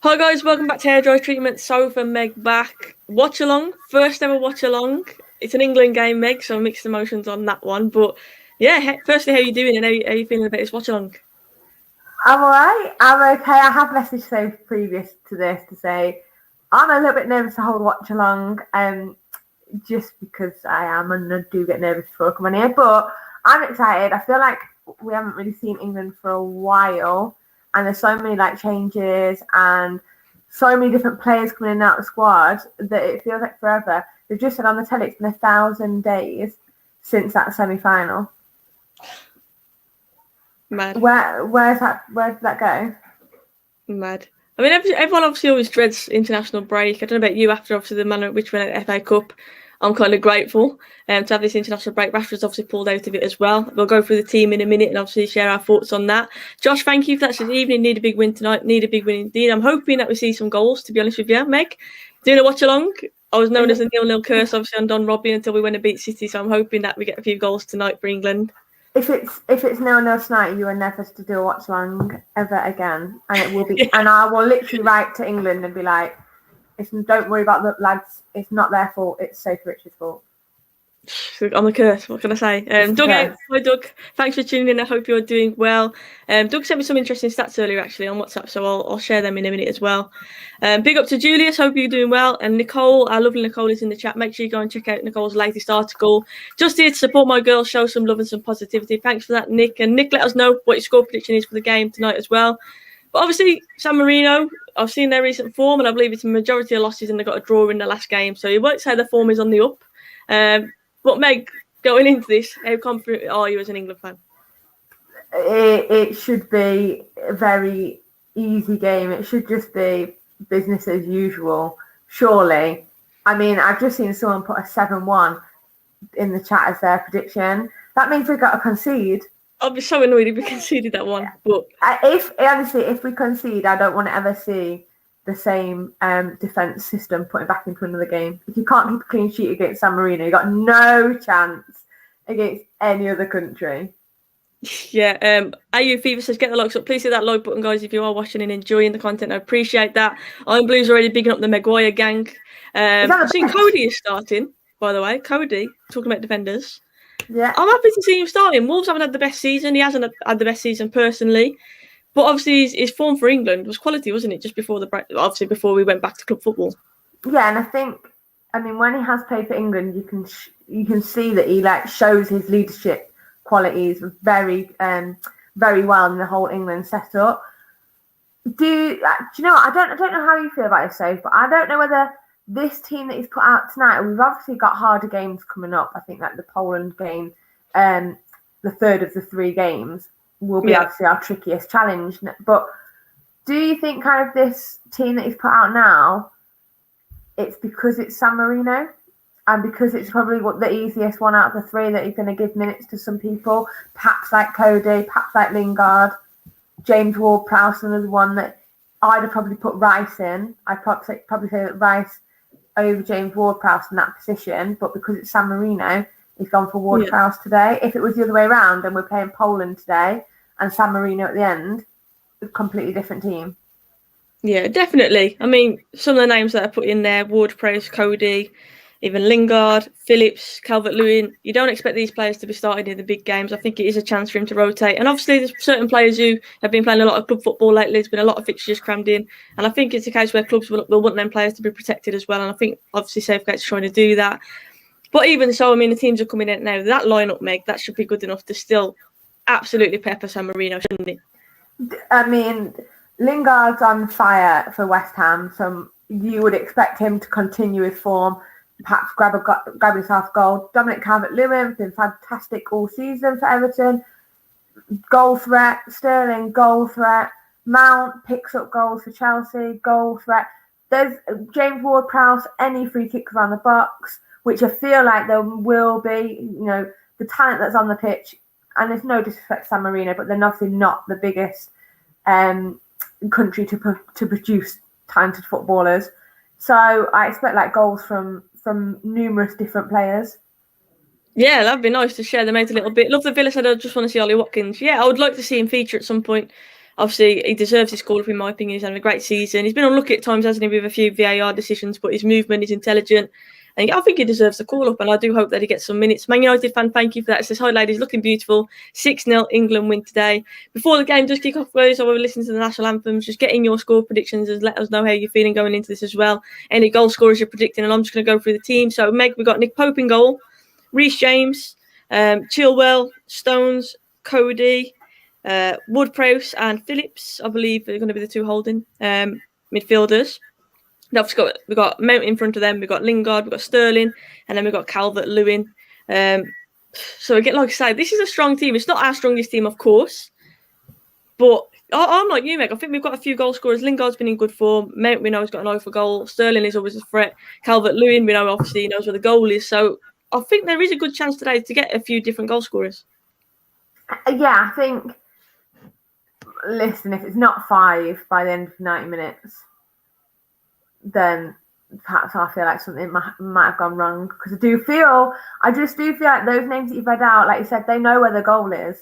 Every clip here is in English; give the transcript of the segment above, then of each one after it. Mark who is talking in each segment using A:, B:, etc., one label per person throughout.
A: Hi guys, welcome back to Hair Dry Treatment. Soph and Meg back. Watchalong, first ever Watchalong. It's an England game, Meg, so mixed emotions on that one. But yeah, firstly, how you doing and how you feeling about this Watchalong?
B: I'm alright. I'm okay. I have messaged Soph previous to this to say I'm a little bit nervous to hold watch along, just because I am and I do get nervous before I come on here. But I'm excited. I feel like we haven't really seen England for a while, and there's so many changes and so many different players coming in and out of the squad that it feels like forever. They've just said on the telly it's been 1,000 days since that semi-final.
A: Mad.
B: Where did that go?
A: Mad. I mean, everyone obviously always dreads international break. I don't know about you. After obviously the manner in which we went at the FA Cup, I'm kind of grateful to have this international break. Rashford's obviously pulled out of it as well. We'll go through the team in a minute and obviously share our thoughts on that. Josh, thank you for that this evening. Need a big win tonight. Need a big win indeed. I'm hoping that we see some goals, to be honest with you. Meg, doing a watch along. I was known as a 0-0 curse, obviously, on Don Robbie until we went to beat City. So I'm hoping that we get a few goals tonight for England.
B: If it's 0-0 tonight, you are never to do a watch along ever again, and it will be. Yeah. And I will literally write to England and be like, "Don't worry about the lads. It's not their fault. It's Sophie Richards' fault."
A: I'm a curse. What can I say? Doug, hi Doug. Thanks for tuning in. I hope you're doing well. Doug sent me some interesting stats earlier actually on WhatsApp, so I'll share them in a minute as well. Big up to Julius. Hope you're doing well. And Nicole, our lovely Nicole, is in the chat. Make sure you go and check out Nicole's latest article. Just here to support my girls, show some love and some positivity. Thanks for that, Nick. And Nick, let us know what your score prediction is for the game tonight as well. But obviously, San Marino, I've seen their recent form, and I believe it's a majority of losses, and they got a draw in the last game. So you won't say the form is on the up. But Meg, going into this, how confident are you as an England fan?
B: It should be a very easy game. It should just be business as usual, surely. I mean, I've just seen someone put a 7-1 in the chat as their prediction. That means we've got to concede.
A: I'll be so annoyed if we conceded that one. But
B: if we concede, I don't want to ever see the same defence system putting back into another game. If you can't keep a clean sheet against San Marino, you've got no chance against any other country.
A: Yeah, AU Fever says, get the likes up. Please hit that like button, guys, if you are watching and enjoying the content. I appreciate that. I'm Blues already bigging up the Maguire gang. I've seen Cody is starting, by the way. Cody, talking about defenders.
B: Yeah.
A: I'm happy to see him starting. Wolves haven't had the best season. He hasn't had the best season personally. But obviously, his form for England was quality, wasn't it? Just before obviously before we went back to club football.
B: Yeah, and I mean, when he has played for England, you can see that he shows his leadership qualities very well in the whole England setup. Do you know what? I don't know how you feel about this, Soph, but I don't know whether this team that he's put out tonight. We've obviously got harder games coming up. I think the Poland game, the third of the 3 games, will be obviously our trickiest challenge. But do you think kind of this team that he's put out now, it's because it's San Marino and because it's probably the easiest one out of the 3 that he's going to give minutes to some people, perhaps like Cody, perhaps like Lingard, James Ward-Prowse, another one that I'd have probably put Rice in. I'd probably say that Rice over James Ward-Prowse in that position, but because it's San Marino, he's gone for Ward-Prowse today. If it was the other way around and we're playing Poland today and San Marino at the end, a completely different team.
A: Yeah, definitely. I mean, some of the names that I put in there, Ward-Prowse, Cody, even Lingard, Phillips, Calvert-Lewin, you don't expect these players to be starting in the big games. I think it is a chance for him to rotate. And obviously, there's certain players who have been playing a lot of club football lately. There's been a lot of fixtures crammed in. And I think it's a case where clubs will want them players to be protected as well. And I think, obviously, Southgate's trying to do that. But even so, I mean, the teams are coming in now. That lineup, Meg, that should be good enough to still absolutely pepper San Marino, shouldn't it?
B: I mean, Lingard's on fire for West Ham, so you would expect him to continue his form, perhaps grab himself a goal. Dominic Calvert-Lewin has been fantastic all season for Everton. Goal threat, Sterling, goal threat. Mount picks up goals for Chelsea, goal threat. There's James Ward-Prowse, any free kicks around the box, which I feel like there will be, the talent that's on the pitch. And there's no disrespect to San Marino, but they're obviously not the biggest country to produce talented footballers. So I expect goals from numerous different players.
A: Yeah, that'd be nice to share them out a little bit. Love the Villa said I just want to see Ollie Watkins. Yeah, I would like to see him feature at some point. Obviously, he deserves his call-up, in my opinion. He's having a great season. He's been unlucky at times, hasn't he, with a few VAR decisions, but his movement is intelligent. And I think he deserves the call-up, and I do hope that he gets some minutes. Man United fan, thank you for that. It says, hi, ladies, looking beautiful. 6-0 England win today. Before the game does kick off, guys, I will listen to the national anthems. Just get in your score predictions and let us know how you're feeling going into this as well. Any goal scorers you're predicting, and I'm just going to go through the team. So, Meg, we've got Nick Pope in goal, Reece James, Chilwell, Stones, Cody, Wood-Prowse and Phillips, I believe, are going to be the two holding midfielders. We've got Mount in front of them. We've got Lingard, we've got Sterling, and then we've got Calvert-Lewin. So again, like I say, this is a strong team. It's not our strongest team, of course, but I'm like you, Meg. I think we've got a few goal scorers. Lingard's been in good form. Mount, we know, has got an eye for goal. Sterling is always a threat. Calvert-Lewin, we know, obviously, he knows where the goal is. So I think there is a good chance today to get a few different goal scorers.
B: Yeah, I think. Listen, if it's not 5 by the end of 90 minutes, then perhaps I feel like something might have gone wrong. Because I just do feel like those names that you've read out, like you said, they know where the goal is.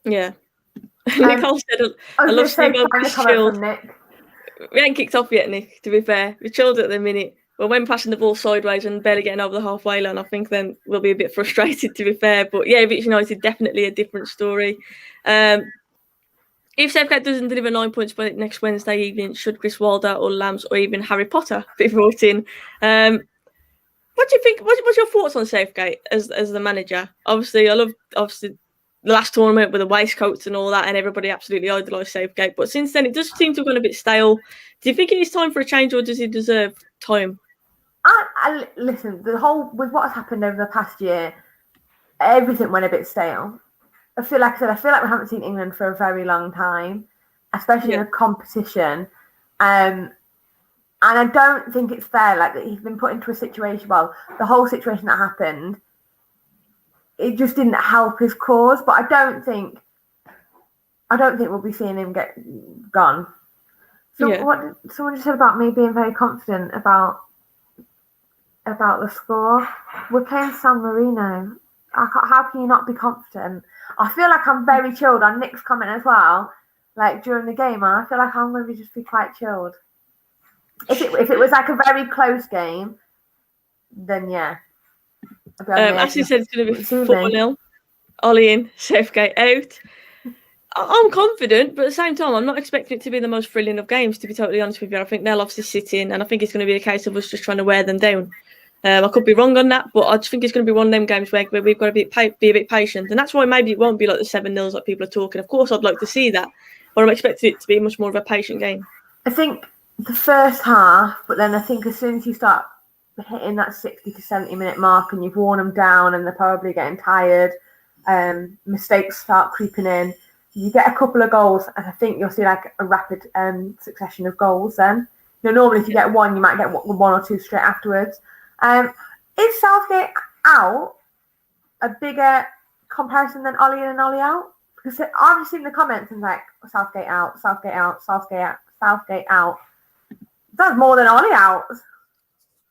A: Yeah. Nicole said, I love seeing chilled. We ain't kicked off yet, Nick, to be fair. We're chilled at the minute. But when passing the ball sideways and barely getting over the halfway line, I think then we'll be a bit frustrated, to be fair. But yeah, Leeds United, definitely a different story. If Southgate doesn't deliver 9 points by next Wednesday evening, should Chris Wilder or Lambs or even Harry Potter be brought in? What do you think? What's your thoughts on Southgate as the manager? Obviously, I love the last tournament with the waistcoats and all that, and everybody absolutely idolised Southgate. But since then, it does seem to have gone a bit stale. Do you think it is time for a change, or does he deserve time?
B: I listen. With what's happened over the past year, everything went a bit stale. I feel like we haven't seen England for a very long time, especially in a competition. And I don't think it's fair, like, that he's been put into a situation. Well, the whole situation that happened, it just didn't help his cause. But I don't think we'll be seeing him get gone. So what someone just said about me being very confident about the score. We're playing San Marino. How can you not be confident? I feel like I'm very chilled on Nick's comment as well. Like during the game, I feel like I'm going to just be quite chilled. If it was like a very close game, then yeah.
A: Ashley said it's going to be 4-0. Ollie in, Southgate out. I'm confident, but at the same time, I'm not expecting it to be the most thrilling of games, to be totally honest with you. I think they'll obviously sit in, and I think it's going to be a case of us just trying to wear them down. I could be wrong on that, but I just think it's going to be one of them games where we've got to be a bit patient. And that's why maybe it won't be like the 7-0s like people are talking. Of course, I'd like to see that, but I'm expecting it to be much more of a patient game.
B: I think the first half, but then I think as soon as you start hitting that 60 to 70 minute mark and you've worn them down and they're probably getting tired, mistakes start creeping in, you get a couple of goals, and I think you'll see like a rapid succession of goals then. Normally if you get one, you might get one or two straight afterwards. Is Southgate out a bigger comparison than Ollie in and Ollie out? Because I've just seen the comments and like Southgate out, Southgate out, Southgate out, Southgate out. That's more than Ollie out.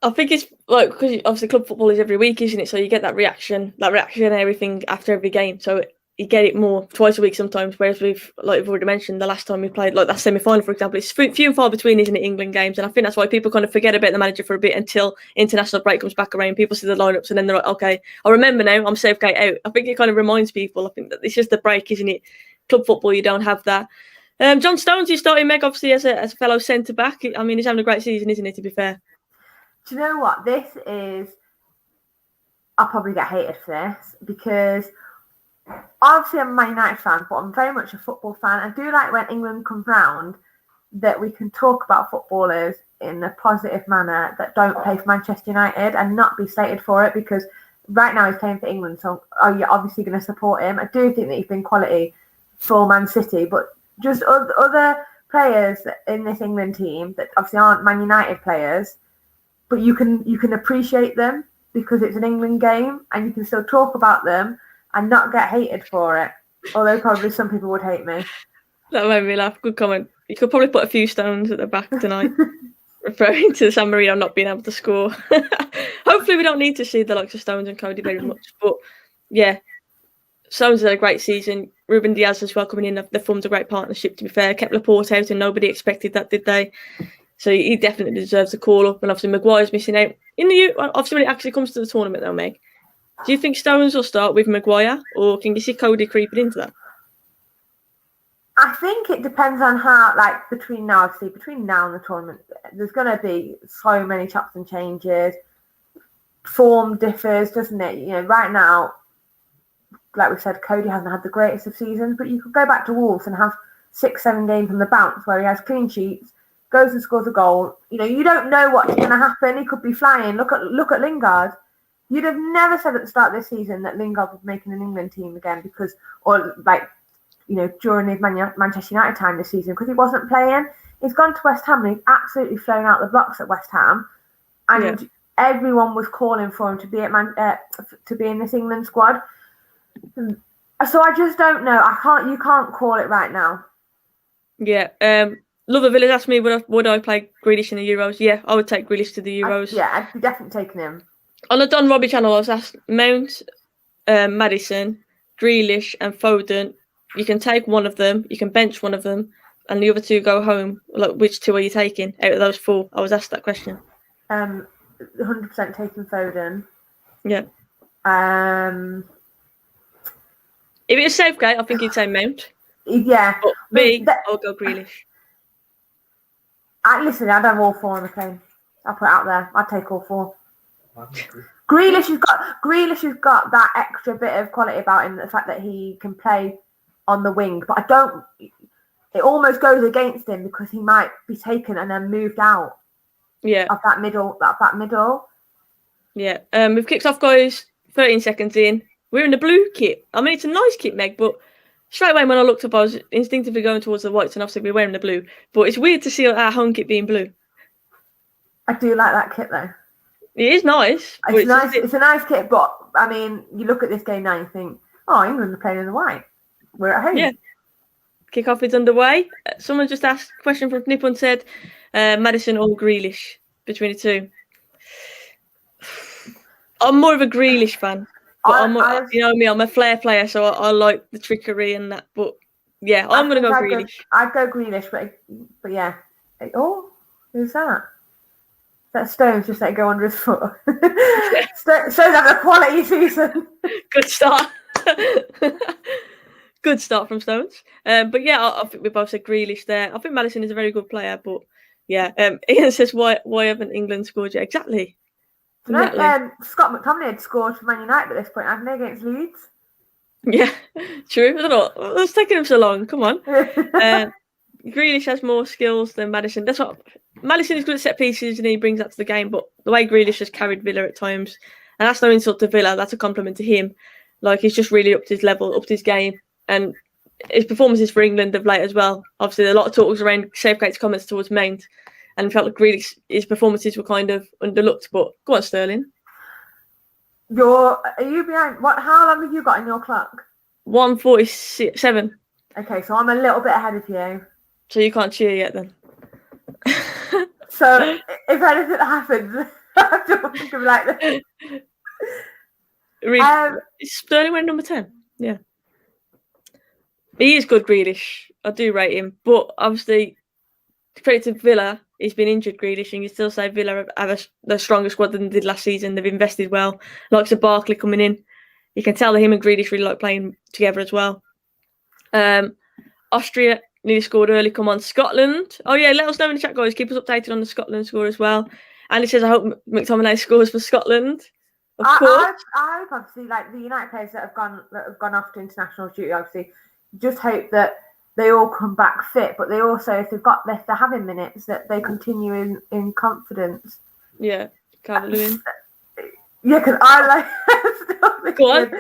A: I think it's like because obviously club football is every week, isn't it? So you get that reaction and everything after every game. So you get it more twice a week sometimes. Whereas we've already mentioned, the last time we played like that semi-final, for example, it's few and far between, isn't it, England games? And I think that's why people kind of forget about the manager for a bit until international break comes back around. People see the lineups and then they're like, okay, I remember now. I'm Southgate out. I think it kind of reminds people. I think that it's just the break, isn't it? Club football, you don't have that. John Stones, he's starting, Meg, obviously as a fellow centre back. I mean, he's having a great season, isn't he? To be fair.
B: Do you know what this is? I'll probably get hated for this because obviously I'm a Man United fan, but I'm very much a football fan. I do like when England comes round that we can talk about footballers in a positive manner that don't play for Manchester United and not be slated for it, because right now he's playing for England, so you're obviously going to support him. I do think that he's been quality for Man City, but just other players in this England team that obviously aren't Man United players, but you can appreciate them because it's an England game and you can still talk about them and not get hated for it. Although probably some people would hate me.
A: That made me laugh. Good comment. You could probably put a few stones at the back tonight, referring to San Marino not being able to score. Hopefully we don't need to see the likes of Stones and Cody very much. But yeah, Stones had a great season. Ruben Diaz as well coming in. They formed a great partnership, to be fair. Kept Laporte out and nobody expected that, did they? So he definitely deserves a call up. And obviously Maguire's missing out. Obviously when it actually comes to the tournament though, Meg, do you think Stones will start with Maguire or can you see Cody creeping into that?
B: I think it depends on how, like, between now and the tournament, there's going to be so many chops and changes. Form differs, doesn't it? You know, right now, like we said, Cody hasn't had the greatest of seasons, but you could go back to Wolves and have 6-7 games on the bounce where he has clean sheets, goes and scores a goal. You know, you don't know what's going to happen. He could be flying. Look at Lingard. You'd have never said at the start of this season that Lingard was making an England team again during his Manchester United time this season because he wasn't playing. He's gone to West Ham and he's absolutely flown out the blocks at West Ham, and everyone was calling for him to be to be in this England squad. So I just don't know. You can't call it right now.
A: Yeah. Lover Villas asked me would I play Grealish in the Euros? Yeah, I would take Grealish to the Euros.
B: I'd be definitely taking him.
A: On the Don Robbie channel, I was asked Mount, Maddison, Grealish, and Foden. You can take one of them, you can bench one of them, and the other two go home. Like, which two are you taking out of those four? I was asked that question.
B: 100% taking Foden.
A: Yeah. If it was Southgate, I think he'd say Mount.
B: Yeah.
A: But I'll go Grealish.
B: Listen, I'd have all four on the plane. I'll put it out there. I'd take all four. Grealish has got that extra bit of quality about him, the fact that he can play on the wing, but it almost goes against him because he might be taken and then moved out of that middle. Yeah.
A: We've kicked off, guys. 13 seconds in. We're in the blue kit. I mean, it's a nice kit, Meg, but straight away when I looked up, I was instinctively going towards the whites, and obviously we're wearing the blue. But it's weird to see our home kit being blue.
B: I do like that kit, though.
A: It is nice.
B: It's nice. It's a nice kit, but I mean, you look at this game now and you think, oh, England are playing in the white. We're at home.
A: Yeah. Kick-off is underway. Someone just asked a question from Nippon, said Maddison or Grealish between the two. I'm more of a Grealish fan. But you know me, I'm a flair player, so I like the trickery and that. But yeah, I'm going to go Grealish.
B: I'd go Grealish, but yeah. Oh, who's that? That Stones just let it go under his foot. Stones having a quality season.
A: Good start. Good start from Stones. But yeah, I think we both said Grealish there. I think Maddison is a very good player, but yeah. Ian says, why haven't England scored yet? Exactly.
B: Scott McTominay had scored for Man United at this point, hasn't he, against Leeds?
A: Yeah, true. I don't know. It's taking him so long. Come on. Grealish has more skills than Maddison. That's what Maddison is good at set pieces and he brings that to the game. But the way Grealish has carried Villa at times, and that's no insult to Villa, that's a compliment to him. Like, he's just really upped his level, upped his game, and his performances for England of late as well. Obviously, a lot of talks around Southgate's comments towards Mount, and felt like Grealish, his performances were kind of underlooked. But go on, Sterling.
B: Are you behind? How long have you got in your clock?
A: 1:47.
B: Okay, so I'm a little bit ahead of you. So
A: you can't cheer yet then.
B: So if anything happens, I'm just gonna be like this.
A: Is Sterling wearing number 10? Yeah. He is good, Grealish. I do rate him, but obviously, credit to Villa, he's been injured, Grealish, and you still say Villa have the stronger squad than they did last season. They've invested well. Likes of Barkley coming in. You can tell that him and Grealish really like playing together as well. Austria nearly scored early. Come on, Scotland. Oh yeah, let us know in the chat, guys. Keep us updated on the Scotland score as well. And he says, I hope McTominay scores for Scotland. Of course.
B: I hope, obviously, like the United players that have gone off to international duty, obviously, just hope that they all come back fit. But they also, if they're having minutes, that they continue in confidence.
A: Yeah, Calvert-Lewin.
B: Yeah, because I like.
A: Go on.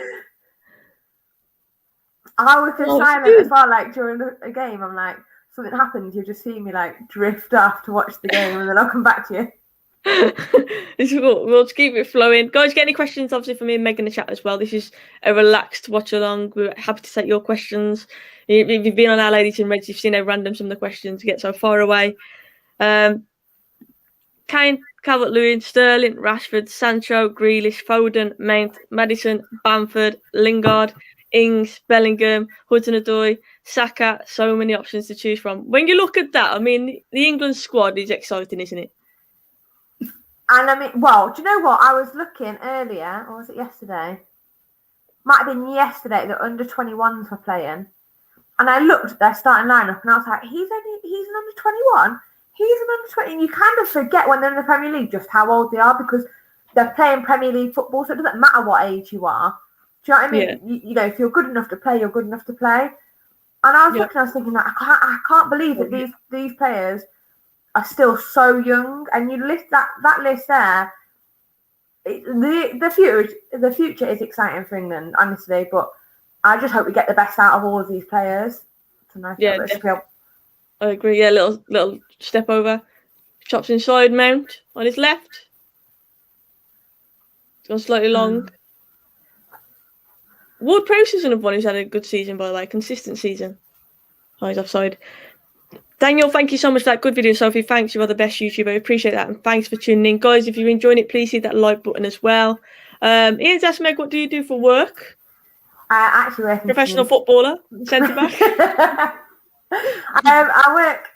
B: I was just silent as well. Like during a game, I'm like, something happens, you just see me like drift off to watch the game, and then I'll come back to you.
A: We'll just keep it flowing, guys. Get any questions, obviously, for me and Meg in the chat as well. This is a relaxed watch along. We're happy to take your questions. If you've been on Our Ladies in Reds, you've seen how random some of the questions get so far away. Kane, Calvert-Lewin, Sterling, Rashford, Sancho, Grealish, Foden, Mount, Maddison, Bamford, Lingard, Ings, Bellingham, Hudson-Odoi, Saka, so many options to choose from. When you look at that, I mean, the England squad is exciting, isn't it?
B: And I mean, well, do you know what? I was looking earlier, or was it yesterday? Might have been yesterday, the under-21s were playing. And I looked at their starting lineup and I was like, he's an under-21. He's an under-20. And you kind of forget when they're in the Premier League just how old they are because they're playing Premier League football, so it doesn't matter what age you are. Do you know what I mean?
A: Yeah.
B: You know, if you're good enough to play, you're good enough to play. And I was looking, I was thinking, like, I can't believe that these players are still so young. And you list that list there. The future is exciting for England, honestly. But I just hope we get the best out of all of these players. It's a nice skill.
A: I agree. Yeah, little step over, chops inside. Mount on his left. It's gone slightly long. Ward-Prowse is another one who's had a good season, by the way, consistent season. Oh, he's offside. Daniel, thank you so much for that good video, Sophie. Thanks, you are the best YouTuber. I appreciate that, and thanks for tuning in, guys. If you're enjoying it, please hit that like button as well. Ian's asked Meg, what do you do for work?
B: I actually work
A: professional footballer, centre back.
B: I work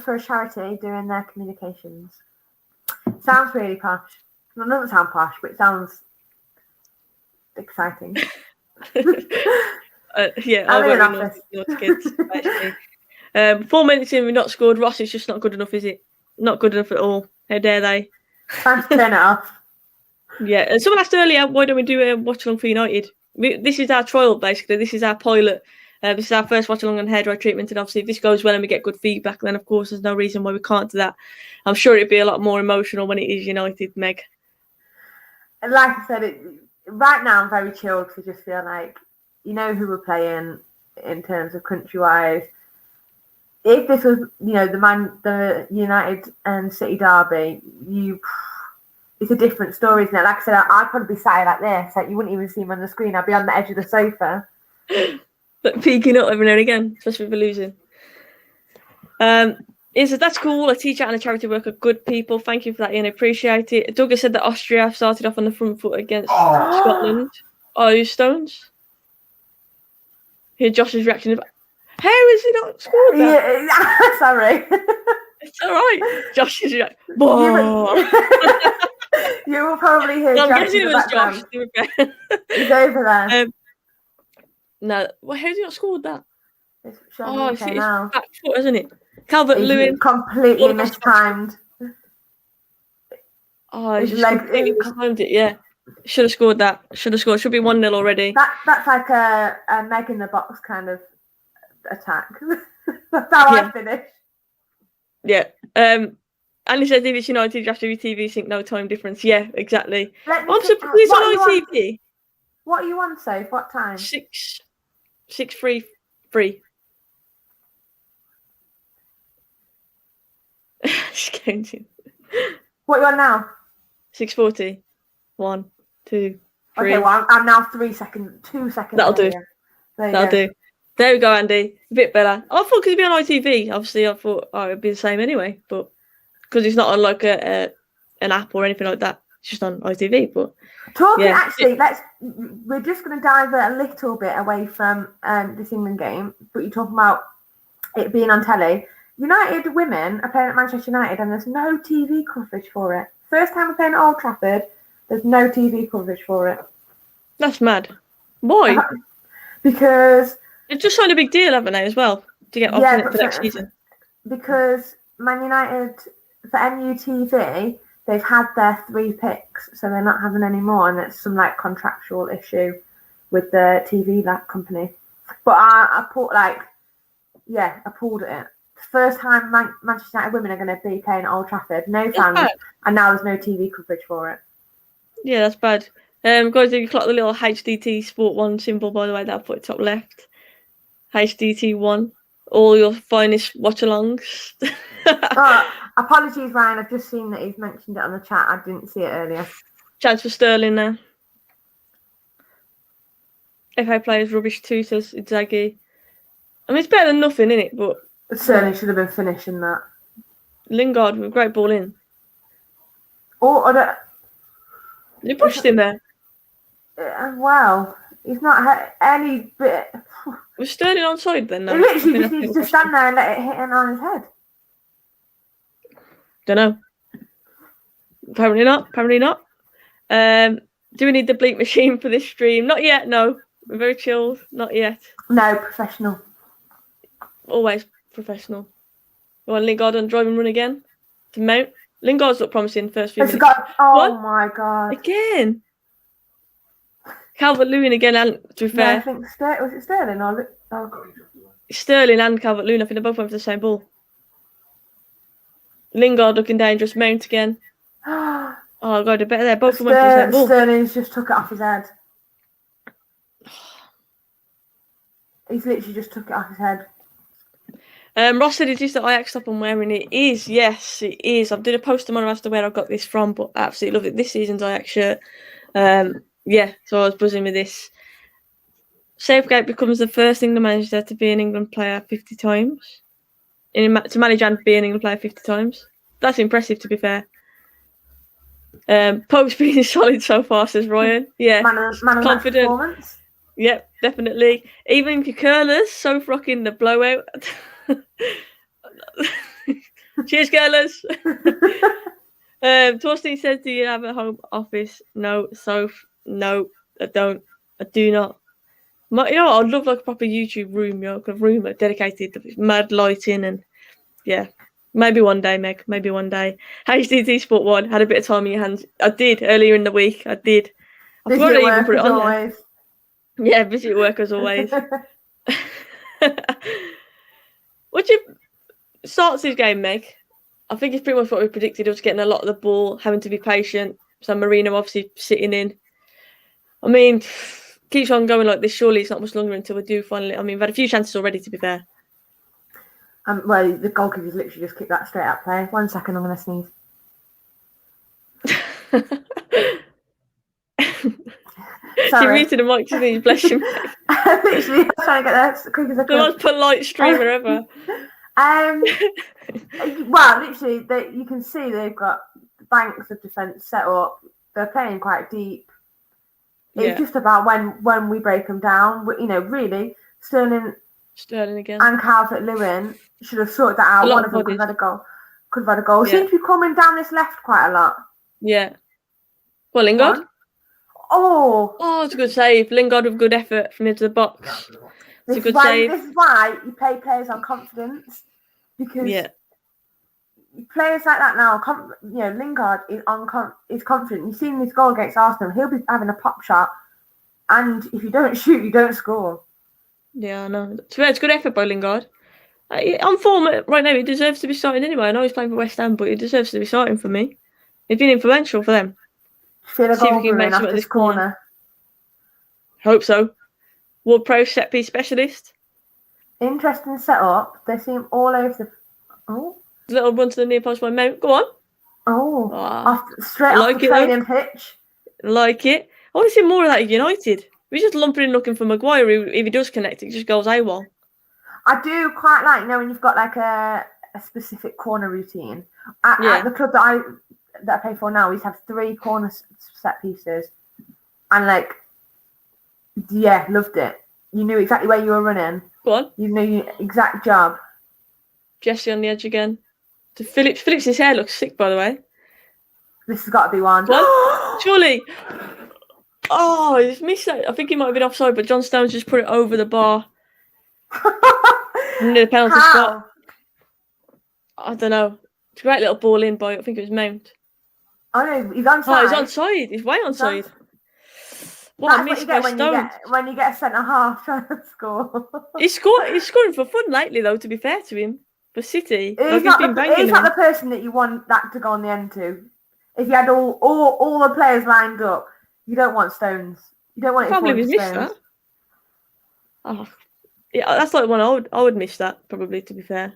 B: for a charity doing their communications. Sounds really posh. Well, it doesn't sound posh, but it sounds exciting.
A: Yeah, I work in North Kids, actually. 4 minutes in, we've not scored. Ross is just not good enough, is it? Not good enough at all. How dare they?
B: Time to turn it off.
A: Yeah, and someone asked earlier, why don't we do a watch-along for United? This is our trial, basically. This is our pilot. This is our first watch-along on hair dry treatment, and obviously if this goes well and we get good feedback, then of course there's no reason why we can't do that. I'm sure it'd be a lot more emotional when it is United, Meg.
B: Like I said, right now I'm very chilled because I just feel like, you know who we're playing in terms of country-wise. If this was, you know, the United and City derby, it's a different story, isn't it? Like I said, I'd probably be sat like this. Like you wouldn't even see me on the screen. I'd be on the edge of the sofa.
A: But peeking up every now and again, especially if we're losing. Ian says, that's cool. A teacher and a charity worker, good people. Thank you for that, Ian. I appreciate it. Douglas said that Austria started off on the front foot against Scotland. Oh, Stones. Hear Josh's reaction of, how has he not scored that?
B: Yeah, sorry.
A: It's all right. Josh is reaction.
B: You will probably hear Josh in the background. He's over there.
A: No, well, how's he not scored that?
B: It's
A: back foot, isn't it? Calvert-Lewin.
B: Completely mistimed.
A: Oh, he's just completely mistimed it, yeah. Should have scored that. Should be 1-0 already.
B: That's like a Meg in the box kind of attack. That's how I finish.
A: Yeah. And he says if it's United, you have to be TV sync, no time difference. Yeah, exactly. I'm surprised it's on ITV.
B: What are you on, Soph? What time?
A: 6:33. She's counting.
B: What are you on now?
A: 6:40. 1, 2, 3.
B: Okay, well, I'm now 2 seconds.
A: That'll do. That'll do. There we go, Andy. A bit better. I thought because it'd be on ITV. Obviously, I thought it'd be the same anyway. But because it's not on like an app or anything like that, it's just on ITV. But
B: actually, we're just going to divert a little bit away from this England game. But you're talking about it being on telly. United women are playing at Manchester United, and there's no TV coverage for it. First time we're playing at Old Trafford, there's no TV coverage for it.
A: That's mad. Why?
B: Because
A: it's just signed a big deal, haven't they, as well, to get off for next season?
B: Because Man United, for MUTV, they've had their 3 picks, so they're not having any more, and it's some like contractual issue with the TV company. But I pulled at it. First time Manchester United women are going to be playing at Old Trafford, no fans, and now there's no TV coverage for it.
A: Yeah, that's bad. Guys, if you clock the little HDT Sport 1 symbol, by the way, that I'll put top left. HDT 1. All your finest watch-alongs.
B: Apologies, Ryan. I've just seen that he's mentioned it on the chat. I didn't see it earlier.
A: Chance for Sterling there. FA players rubbish too, says Inzaghi. I mean, it's better than nothing, isn't it? But
B: Sterling should have been finishing that.
A: Lingard with a great ball in.
B: You
A: pushed him there.
B: Well, He's not had any bit.
A: Was Sterling onside then? No?
B: He literally just needs to stand there and let it hit him on his head.
A: Don't know. Apparently not. Do we need the bleep machine for this stream? Not yet, no. We're very chilled. Not yet.
B: No, professional.
A: Always professional. You want Lingard on drive and run again? To mount? Lingard's looked promising first few minutes.
B: My God.
A: Again? Calvert-Lewin again, and to be fair.
B: I think was it Sterling or
A: Sterling and Calvert-Lewin, I think they both went for the same ball. Lingard looking dangerous, Mount again. Oh God, I bet they're both went for the same ball.
B: Sterling's just took it off his head. He's literally just took it off his head.
A: Ross said, "Is this the Ajax top I'm wearing?" It is, yes, it is. I've did a post tomorrow as to where I got this from, but I absolutely love it. This season's Ajax shirt. Yeah, so I was buzzing with this. Southgate becomes the first England manager to be an England player 50 times. To manage and be an England player 50 times. That's impressive, to be fair. Pope's been solid so far, says Ryan. Yeah,
B: man
A: confident.
B: Performance.
A: Yep, definitely. Even if your curlers, so rocking the blowout. Cheers, curlers. Torsten says, "Do you have a home office?" No, Soph. No, I don't. I do not. I'd love like a proper YouTube room, a room dedicated to mad lighting and yeah. Maybe one day, Meg. Maybe one day. HDT Sport 1 had a bit of time in your hands. I did earlier in the week. I did. I forgot to even put it on there. Yeah, busy at work as always. What do you start his game, Meg? I think it's pretty much what we predicted. He was getting a lot of the ball, having to be patient. San Marino obviously sitting in. I mean, keeps on going like this. Surely it's not much longer until we do finally. I mean, we've had a few chances already, to be fair.
B: Well, the goalkeeper's literally just kicked that straight out play. 1 second, I'm going to sneeze.
A: She muted the mic to sneeze, bless you.
B: Literally, I was trying to get there as quick as I could.
A: The most polite streamer ever.
B: Well, literally, you can see they've got banks of defence set up. They're playing quite deep. It's just about when we break them down. Really, Sterling
A: again
B: and Calvert-Lewin should have sorted that out. One of them could have had a goal.
A: Yeah.
B: Seems to be coming down this left quite a lot.
A: Yeah. Well, Lingard.
B: Oh,
A: it's a good save. Lingard with good effort from into the box. It's a good save.
B: This is why you play players on confidence, because players like that now, Lingard is confident. You've seen his goal against Arsenal. He'll be having a pop shot, and if you don't shoot, you don't score.
A: Yeah, I know. It's good effort by Lingard. On form right now, he deserves to be starting anyway. I know he's playing for West Ham, but he deserves to be starting for me. He's been influential for them.
B: Feel a goal in after this corner.
A: Hope so. World Pro set piece specialist.
B: Interesting setup. They seem all over the.
A: Little run to the near post by Mount. Go on.
B: Straight off the training pitch.
A: Like it. I want to see more of that at United. We're just lumping in looking for Maguire. If he does connect, it just goes AWOL.
B: I do quite like when you've got like a specific corner routine. At the club that I play for now, we used to have 3 corner set pieces, and loved it. You knew exactly where you were running. Go on. You knew your exact job.
A: Jesse on the edge again. To Phillips. Phillips' hair looks sick, by the way.
B: This has got to be one.
A: Surely. Oh, he's missed that. I think he might have been offside, but John Stones just put it over the bar. Near the penalty spot. I don't know. It's a great little ball in by, I think it was Mount.
B: Oh no, he's onside.
A: Oh, he's onside. He's way onside. What a miss by Stones.
B: When you get a centre half trying to score.
A: He's scoring for fun lately, though, to be fair to him. For City.
B: He's not the person that you want that to go on the end to. If you had all the players lined up, you don't want Stones. You don't want it.
A: Probably missed that. Oh, yeah, that's like one I would miss that, probably, to be fair.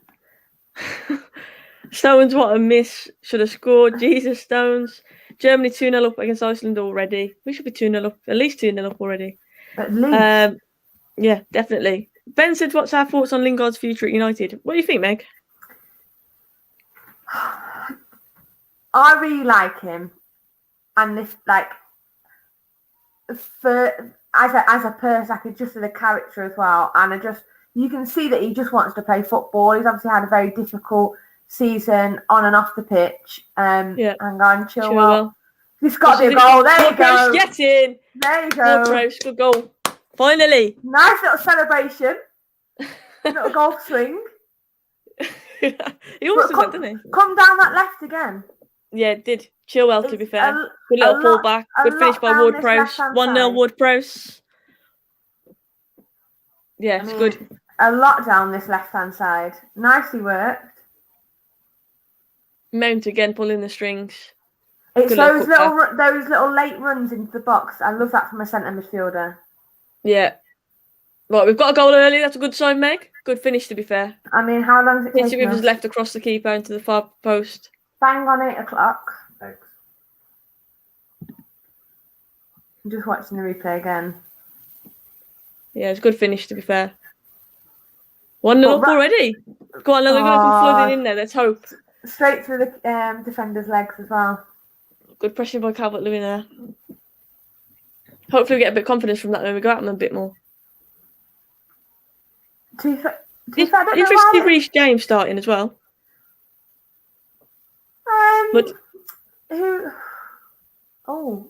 A: Stones, what a miss. Should have scored. Jesus, Stones. Germany 2-0 up against Iceland already. We should be 2-0 up. At least 2-0 up already.
B: At least.
A: Yeah, definitely. Ben said, what's our thoughts on Lingard's future at United? What do you think, Meg?
B: I really like him. And this, as a person, like just as a character as well. And you can see that he just wants to play football. He's obviously had a very difficult season on and off the pitch.
A: Yeah.
B: Hang on,
A: Chilwell.
B: This got to be a goal. There you go.
A: Get in.
B: There you go.
A: Good goal. Finally.
B: Nice little celebration. Little golf swing.
A: He almost did that, didn't he?
B: Come down that left again.
A: Yeah, it did. Chilwell, to be fair. Good little pull back. Good finish by Ward-Prowse. 1-0 Ward-Prowse. Yeah, it's good.
B: A lot down this left-hand side. Nicely worked.
A: Mount again pulling the strings.
B: It's those little late runs into the box. I love that from a centre midfielder.
A: Yeah. Right, we've got a goal early. That's a good sign, Meg. Good finish, to be fair.
B: I mean, how long does it take?
A: Rivers left across the keeper into the far post.
B: Bang on 8 o'clock. Thanks. I'm just watching the replay again.
A: Yeah, it's a good finish, to be fair. 1-0 up already. Go on, they're going to come flooding in there. Let's hope.
B: Straight through the defender's legs as well.
A: Good pressure by Calvert-Lewin there. Hopefully we get a bit of confidence from that when we go at them a bit more. Interesting Reece James starting as well. But
B: who? Oh,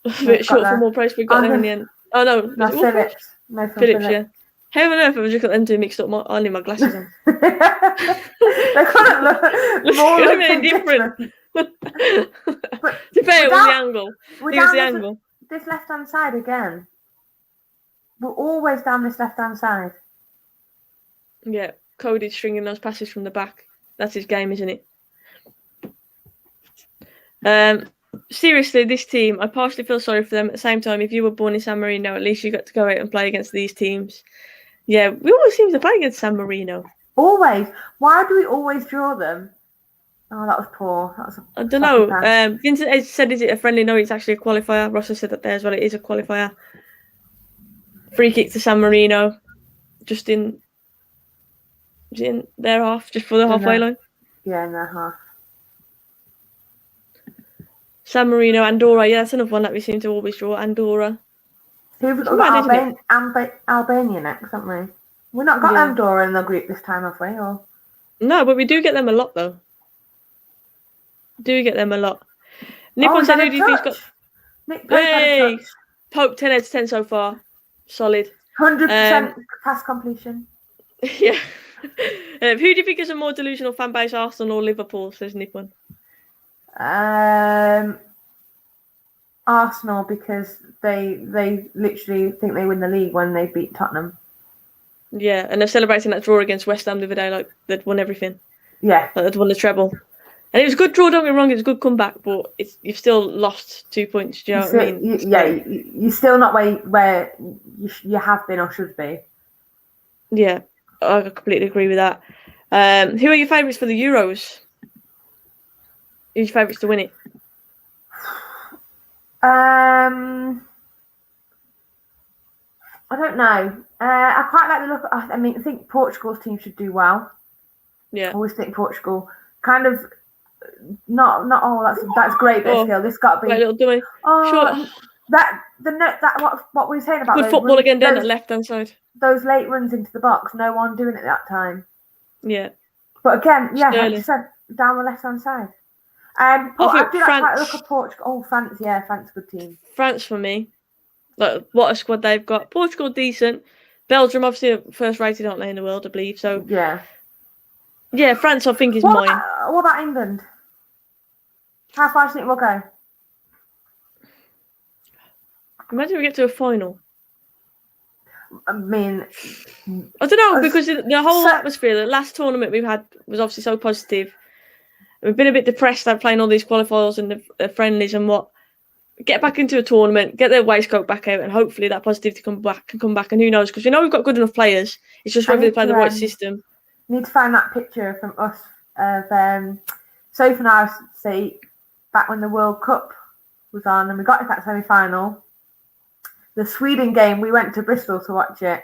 A: a bit short for more price we got there in the end. Oh no,
B: Phillips.
A: Phillips, yeah. How on earth have I just got them two mixed up? I need my glasses on.
B: They couldn't look
A: more different. To pay it was the angle. It was the angle.
B: This left-hand side again. We're always down this left-hand side.
A: Yeah, Cody's stringing those passes from the back. That's his game, isn't it? Seriously, this team, I partially feel sorry for them. At the same time, if you were born in San Marino, at least you got to go out and play against these teams. Yeah, we always seem to play against San Marino.
B: Always. Why do we always draw them? Oh, that was poor.
A: I don't know. Vincent said, is it a friendly? No, it's actually a qualifier. Ross has said that there as well. It is a qualifier. Free kick to San Marino. Just in their half, just for the halfway line.
B: Yeah, in their half.
A: San Marino, Andorra. Yeah, that's another one that we seem to always draw. Andorra.
B: Who have we got? Albania next, haven't we? We've not got Andorra in the group this time, have we? Or?
A: No, but we do get them a lot, though. Nippon said, who do you think's got...
B: Nick Pope
A: hey! Pope, 10 out of 10 so far. Solid.
B: 100% pass completion.
A: Yeah. Who do you think is a more delusional fan base, Arsenal or Liverpool, says Nippon?
B: Arsenal, because they literally think they win the league when they beat Tottenham.
A: Yeah, and they're celebrating that draw against West Ham the other day like they'd won everything.
B: Yeah.
A: Like they'd won the treble. And it was a good draw, don't get me wrong, it was a good comeback, but you've still lost 2 points, do you know what I mean?
B: You're still not where you have been or should be.
A: Yeah, I completely agree with that. Who are your favourites for the Euros? Who's your favourites to win it?
B: I don't know. I quite like the look. I think Portugal's team should do well.
A: Yeah.
B: I always think Portugal kind of not. Oh, that's great bit of skill. This got to be.
A: Right, little dummy.
B: Oh,
A: sure.
B: What we were saying about
A: good football runs, again down the left hand side.
B: Those late runs into the box. No one doing it that time.
A: Yeah.
B: But again, yeah, like you said, down the left hand side. I do like quite a look at Portugal. Oh, France, yeah, France, good team.
A: France for me. Like, what a squad they've got. Portugal, decent. Belgium, obviously, first rated, aren't they, in the world, I believe. So
B: yeah.
A: Yeah, France, I think, is mine.
B: What about England? How far do you think we'll go?
A: Imagine we get to a final.
B: I mean,
A: I don't know, because the whole atmosphere, the last tournament we've had was obviously so positive. We've been a bit depressed at playing all these qualifiers and the friendlies and what. Get back into a tournament, get their waistcoat back out, and hopefully that positivity can come back. And who knows? Because we know we've got good enough players. It's just whether they play the right system.
B: Need to find that picture from us of Soph and I back when the World Cup was on, and we got to that semi-final. The Sweden game, we went to Bristol to watch it,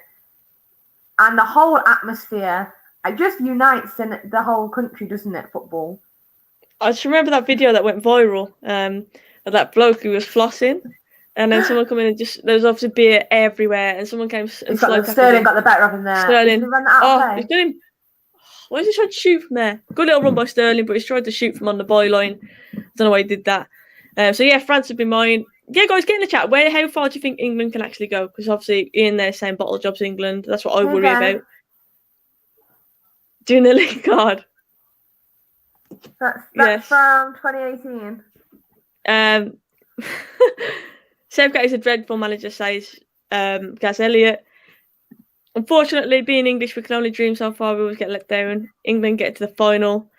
B: and the whole atmosphere, it just unites in the whole country, doesn't it? Football. I
A: just remember that video that went viral. That bloke who was flossing And then someone come in and there was obviously beer everywhere, and someone came and
B: Sterling got the better of him there.
A: Sterling,
B: he run that out of
A: he's doing. Why is he trying to shoot from there? Good little run by Sterling, but he's tried to shoot from on the byline. Don't know why he did that. So yeah, France would be mine. Yeah, guys, get in the chat. How far do you think England can actually go? Because obviously Ian there saying bottle jobs England. That's what I worry about. Doing the Lingard.
B: That's from 2018.
A: Southgate is a dreadful manager, says Gaz Elliott. Unfortunately, being English, we can only dream so far. We always get let down. England get to the final.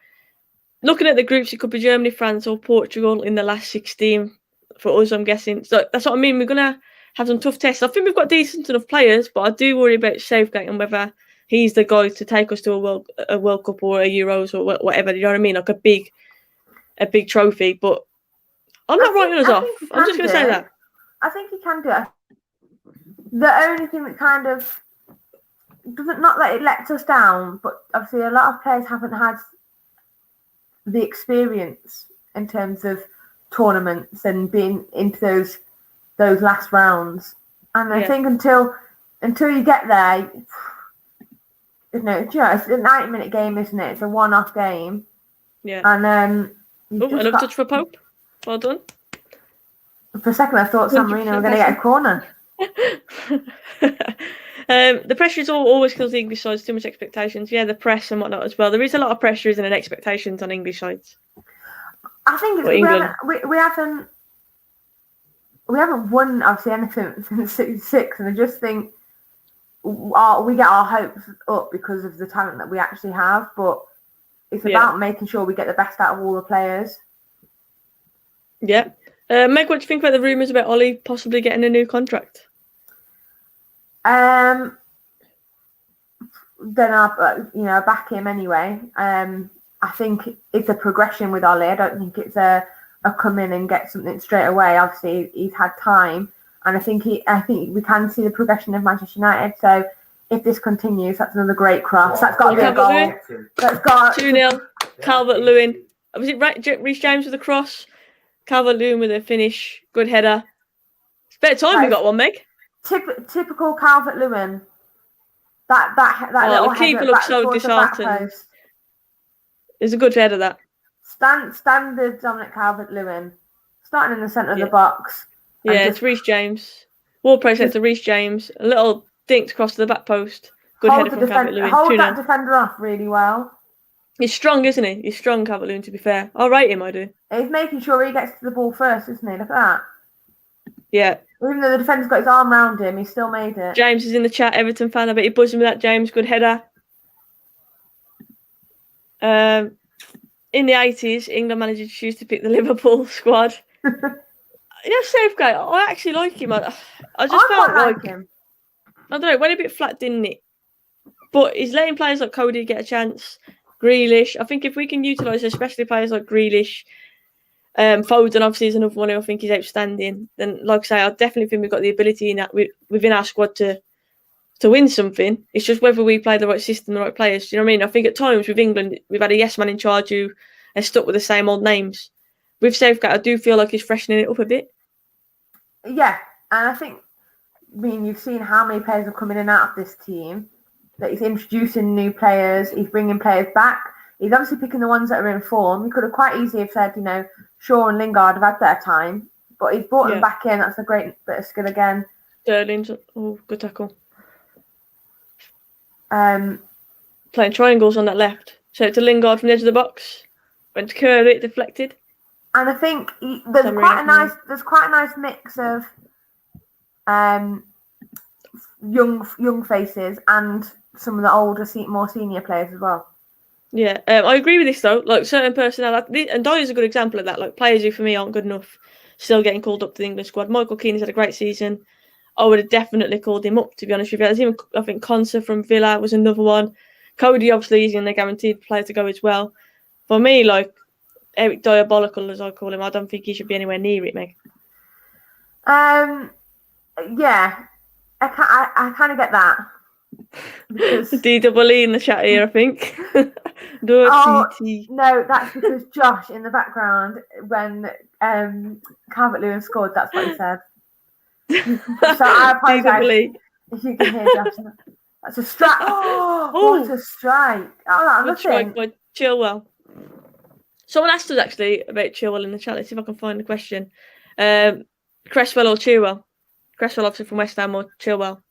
A: Looking at the groups, it could be Germany, France, or Portugal in the last 16 for us, I'm guessing. So that's what I mean. We're going to have some tough tests. I think we've got decent enough players, but I do worry about Southgate and whether he's the guy to take us to a World Cup or a Euros or whatever. You know what I mean? Like a big trophy. But I'm not writing us off. I'm just going to say that.
B: I think he can do it. The only thing that kind of doesn't, not that it lets us down, but obviously a lot of players haven't had the experience in terms of tournaments and being into those last rounds. And I think until you get there, it's a 90-minute game, isn't it? It's a one-off game.
A: Yeah.
B: And
A: another touch for Pope. Well done.
B: For a second, I thought San Marino were going to get a corner.
A: The pressure is always kills the English sides. Too much expectations. Yeah, the press and whatnot as well. There is a lot of pressure, isn't there, and expectations on English sides.
B: I think we haven't won obviously anything since '66, and I just think we get our hopes up because of the talent that we actually have. But it's about making sure we get the best out of all the players.
A: Yeah. Meg, what do you think about the rumours about Ollie possibly getting a new contract?
B: Then I'll back him anyway. I think it's a progression with Ollie. I don't think it's a come in and get something straight away. Obviously, he's had time, and I think we can see the progression of Manchester United. So if this continues, that's another great cross. That's got to be a goal. That's got
A: 2-0. Calvert-Lewin. Was it Reece James with a cross? Calvert-Lewin with a finish. Good header. It's better time we got one, Meg.
B: Typical Calvert-Lewin. That little
A: the keeper looks so disheartened. It's a good header, that.
B: Standard Dominic Calvert-Lewin. Starting in the centre of the box.
A: Yeah, it's Reece James. Wall press to Reece James. A little dinked across to the back post. Good header from Calvert-Lewin.
B: Hold that defender off really well.
A: He's strong, isn't he? He's strong, Calvert-Lewin, to be fair. I'll rate him, I do.
B: He's making sure he gets to the ball first, isn't he? Look at that.
A: Yeah.
B: Even though the defender's got his arm round him, he still made it.
A: James is in the chat, Everton fan. I bet you're buzzing with that, James. Good header. In the 80s, England managers choose to pick the Liverpool squad. Southgate, I actually like him. I just felt like
B: him.
A: I don't know, it went a bit flat, didn't it? But he's letting players like Cody get a chance. Grealish. I think if we can utilise especially players like Grealish, Foden obviously is another one who I think is outstanding. Then, like I say, I definitely think we've got the ability within our squad to win something. It's just whether we play the right system, the right players. Do you know what I mean? I think at times with England, we've had a yes man in charge who has stuck with the same old names. With Southgate, I do feel like he's freshening it up a bit.
B: Yeah, and I think, you've seen how many players have come in and out of this team. That he's introducing new players, he's bringing players back. He's obviously picking the ones that are in form. He could have quite easily have said, Shaw and Lingard have had their time, but he's brought them back in. That's a great bit of skill again.
A: Sterling's good tackle. Playing triangles on that left. So to Lingard from the edge of the box. Went to curve it, deflected.
B: And I think there's quite a nice mix of young faces and some of the older, more senior players as well.
A: Yeah, I agree with this though. Like certain personality, and Dyer's a good example of that. Like players who for me aren't good enough, still getting called up to the England squad. Michael Keane's had a great season. I would have definitely called him up, to be honest with you. There's even, I think Conser from Villa was another one. Cody obviously is in the guaranteed player to go as well. For me, like Eric Diabolical, as I call him, I don't think he should be anywhere near it, Meg.
B: Yeah, I kind of get that.
A: DEE in the chat here, I think.
B: No, that's because Josh in the background, when Calvert-Lewin scored, that's what he said. So I apologise if you can hear Josh. That's a strike. Oh, what a strike. Oh,
A: good strike by Chilwell. Someone asked us actually about Chilwell in the chat. Let's see if I can find the question. Cresswell or Chilwell? Cresswell obviously from West Ham or Chilwell?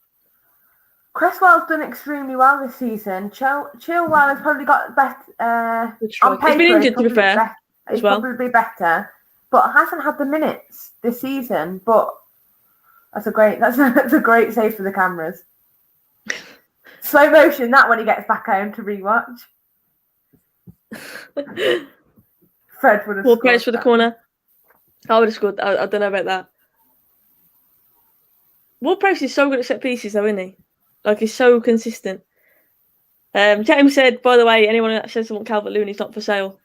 B: Cresswell's done extremely well this season. Chilwell has probably got better. On paper,
A: he's been injured, to be fair, as well.
B: Probably better, but hasn't had the minutes this season. But that's a great save for the cameras. Slow motion that when he gets back home to rewatch. Fred would have
A: scored. Praise for the corner. I would have scored. I don't know about that. Ward-Prowse is so good at set pieces, though, isn't he? Like, he's so consistent. James said, by the way, anyone that says they want Calvert-Lewin is not for sale.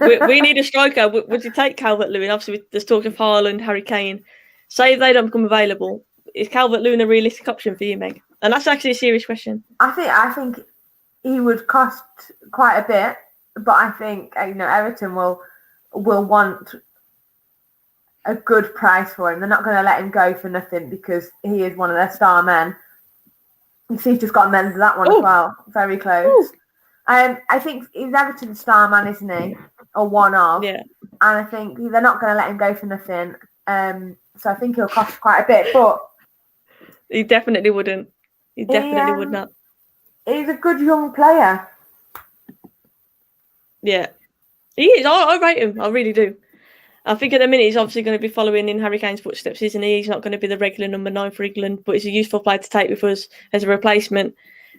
A: we need a striker. Would you take Calvert-Lewin? Obviously, there's talk of Haaland, Harry Kane. Say if they don't become available, is Calvert-Lewin a realistic option for you, Meg? And that's actually a serious question.
B: I think he would cost quite a bit, but I think Everton will want a good price for him. They're not going to let him go for nothing because he is one of their star men. You see, he's just got men to that one as well. Very close. I think he's Everton's star man, isn't he? Or one of.
A: Yeah.
B: And I think they're not going to let him go for nothing. So I think he'll cost quite a bit, but
A: he definitely wouldn't. He definitely would not.
B: He's a good young player.
A: Yeah. He is. I rate him. I really do. I think at the minute he's obviously going to be following in Harry Kane's footsteps, isn't he? He's not going to be the regular number 9 for England, but he's a useful player to take with us as a replacement.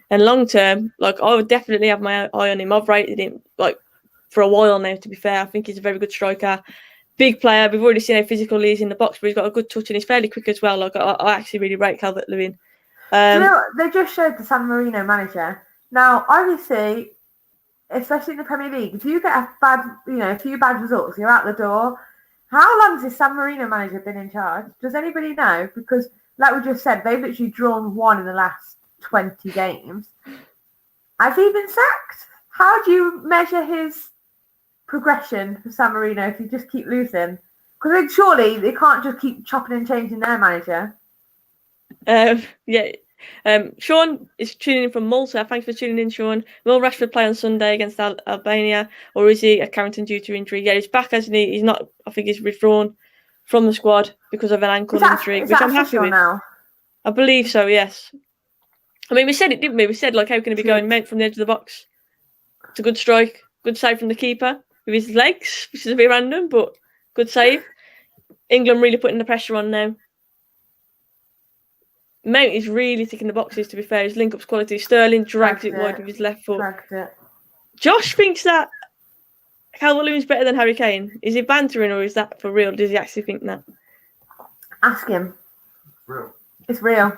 A: And long term, like, I would definitely have my eye on him. I've rated him like for a while now, to be fair. I think he's a very good striker. Big player. We've already seen how physical he is in the box, but he's got a good touch and he's fairly quick as well. Like, I actually really rate Calvert-Lewin.
B: Do you know what? They just showed the San Marino manager. Now, obviously, especially in the Premier League, if you get a few bad results, you're out the door. How long has this San Marino manager been in charge? Does anybody know? Because, like we just said, they've literally drawn one in the last 20 games. Has he been sacked? How do you measure his progression for San Marino if you just keep losing? Because surely they can't just keep chopping and changing their manager.
A: Sean is tuning in from Malta. Thanks for tuning in, Sean. Will Rashford play on Sunday against Albania, or is he a Carrington due to injury? Yeah, he's back, hasn't he? He's not. I think he's withdrawn from the squad because of an ankle injury, which I'm happy with. Now? I believe so. Yes. I mean, we said it, didn't we? We said, like, how can he be going Mount from the edge of the box? It's a good strike, good save from the keeper with his legs, which is a bit random, but good save. England really putting the pressure on now. Mount is really ticking the boxes, to be fair. His link-up's quality. Sterling drags it wide with his left foot. Josh thinks that Calvert-Lewin's better than Harry Kane. Is he bantering or is that for real? Does he actually think that?
B: Ask him.
C: Real.
B: It's real.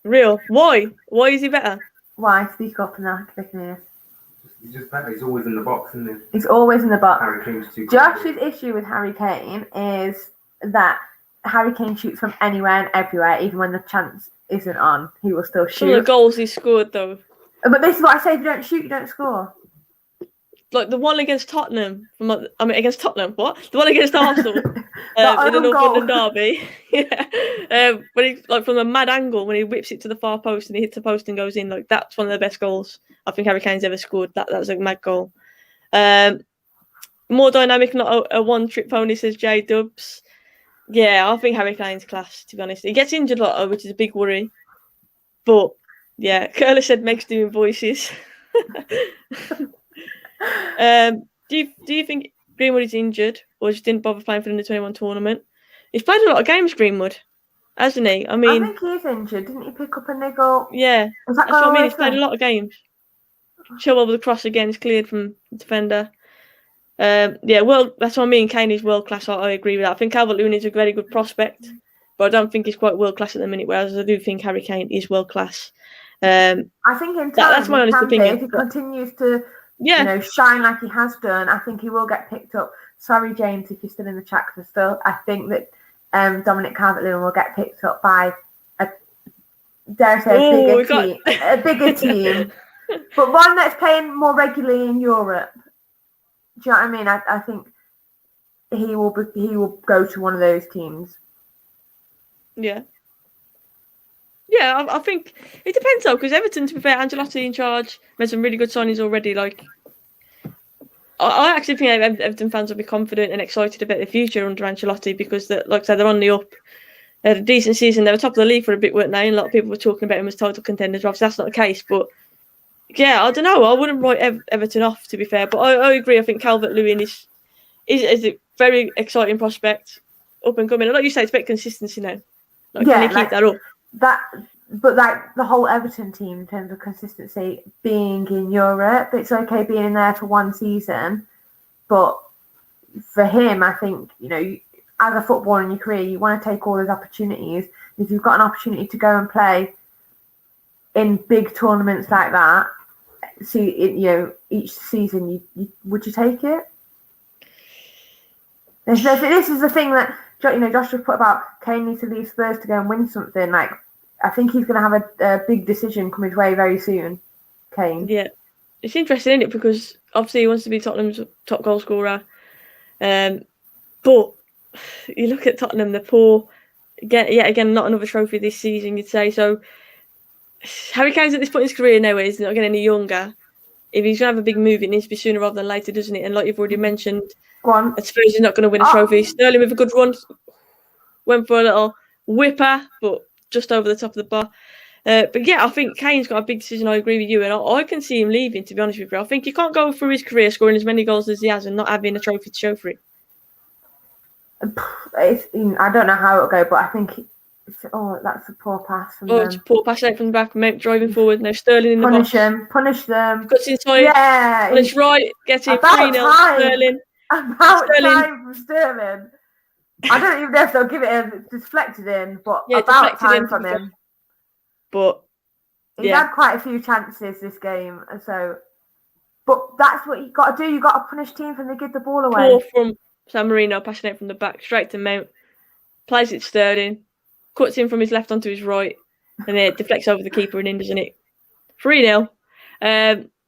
A: Real? Why? Why is he better?
B: Why? Speak up and I can hear.
C: He's just better. He's always in the box, isn't he?
B: He's always in the box.
C: Harry Kane's too
B: Josh's issue with Harry Kane is that Harry Kane shoots from anywhere and everywhere, even when the chance isn't on. He will still shoot.
A: Some of the goals he scored, though.
B: But this is what I say: if you don't shoot, you don't score.
A: Like the one against Tottenham. Against Tottenham. What? The one against Arsenal in the North London derby. Yeah. But he, like, from a mad angle when he whips it to the far post and he hits the post and goes in. Like, that's one of the best goals I think Harry Kane's ever scored. That was a mad goal. More dynamic, not a one-trick pony, says J Dubs. Yeah, I think Harry Kane's class, to be honest. He gets injured a lot, which is a big worry. But, yeah, Curler said Meg's doing voices. Do you think Greenwood is injured or just didn't bother playing for the Under-21 tournament? He's played a lot of games, Greenwood, hasn't he? I mean,
B: I think he's injured. Didn't he pick up a niggle?
A: Yeah, that's what I mean. He's played a lot of games. Chilwell with the cross again is cleared from the defender. Well, that's what I mean. Kane is world class. I agree with that. I think Calvert-Lewin is a very good prospect, but I don't think he's quite world class at the minute. Whereas I do think Harry Kane is world class.
B: I think in time,
A: that's my honest opinion.
B: If he continues to, shine like he has done, I think he will get picked up. Sorry, James, if you're still in the chat, because I think that Dominic Calvert-Lewin will get picked up by a bigger team, but one that's playing more regularly in Europe. Do you know what I mean? I think he will go to one of those teams.
A: Yeah. Yeah, I think it depends though, because Everton, to be fair, Ancelotti in charge, made some really good signings already. Like, I actually think Everton fans will be confident and excited about the future under Ancelotti because, like I said, they're on the up. They had a decent season. They were top of the league for a bit, weren't they? And a lot of people were talking about them as title contenders. Obviously, that's not the case. But yeah, I don't know. I wouldn't write Everton off, to be fair. But I agree. I think Calvert-Lewin is a very exciting prospect, up and coming. And like you say, it's about consistency now. Like, can he keep that up?
B: But like the whole Everton team in terms of consistency, being in Europe, it's okay being in there for one season, but for him, I think, you know, as a footballer in your career, you want to take all those opportunities. If you've got an opportunity to go and play in big tournaments like that, each season, would you take it? This is the thing that, you know, Josh just put about Kane needs to leave Spurs to go and win something. Like, I think he's going to have a big decision come his way very soon, Kane.
A: Yeah. It's interesting, isn't it? Because obviously he wants to be Tottenham's top goal scorer. But you look at Tottenham, they're poor. Again, not another trophy this season, you'd say. So Harry Kane's at this point in his career now, he's not getting any younger. If he's going to have a big move, it needs to be sooner rather than later, doesn't it? And like you've already mentioned, I suppose he's not going to win a trophy. Sterling with a good run, went for a little whipper, but just over the top of the bar. But yeah, I think Kane's got a big decision. I agree with you, and I can see him leaving, to be honest with you. I think you can't go through his career scoring as many goals as he has and not having a trophy to show for it.
B: I don't know how it'll go, but I think that's a poor pass.
A: It's a poor pass out from the back, Mount driving forward. Now Sterling in the box.
B: Punish them.
A: Cuts inside.
B: Yeah.
A: And it's right. Getting 3-0. Sterling.
B: Time from Sterling. I don't even know if they'll give it a deflected in, but about time from him.
A: But
B: he's had quite a few chances this game, but that's what you got to do. You got to punish teams when they give the ball away.
A: Poor from San Marino, passing it from the back straight to Mount. Plays it Sterling, cuts in from his left onto his right, and it deflects over the keeper and in, doesn't it? 3-0.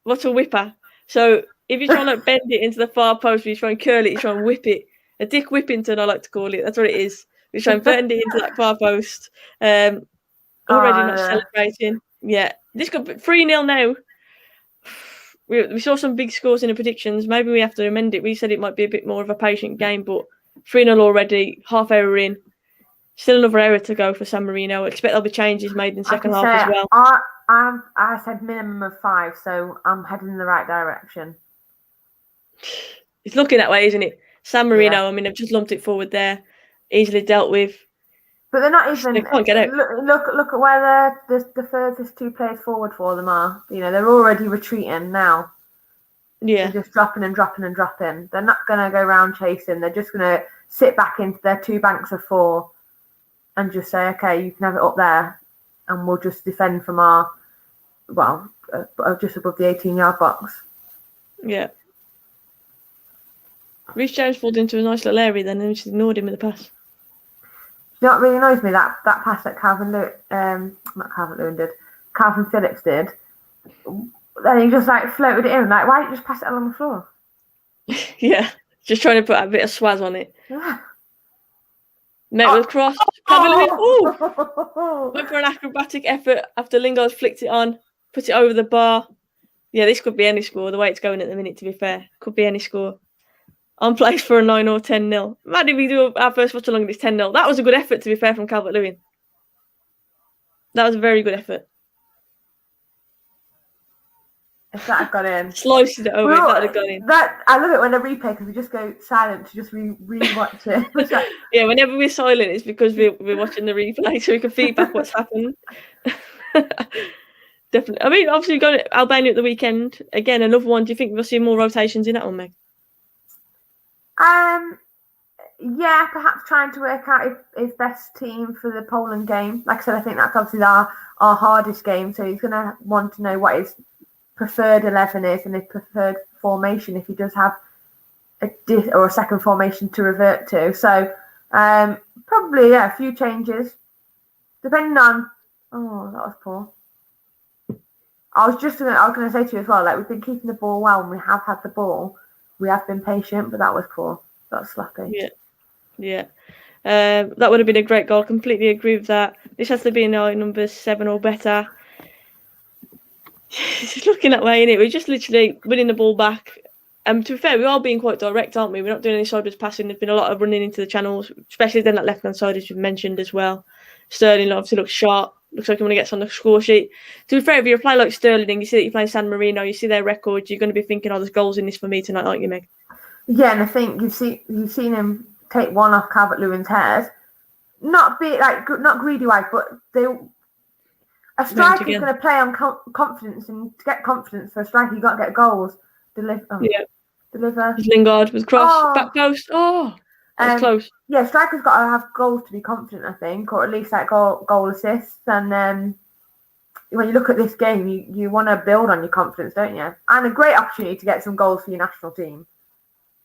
A: What a whipper! So if you're trying to bend it into the far post, you try and curl it, you try and whip it. A Dick Whippington, I like to call it. That's what it is. You try and bend it into that far post. Already not celebrating. Yeah, this could be 3-0 now. We saw some big scores in the predictions. Maybe we have to amend it. We said it might be a bit more of a patient game, but 3-0 already, half hour in. Still another hour to go for San Marino. I expect there'll be changes made in the second half as well.
B: I said minimum of 5, so I'm heading in the right direction.
A: It's looking that way, isn't it? San Marino, I mean, I've just lumped it forward there. Easily dealt with.
B: But they're not even.
A: They can't get out.
B: Look at where the furthest 2 players forward for them are. You know, they're already retreating now.
A: Yeah.
B: They're just dropping and dropping and dropping. They're not going to go round chasing. They're just going to sit back into their 2 banks of 4 and just say, okay, you can have it up there, and we'll just defend from our, just above the 18-yard box.
A: Yeah. Reece James falls into a nice little area then, and we just ignored him with the pass.
B: You know what really annoys me? That pass that Calvin Phillips did. Then he just floated it in. Like, why didn't you just pass it along the floor?
A: Yeah, just trying to put a bit of swaz on it.
B: Yeah.
A: Met with cross. Went for an acrobatic effort after Lingard flicked it on, put it over the bar. Yeah, this could be any score. The way it's going at the minute, to be fair, could be any score. On place for a 9 or 10-0. Mad if we do our first watch along and it's 10-0. That was a good effort, to be fair, from Calvert-Lewin. That was a very good effort.
B: If that had got in.
A: Sliced it over, if that had gone in.
B: I love it when I replay because we just go silent to just re-watch it.
A: Yeah, whenever we're silent, it's because we're watching the replay so we can feedback what's happened. Definitely. I mean, obviously, we've got Albania at the weekend. Again, another one. Do you think we'll see more rotations in that one, Meg?
B: Yeah, perhaps trying to work out his best team for the Poland game. Like I said, I think that's obviously our hardest game. So he's going to want to know what his preferred 11 is and his preferred formation if he does have a second formation to revert to. So probably a few changes, depending on. Oh, that was poor. I was going to say to you as well. Like, we've been keeping the ball well, and we have had the ball. We have been patient, but that was poor. That was sloppy.
A: Yeah. That would have been a great goal. Completely agree with that. This has to be our number 7 or better. Just looking that way, innit? We're just literally winning the ball back. To be fair, we are being quite direct, aren't we? We're not doing any sideways passing. There's been a lot of running into the channels, especially then that left-hand side, as you've mentioned as well. Sterling obviously looks sharp. Looks like he gets on the score sheet. To be fair, if you play like Sterling and you see that you're playing San Marino, you see their records, you're going to be thinking, oh, there's goals in this for me tonight, aren't you, Meg?
B: Yeah, and I think you've seen him take one off Calvert-Lewin's head. Not greedy wise, but a striker is going to play on confidence, and to get confidence for a striker, you've got to get goals. Deliver.
A: Lingard with cross, back post. Oh, that's close.
B: Yeah, strikers got to have goals to be confident, I think, or at least like goal assists. And when you look at this game, you want to build on your confidence, don't you? And a great opportunity to get some goals for your national team.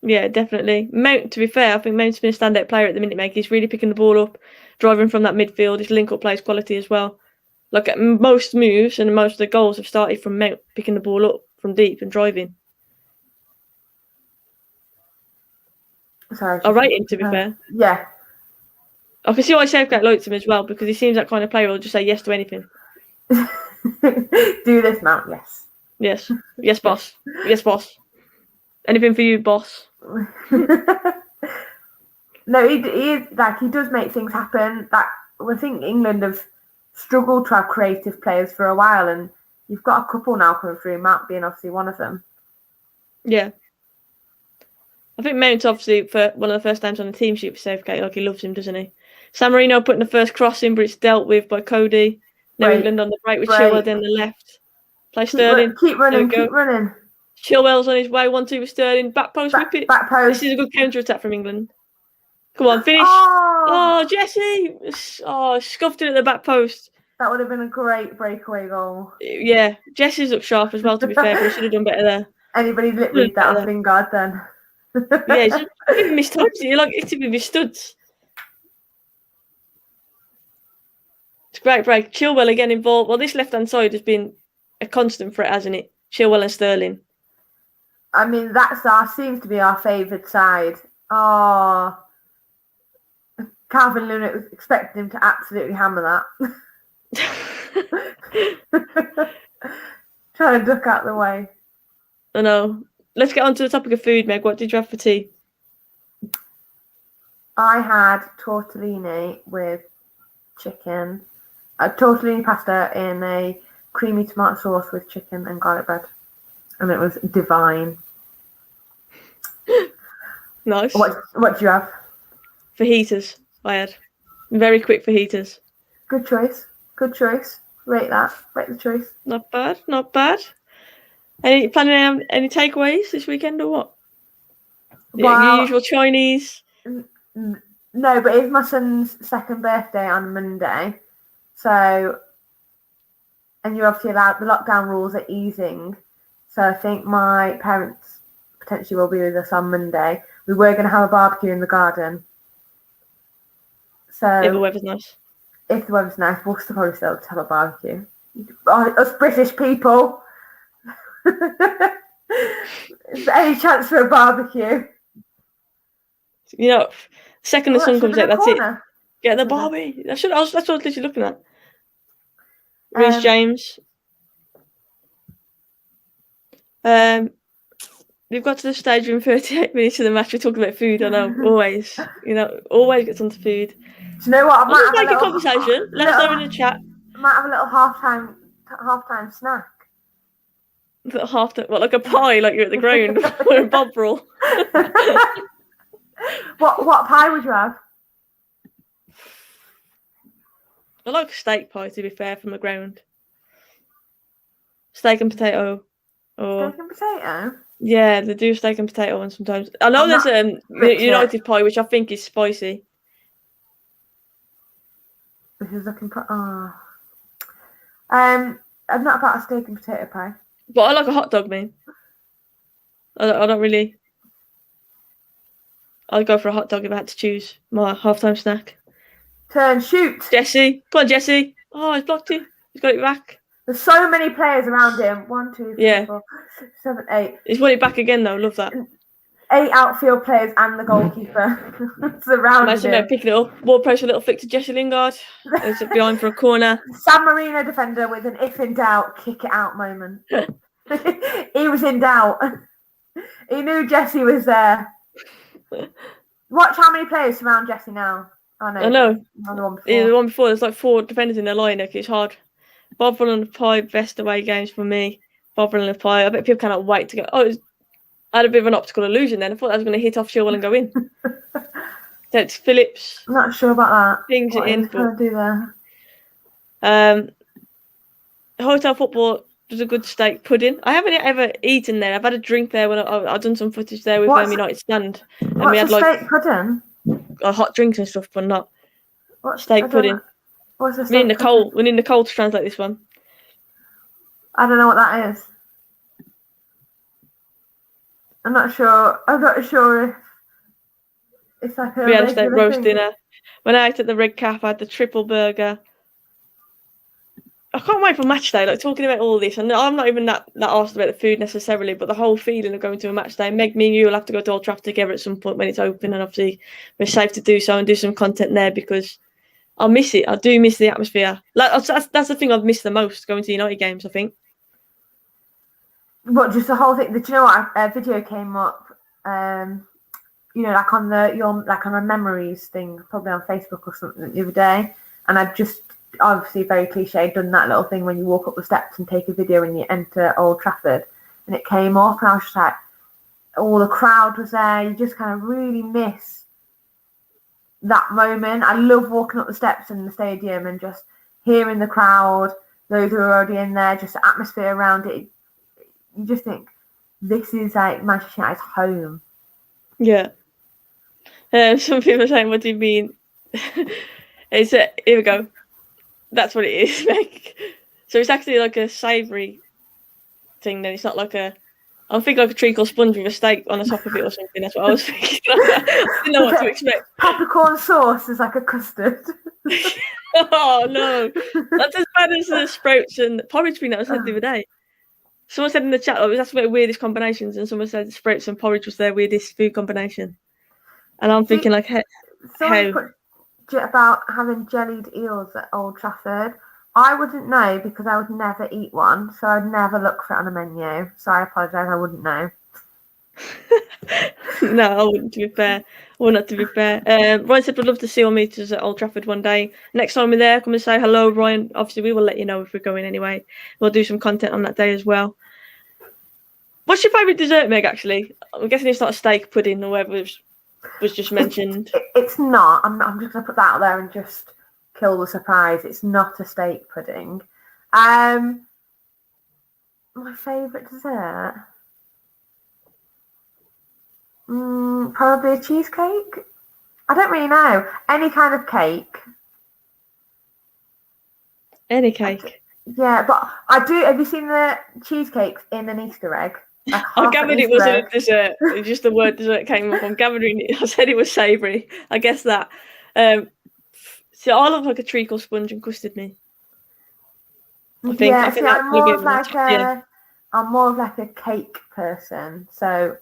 A: Yeah, definitely. Mount, to be fair, I think Mount's been a standout player at the minute, Meg. He's really picking the ball up, driving from that midfield. His link-up plays quality as well. Like most moves and most of the goals have started from Mount picking the ball up from deep and driving.
B: Sorry,
A: I rate him, to be fair.
B: Yeah.
A: I can see why Southgate likes him as well, because he seems that kind of player who'll just say yes to anything.
B: Do this, Mount, yes.
A: Yes. Yes, boss. Yes, boss. Anything for you, boss.
B: No, he does make things happen. That I think England have struggled to have creative players for a while, and you've got a couple now coming through, Mount being obviously one of them.
A: Yeah. I think Mount, obviously, for one of the first times on the team sheet for Southgate, like he loves him, doesn't he? San Marino putting the first cross in, but it's dealt with by Cody. Now England on the right with Chilwell, then the left. Play Sterling.
B: Keep running.
A: Chilwell's on his way, 1-2 with Sterling. Back post, whip it.
B: Back post.
A: This is a good counter-attack from England. Come on, finish.
B: Oh,
A: Jesse. Oh, scuffed it at the back post.
B: That would have been a great breakaway goal.
A: Yeah, Jesse's looked sharp as well, to be fair, but he should have done better there.
B: Anybody's lip read that off Lingard then.
A: Yeah, he's just missed times. You're like hitting with his studs. It's a great break. Chilwell again involved. Well, this left-hand side has been a constant threat, hasn't it? Chilwell and Sterling.
B: I mean, seems to be our favoured side. Oh, Calvin Lewin was expecting him to absolutely hammer that. Trying to duck out the way.
A: I know. Let's get on to the topic of food, Meg. What did you have for tea?
B: I had tortellini with chicken. Tortellini pasta in a creamy tomato sauce with chicken and garlic bread. And it was divine.
A: Nice.
B: What do you have?
A: Fajitas, I had. Very quick fajitas.
B: Good choice. Rate that. Rate the choice.
A: Not bad. Planning any takeaways this weekend or what?
B: Well,
A: your usual Chinese?
B: No, but it's my son's second birthday on Monday. So, and you're obviously allowed, the lockdown rules are easing. So I think my parents potentially will be with us on Monday. We were going to have a barbecue in the garden. So
A: if the weather's nice.
B: If the weather's nice, we'll probably still have a barbecue. Us British people. Is there any chance for a barbecue?
A: You know, second the sun comes out, that's it. Get the
B: Mm-hmm.
A: barbie. That's what I was literally looking at. Reece James. We've got to the stage in 38 minutes of the match. We're talking about food. I know, always. Always gets onto food.
B: Do you know what? I might
A: have a conversation. Let us know in the chat.
B: I might have a little half-time snack.
A: Like a pie, like you're at the ground or a bob roll.
B: What pie would you have?
A: I like steak pie, to be fair, from the ground. Steak and potato. Or
B: steak and potato?
A: Yeah, they do steak and potato one sometimes. I know there's United pie, which I think is spicy.
B: This is looking I'm not about a steak and potato pie.
A: But I like a hot dog, man. I don't really. I'd go for a hot dog if I had to choose my halftime snack.
B: Turn, shoot.
A: Jesse. Come on, Jesse. Oh, he's blocked you. He's got it back.
B: There's so many players around him. 1, 2, 3, 4, 6, 7, 8.
A: He's won it back again, though. Love that.
B: 8 outfield players and the goalkeeper surrounded
A: Imagine
B: him.
A: picking it up. Wall post a little flick to Jesse Lingard. It's behind for a corner.
B: San Marino defender with an if in doubt, kick it out moment. He was in doubt. He knew Jesse was there. Watch how many players surround Jesse now.
A: I know.
B: The
A: one before. There's like 4 defenders in their line. It's hard. Bovril and the Pie, best away games for me. Bovril and the Pie. I bet people cannot wait to go. I had a bit of an optical illusion then. I thought I was going to hit off Chilwell and go in. That's Phillips.
B: I'm not sure about that.
A: Things
B: What
A: it in.
B: he was trying to do there.
A: Hotel football was a good steak pudding. I haven't ever eaten there. I've had a drink there when I've done some footage there with United Stand. And
B: What's
A: we had
B: steak pudding?
A: Hot drinks and stuff, but not
B: What's
A: steak pudding.
B: What's a
A: We
B: steak
A: need Nicole. We need Nicole to translate this one.
B: I don't know what that is. I'm not sure if it's like a.
A: We had a steak roast
B: thing.
A: dinner. When I ate at the Red Calf, I had the triple burger. I can't wait for match day. Like talking about all this, and I'm not even that asked about the food necessarily, but the whole feeling of going to a match day. Meg, me, and you will have to go to Old Trafford together at some point when it's open, and obviously we're safe to do so and do some content there because I'll miss it. I do miss the atmosphere. Like that's the thing I've missed the most going to United games. I think.
B: What, just the whole thing? Do you know what? A video came up. Like on a memories thing, probably on Facebook or something the other day, and I just. Obviously very cliche, done that little thing when you walk up the steps and take a video when you enter Old Trafford, and it came up and I was just like, all the crowd was there. You just kind of really miss that moment. I love walking up the steps in the stadium and just hearing the crowd, those who are already in there, just the atmosphere around it. You just think this is like Manchester United's home.
A: Yeah. Some people are saying, what do you mean? Here we go. That's what it is. So it's actually like a savoury thing. Then it's not like I'm thinking like a treacle sponge with a steak on the top of it or something. That's what I was thinking. I didn't know what to expect.
B: Peppercorn sauce is like a custard.
A: Oh no, that's as bad as the sprouts and porridge thing that I said the other day. Someone said in the chat, that's one of the weirdest combinations, and someone said sprouts and porridge was their weirdest food combination. And I'm thinking like, how?
B: About having jellied eels at Old Trafford. I wouldn't know because I would never eat one, so I'd never look for it on a menu. So I apologise, I wouldn't know.
A: No, I wouldn't, to be fair. To be fair. Ryan said we'd love to see all meeters at Old Trafford one day. Next time we're there, come and say hello, Ryan. Obviously, we will let you know if we're going anyway. We'll do some content on that day as well. What's your favourite dessert, Meg, actually? I'm guessing it's not a steak pudding or whatever was just mentioned.
B: It's not. I'm just going to put that out there and just kill the surprise. It's not a steak pudding. My favourite dessert? Probably a cheesecake. I don't really know. Any kind of cake.
A: Any cake.
B: Yeah, but I do. Have you seen the cheesecakes in an Easter egg? Like
A: I gathered it wasn't a dessert. Just the word dessert came up. I'm gathering it. I said it was savoury. I guess that. So I love like a treacle sponge and custard me. I think
B: I'm more of like a cake person. So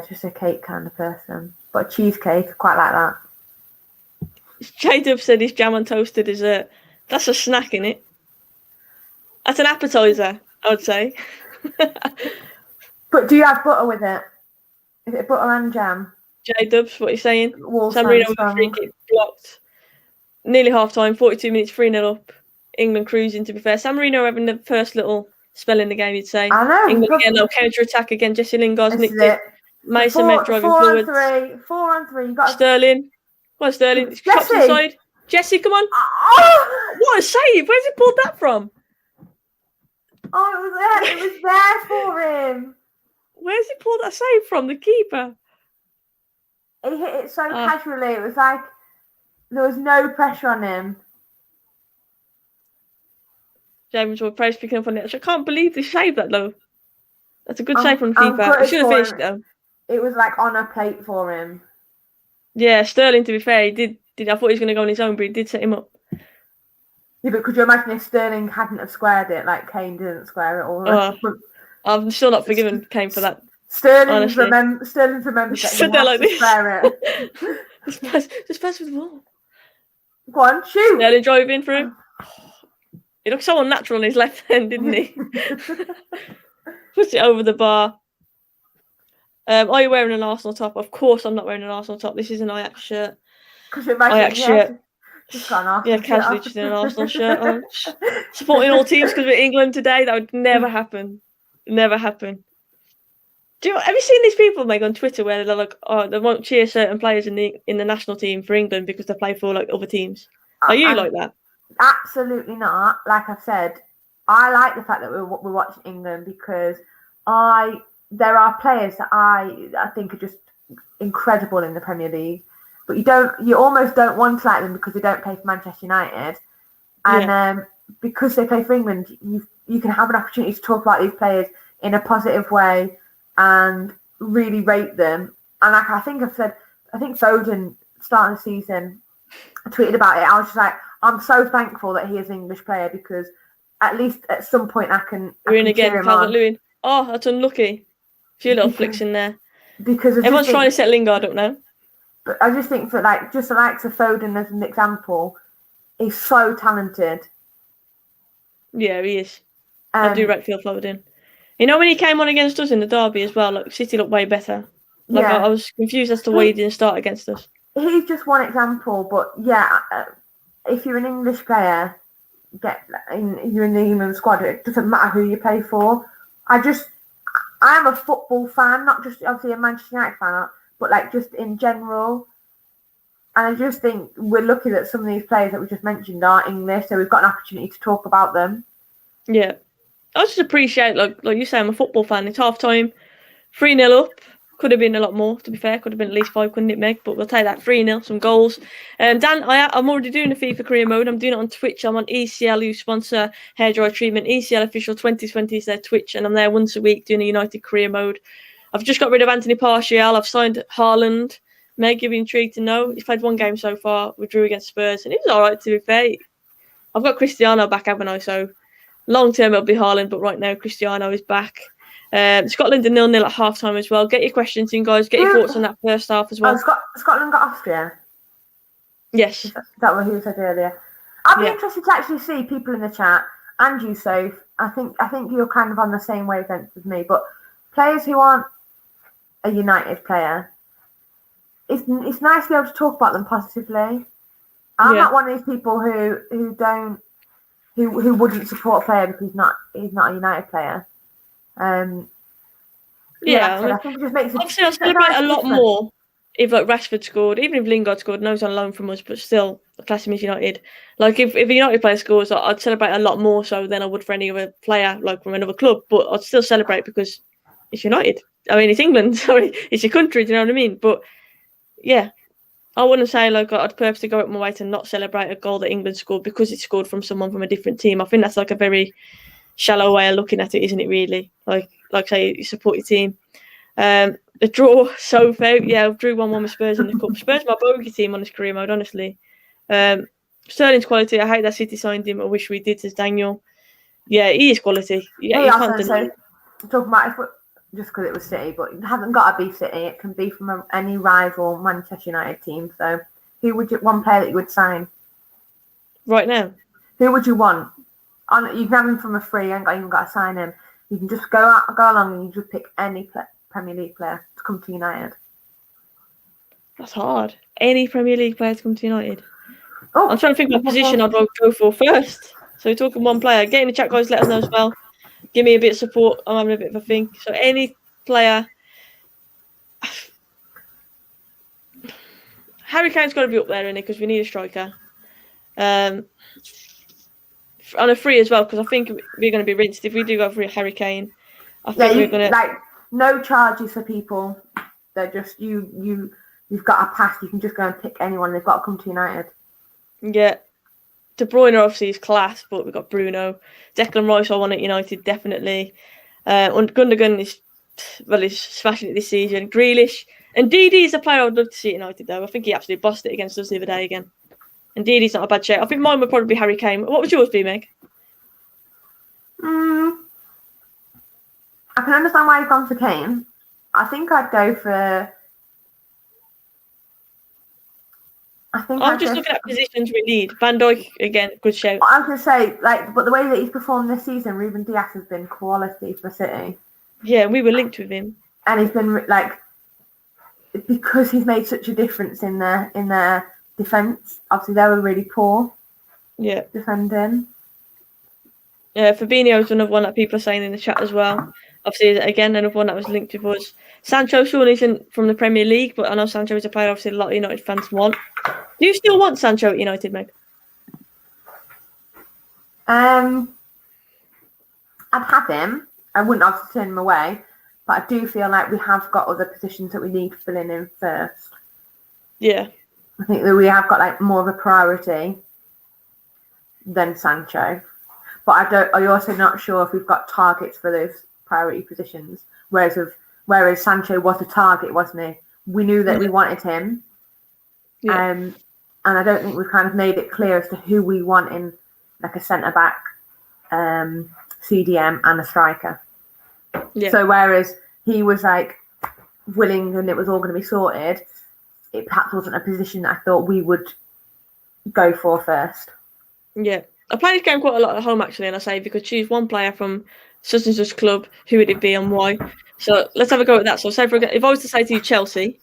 B: just a cake kind of person. But a cheesecake, I quite like that.
A: J-Dub said his jam on toasted dessert. That's a snack, innit? That's an appetizer, I would say.
B: But do you have butter with it? Is it butter and jam?
A: J-Dubs, what are you saying? San Marino with a free kick blocked. Nearly half time, 42 minutes, 3-0 up. England cruising, to be fair. San Marino having the first little spell in the game, you'd say.
B: I know.
A: England again, no counter-attack again. Jesse Lingard's nicked it. Mason Met driving
B: 4
A: forward.
B: 4 on 3. You got
A: Sterling. What, Sterling? Chops inside. Jesse, come on.
B: Oh!
A: What a save. Where's he pulled that from?
B: Oh, it was there. It was there for him.
A: Where's he pulled that save from? The keeper.
B: He hit it so casually. It was like there was no pressure on him.
A: James will praise picking up on it. I can't believe they saved that though. That's a good save from the keeper. He should have finished though.
B: It was like on a plate for him.
A: Yeah, Sterling, to be fair, he did. I thought he was going to go on his own, but he did set him up.
B: Yeah, but could you imagine if Sterling hadn't have squared it, like Kane didn't square it all?
A: I'm still not forgiving Kane for that
B: Sterling's
A: Honestly.
B: remembered that he
A: Stood there
B: has
A: like
B: to
A: this.
B: spare it.
A: Just pass with the ball.
B: Go on, shoot.
A: Sterling driving through. He looked so unnatural on his left hand, didn't he? Puts it over the bar. Are you wearing an Arsenal top? Of course I'm not wearing an Arsenal top. This is an Ajax shirt.
B: Because you imagine,
A: Ajax shirt.
B: Just got an Arsenal
A: Yeah, casually
B: shirt
A: just in an Arsenal shirt on. Supporting all teams because we're England today. That would never happen. Never happen. Have you seen these people, Meg, on Twitter where they're like, oh, they won't cheer certain players in the national team for England because they play for like other teams? Are you like that?
B: Absolutely not. Like I've said, I like the fact that we're watching England because there are players that I think are just incredible in the Premier League, but you almost don't want to like them because they don't play for Manchester United, and because they play for England, you can have an opportunity to talk about these players in a positive way and really rate them. And like I think Foden starting the season, I tweeted about it. I was just like, I'm so thankful that he is an English player because at least at some point I can
A: again, Calvert-Lewin. Oh, that's unlucky. A few little flicks in there.
B: Because
A: everyone's trying to set Lingard up now.
B: But I just think for just the likes of Foden as an example, he's so talented.
A: Yeah, he is. I do rate Phil Foden. You know when he came on against us in the derby as well, like City looked way better. Like I was confused as to why he didn't start against us. He's
B: just one example, but if you're an English player, you're in the England squad. It doesn't matter who you play for. I am a football fan, not just obviously a Manchester United fan, but like just in general. And I just think we're lucky that some of these players that we just mentioned are English, so we've got an opportunity to talk about them.
A: Yeah. I just appreciate, like you say, I'm a football fan. It's half time, 3-0 up. Could have been a lot more, to be fair. Could have been at least 5, couldn't it, Meg? But we'll take that 3-0, some goals. Dan, I'm already doing the FIFA career mode. I'm doing it on Twitch. I'm on ECL, who sponsor hairdryer treatment. ECL Official 2020 is their Twitch, and I'm there once a week doing a United career mode. I've just got rid of Anthony Martial. I've signed Haaland. Meg, you'll be intrigued to know. He's played one game so far. We drew against Spurs, and it was all right, to be fair. I've got Cristiano back, haven't I? So long term it'll be Haaland, but right now Cristiano is back. Scotland are 0-0 at half time as well. Get your questions in, guys. Get your thoughts on that first half as well.
B: Scotland got Austria?
A: Yes.
B: Is that what you said earlier? I'd be interested to actually see people in the chat, and you, Soph. I think you're kind of on the same wavelength as me, but players who aren't a United player, it's nice to be able to talk about them positively. I'm not one of these people who wouldn't support a player because he's not a United player. I think it just makes
A: obviously I'll celebrate a lot more if like Rashford scored, even if Lingard scored. I know he's on loan from us, but still I class him as United. Like if a United player scores, I'd celebrate a lot more so than I would for any other player like from another club. But I'd still celebrate because it's United. I mean, it's England. Sorry, it's your country. Do you know what I mean? But yeah, I wouldn't say like I'd purposely go out my way to not celebrate a goal that England scored because it's scored from someone from a different team. I think that's like a very shallow way of looking at it, isn't it? Really, like say you support your team. The draw, so fair. Yeah, I drew 1-1 with Spurs in the cup. Spurs my bogey team on this career mode, honestly. Sterling's quality. I hate that City signed him. I wish we did, says Daniel. Yeah, he is quality. Yeah, you can't deny it.
B: Talking about just because it was City, but it hasn't got to be City. It can be from any rival Manchester United team. So, one player that you would sign
A: right now?
B: Who would you want? You can have him from a free. You ain't even got to sign him. You can just go along and you just pick any Premier League player to come to United.
A: That's hard. Any Premier League player to come to United.
B: Oh,
A: I'm trying to think what position I'd go for first. So we're talking one player. Get in the chat, guys. Let us know as well. Give me a bit of support. I'm having a bit of a think. So any player. Harry Kane's got to be up there, innit? Because we need a striker. On a free as well, because I think we're going to be rinsed if we do go for Harry Kane. I think we're going to
B: no charges for people. They're just you've got a pass. You can just go and pick anyone. They've got to come to United.
A: Yeah. De Bruyne obviously is class, but we've got Bruno. Declan Rice I want at United, definitely. And Gundogan he's smashing it this season. Grealish. And Didi is a player I would love to see at United, though. I think he absolutely bossed it against us the other day again. And Didi's not a bad shape. I think mine would probably be Harry Kane. What would yours be, Meg?
B: I can understand why you've gone for Kane. I think I'd go for.
A: I'm just looking at positions we need. Van Dijk again, good shout.
B: I was going to say, but the way that he's performed this season, Ruben Dias has been quality for City.
A: Yeah, we were linked with him,
B: and he's been because he's made such a difference in their defence. Obviously, they were really poor.
A: Yeah,
B: defending.
A: Yeah, Fabinho is another one that people are saying in the chat as well. Obviously, again, another one that was linked with us. Sancho, Sean isn't from the Premier League, but I know Sancho is a player obviously a lot of United fans want. Do you still want Sancho at United, Meg?
B: I'd have him. I wouldn't obviously turn him away, but I do feel like we have got other positions that we need filling in first.
A: Yeah.
B: I think that we have got more of a priority than Sancho. But I'm also not sure if we've got targets for those priority positions. Whereas Sancho was a target, wasn't he? We knew that we wanted him.
A: Yeah.
B: And I don't think we've kind of made it clear as to who we want in a centre back, CDM and a striker.
A: Yeah.
B: So whereas he was willing and it was all going to be sorted, it perhaps wasn't a position that I thought we would go for first.
A: Yeah. I play this game quite a lot at home actually, and I say if you could choose one player from such and such club, who would it be and why? So let's have a go at that. So say if I was to say to you Chelsea,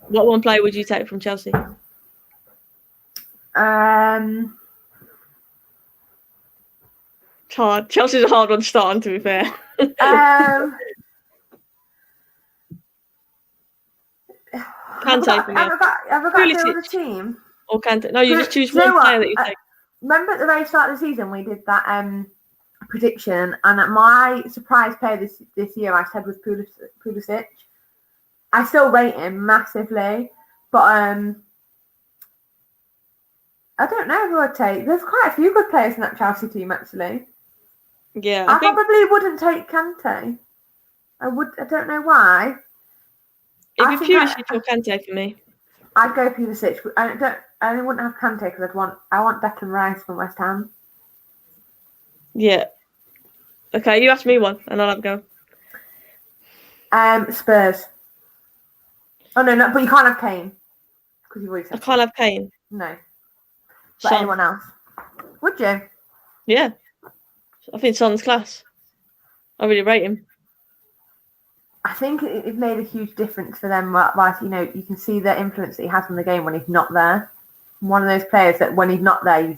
A: what one player would you take from Chelsea?
B: It's
A: hard. Chelsea's a hard one starting, to be fair. Kante for me.
B: Have I got to do the team?
A: Or Kante? No, you just choose one player that you take.
B: Remember at the very start of the season we did that prediction, and my surprise player this year I said was Pulisic. I still rate him massively, but I don't know who I'd take. There's quite a few good players in that Chelsea team, actually.
A: Yeah,
B: I probably wouldn't take Kante. I don't know why.
A: If you Pulisic or Kante for me,
B: I'd go Pulisic. I wouldn't have Kante because I want Declan Rice from West Ham.
A: Yeah. Okay, you ask me one, and I'll have a
B: go. Spurs. Oh no, but you can't have Kane because you've already said.
A: I can't have Kane.
B: No. But anyone else? Would you?
A: Yeah. I think Son's class. I really rate him.
B: I think it made a huge difference for them. Right, you can see the influence that he has on the game when he's not there. One of those players that when he's not there,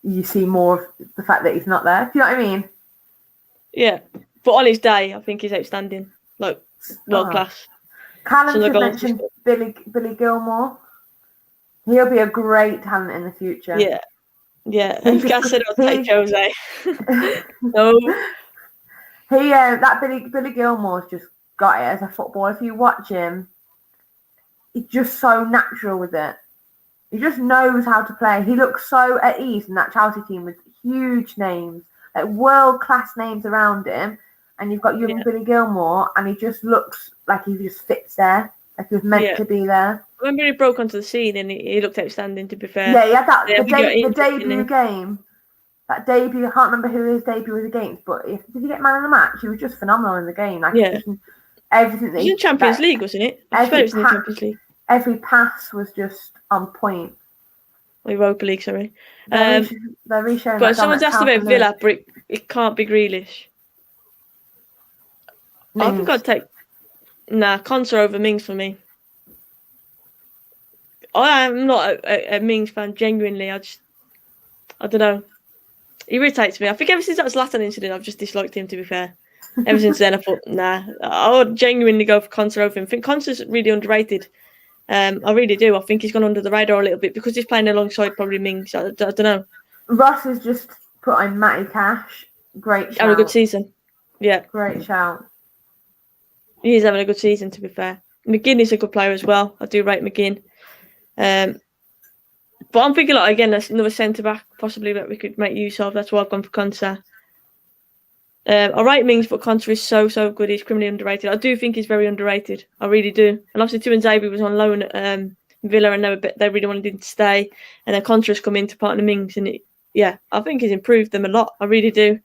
B: you see more of the fact that he's not there. Do you know what I mean?
A: Yeah, but on his day, I think he's outstanding, world class.
B: Callum mentioned Billy Gilmore. He'll be a great talent in the future.
A: Yeah. Gas said I'll take Jose. No.
B: That Billy Gilmore's just got it as a footballer. If you watch him, he's just so natural with it. He just knows how to play. He looks so at ease in that Chelsea team with huge names, world-class names around him. And you've got young Billy Gilmore, and he just looks like he just fits there. Like he was meant to be there.
A: I remember he broke onto the scene and he looked outstanding, to be fair.
B: Yeah, he had that the debut game. That debut, I can't remember who his debut was against, but did he get man of the match? He was just phenomenal in the game. Everything that
A: he was in Champions League, wasn't it? I swear it was in the Champions League.
B: Every pass was just on point.
A: Europa League, sorry.
B: They're reshowing.
A: But someone's asked about Villa, but it can't be Grealish. I think I'd take Konsa over Mings for me. I am not a Mings fan, genuinely. I don't know. He irritates me. I think ever since that Zlatan incident, I've just disliked him, to be fair. Ever since then, I thought, I would genuinely go for Konsa over him. I think Konsa's really underrated. I really do. I think he's gone under the radar a little bit because he's playing alongside probably Mings. I don't know.
B: Ross has just put on Matty Cash. Great shout.
A: Having a good season. Yeah.
B: Great shout.
A: He is having a good season, to be fair. McGinn is a good player as well. I do rate McGinn. But I'm thinking, again, there's another centre-back possibly that we could make use of. That's why I've gone for Konsa. I rate Mings, but Konsa is so good. He's criminally underrated. I do think he's very underrated. I really do. And obviously, Tuanzebe was on loan at Villa, and they really wanted him to stay. And then Konsa's come in to partner Mings, and I think he's improved them a lot. I really do.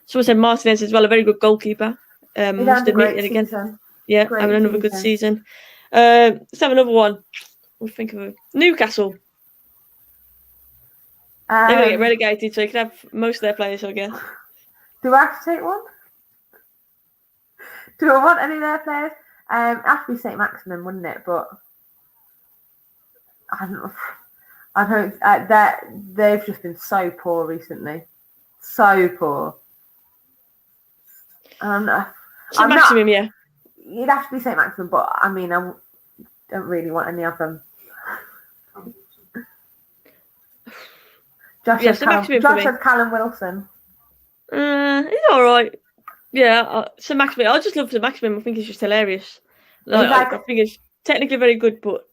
A: Someone said Martinez as well, a very good goalkeeper.
B: He's had a great
A: again.
B: season.
A: Yeah,
B: Great
A: having another good season. Let's have another one. We'll think of Newcastle. They're going to get relegated, so you can have most of their players, I guess.
B: Do I have to take one? Do I want any of their players? It has to be St. Maximin, wouldn't it? But I don't. They've just been so poor recently, so poor.
A: St. Maximin, yeah.
B: You'd have to be St. Maximin, but I mean, I don't really want any of them. Josh says Callum Wilson.
A: He's all right. Yeah, St. Maximin. I just love St. Maximin. I think he's just hilarious. I think he's technically very good, but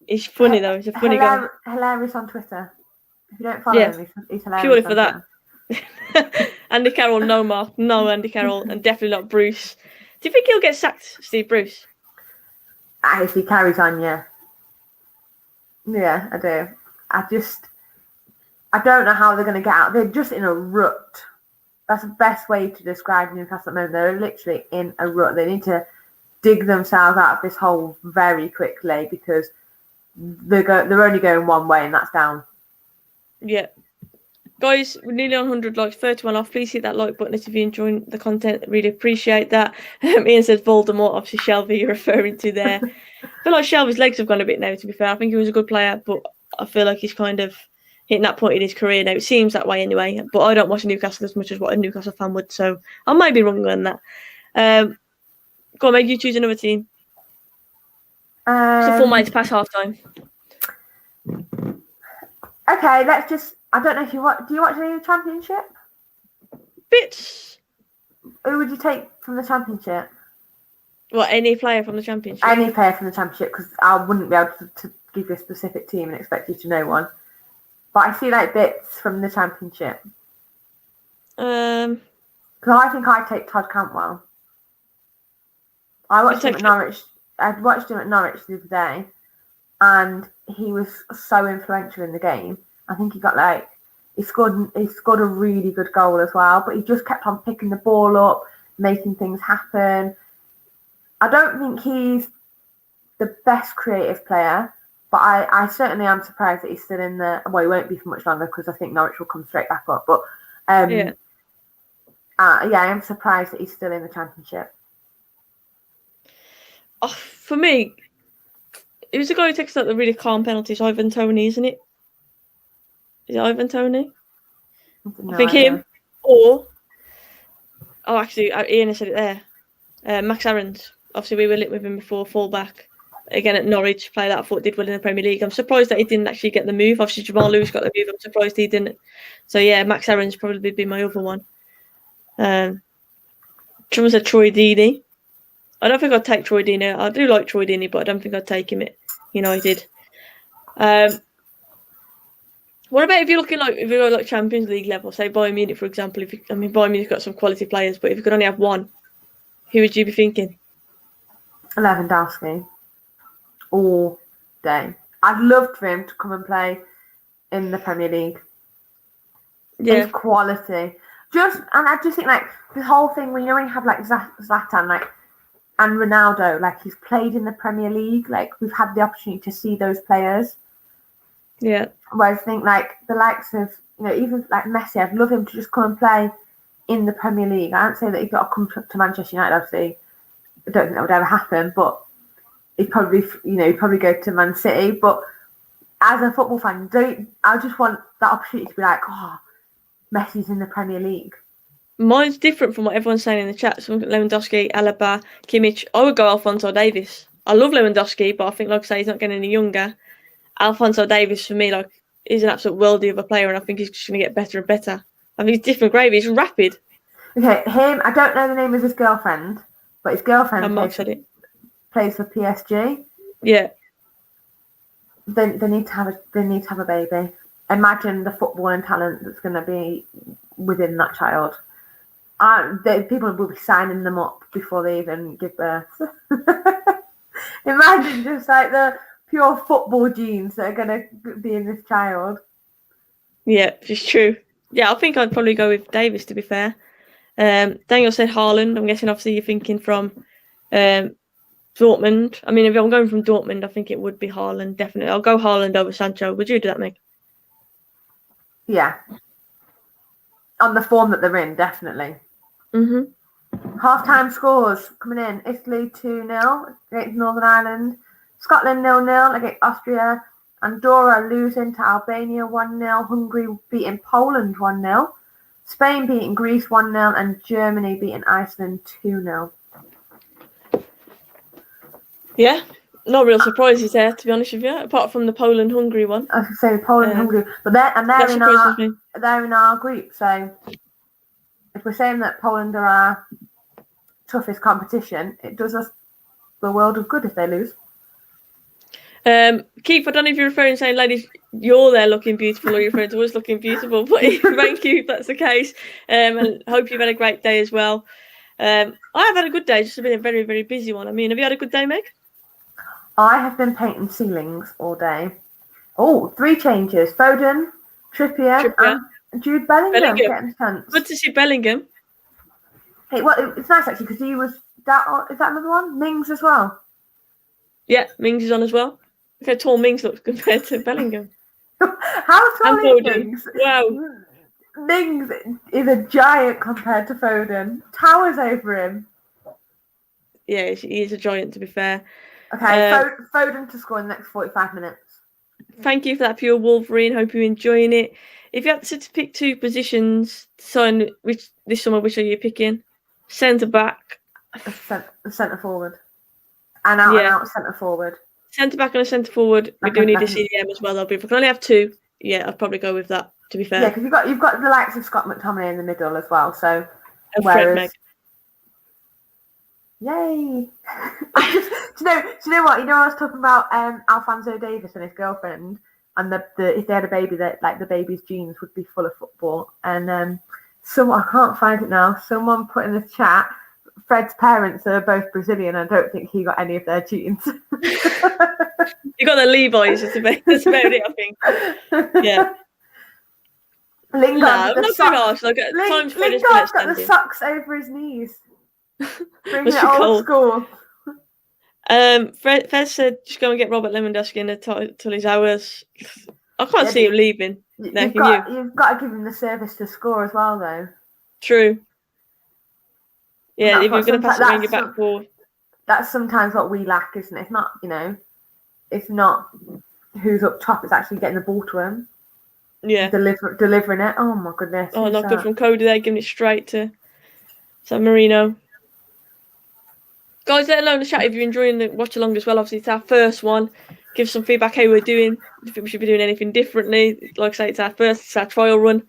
A: he's funny though. He's a funny guy.
B: Hilarious on Twitter. If you don't follow him, he's hilarious.
A: Purely for that. Andy Carroll, no Mark, no Andy Carroll, and definitely not Bruce. Do you think he'll get sacked, Steve Bruce?
B: If he carries on, yeah. Yeah, I do. I don't know how they're going to get out. They're just in a rut. That's the best way to describe Newcastle at the moment. They're literally in a rut. They need to dig themselves out of this hole very quickly because they're only going one way, and that's down.
A: Yeah. Guys, we're nearly on 100 likes, 31 off. Please hit that like button if you're enjoying the content. Really appreciate that. Ian says Voldemort, obviously Shelby you're referring to there. I feel like Shelby's legs have gone a bit now, to be fair. I think he was a good player, but I feel like he's kind of hitting that point in his career now. It seems that way anyway, but I don't watch Newcastle as much as what a Newcastle fan would, so I might be wrong on that. Go on, Meg, you choose another team. It's a 4 minutes past half time.
B: Okay, let's just. I don't know if you watch. Do you watch any of the Championship?
A: Bits.
B: Who would you take from the Championship?
A: What, any player from the Championship?
B: Any player from the Championship, because I wouldn't be able to give you a specific team and expect you to know one. But I see like bits from the Championship.
A: Because
B: I think I'd take Todd Cantwell. I watched him at Norwich. I watched him at Norwich the other day, and he was so influential in the game. I think he got he scored a really good goal as well, but he just kept on picking the ball up, making things happen. I don't think he's the best creative player, but I certainly am surprised that he's still in the. Well, he won't be for much longer because I think Norwich will come straight back up. But I am surprised that he's still in the Championship.
A: Oh, for me, it was the guy who takes the really calm penalties, Ivan Toney, isn't it? Is it Ivan Toney? I think him. Or, actually, Ian has said it there. Max Aarons. Obviously, we were lit with him before, full-back. Again, at Norwich, player that I thought did well in the Premier League. I'm surprised that he didn't actually get the move. Obviously, Jamal Lewis got the move. I'm surprised he didn't. So, yeah, Max Aarons probably be my other one. Someone said Troy Deeney. I don't think I'd take Troy Deeney. I do like Troy Deeney, but I don't think I'd take him at United. What about if you're looking if you go Champions League level, say Bayern Munich, for example? Bayern Munich got some quality players, but if you could only have one, who would you be thinking?
B: Lewandowski. All day. I'd love for him to come and play in the Premier League. Yeah. His quality. I just think the whole thing when you have Zlatan and Ronaldo, he's played in the Premier League, we've had the opportunity to see those players.
A: Yeah.
B: Whereas I think the likes of even Messi, I'd love him to just come and play in the Premier League. I don't say that he's got to come to Manchester United. Obviously, I don't think that would ever happen. But he'd probably go to Man City. But as a football fan, I just want that opportunity to be Messi's in the Premier League.
A: Mine's different from what everyone's saying in the chat. So Lewandowski, Alaba, Kimmich. I would go Alphonso Davies. I love Lewandowski, but I think, like I say, he's not getting any younger. Alphonso Davies, for me, he's an absolute worldie of a player, and I think he's just going to get better and better. I mean, he's different gravy. He's rapid.
B: Okay, him. I don't know the name of his girlfriend, but his girlfriend plays for PSG.
A: Yeah.
B: They need to have a baby. Imagine the football and talent that's going to be within that child. People will be signing them up before they even give birth. Imagine just the pure football genes that are going to be in this child.
A: Yeah, it's true. Yeah, I think I'd probably go with Davis, to be fair. Daniel said Haaland. I'm guessing obviously you're thinking from Dortmund. I mean, if I'm going from Dortmund, I think it would be Haaland, definitely. I'll go Haaland over Sancho. Would you do that, Meg?
B: Yeah. On the form that they're in, definitely.
A: Mm-hmm.
B: Half-time scores coming in. Italy 2-0 against Northern Ireland. Scotland 0-0 against Austria. Andorra losing to Albania 1-0. Hungary beating Poland 1-0. Spain beating Greece 1-0. And Germany beating Iceland 2-0.
A: Yeah, no real surprises there, to be honest with you, apart from the Poland-Hungary one.
B: I was going to say Poland and Hungary. But they're in our group. So if we're saying that Poland are our toughest competition, it does us the world of good if they lose.
A: Keith, I don't know if you're referring to saying, ladies, you're there looking beautiful, or you're referring to us looking beautiful, but thank you if that's the case. And hope you've had a great day as well. I have had a good day, just been a very, very busy one. I mean, have you had a good day, Meg?
B: I have been painting ceilings all day. Oh, 3 changes. Foden, Trippier. And Jude Bellingham getting a chance.
A: Good to see Bellingham.
B: It's nice actually because he was that. Is that another one? Mings as well.
A: Yeah, Mings is on as well. Look how tall Mings looks compared to Bellingham.
B: How tall is Mings?
A: Wow.
B: Mings is a giant compared to Foden. Towers over him.
A: Yeah, he is a giant, to be fair.
B: Okay, Foden to score in the next 45 minutes.
A: Thank you for that, Pure Wolverine. Hope you're enjoying it. If you had to pick 2 positions to sign this summer, which are you picking? Centre back.
B: Centre forward. And out centre forward.
A: Centre back and a centre forward. We do need a CDM as well, though. But if I can only have 2, yeah, I'd probably go with that, to be fair.
B: Yeah, because you've got the likes of Scott McTominay in the middle as well. So
A: and Fred Meg.
B: Yay! do you know what? I was talking about Alphonso Davies and his girlfriend, and if they had a baby, that like the baby's genes would be full of football. And I can't find it now. Someone put in the chat, Fred's parents are both Brazilian. I don't think he got any of their genes.
A: You got the Levi's. That's about it, I think. Yeah.
B: Lingard's
A: Lingard's got
B: the socks over his knees. Bring it old school.
A: Fred said just go and get Robert Lewandowski until his hours. I can't see him leaving.
B: You've got to give him the service to score as well, though.
A: True. Yeah, if you're going to pass it around your back forward.
B: That's sometimes what we lack, isn't it? It's not, it's not who's up top. It's actually getting the ball to him.
A: Yeah.
B: Delivering it. Oh, my goodness.
A: Oh, not good from Cody there, giving it straight to San Marino. Guys, let alone the chat if you're enjoying the watch along as well. Obviously, it's our first one. Give some feedback how we're doing. Do you think we should be doing anything differently? Like I say, it's our trial run.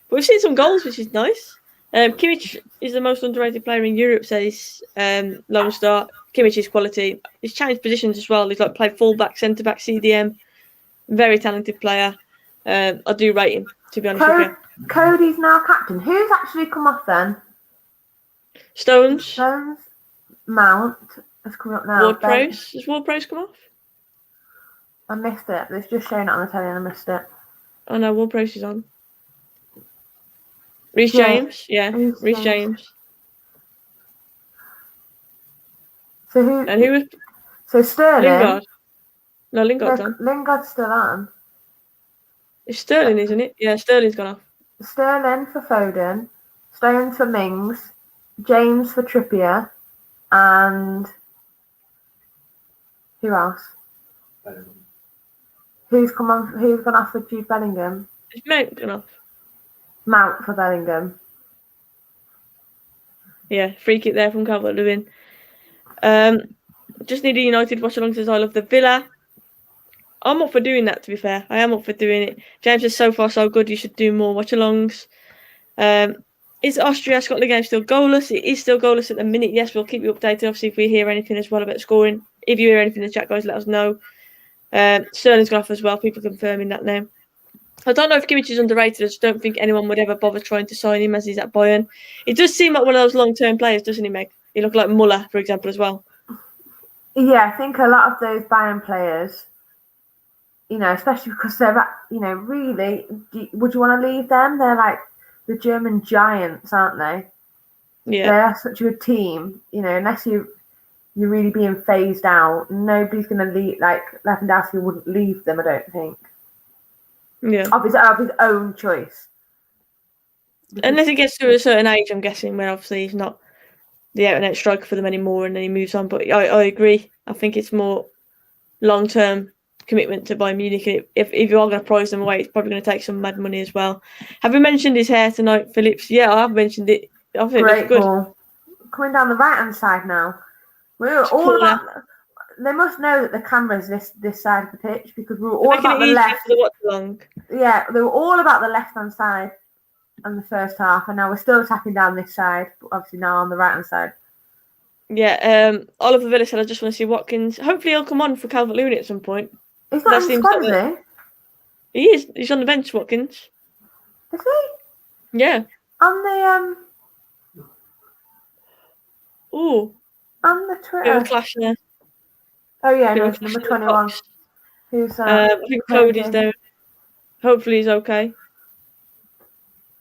A: But we've seen some goals, which is nice. Kimmich is the most underrated player in Europe, says Lone Star. Kimmich is quality. He's changed positions as well. He's played fullback, centre back, CDM. Very talented player. I do rate him, to be honest with you.
B: Cody's now captain. Who's actually come off then?
A: Stones.
B: Mount has come up now.
A: Ward-Prowse. Has Ward-Prowse come off?
B: I missed it. It's just showing it on the telly and I missed it.
A: Oh no, Ward-Prowse is on. Reece James. Yeah, Reece James.
B: So who?
A: And who was?
B: So Sterling.
A: Lingard. No, Lingard's on.
B: Lingard's still on.
A: It's Sterling, isn't it? Yeah, Sterling's gone off.
B: Sterling for Foden. Stones for Mings. James for Trippier. And who else? Who's gone off for Jude Bellingham?
A: Is Mount gone off?
B: Mount for Bellingham.
A: Yeah, free kick there from Calvert-Lewin. Just need a United watch along says I love the Villa. I'm up for doing that, to be fair. I am up for doing it. James says so far so good. You should do more watch alongs. Is Austria-Scotland game still goalless? It is still goalless at the minute. Yes, we'll keep you updated. Obviously, if we hear anything as well about scoring. If you hear anything in the chat, guys, let us know. Sterling's gone off as well. People confirming that now. I don't know if Kimmich is underrated. I just don't think anyone would ever bother trying to sign him as he's at Bayern. It does seem like one of those long-term players, doesn't he, Meg? He looked like Muller, for example, as well.
B: Yeah, I think a lot of those Bayern players, especially because they're, really, would you want to leave them? They're like the German giants, aren't they?
A: Yeah.
B: They're such a good team, unless you're really being phased out, nobody's going to leave. Like Lewandowski wouldn't leave them, I don't think.
A: Yeah.
B: Of his own choice.
A: Unless he gets to a certain age, I'm guessing, where obviously he's not the out-and-out striker for them anymore, and then he moves on. But I agree. I think it's more long-term commitment to Bayern Munich. If you are going to prize them away, it's probably going to take some mad money as well. Have you mentioned his hair tonight, Phillips? Yeah, I have mentioned it. I think it looks good.
B: Ball. Coming down the right-hand side now. We're all about. They must know that the camera's this side of the pitch, because we were all about the left. Yeah, they were all about the left-hand side in the first half, and now we're still attacking down this side, but obviously now on the right-hand side.
A: Yeah, Oliver Villa said, I just want to see Watkins. Hopefully he'll come on for Calvert-Lewin at some point.
B: He's not in the squad, is he?
A: He is. He's on the bench, Watkins.
B: Is he?
A: Yeah.
B: On the on the Twitter.
A: Clash there.
B: Oh yeah, no, it's number 21. Who's
A: I think Cody's there. Hopefully he's okay.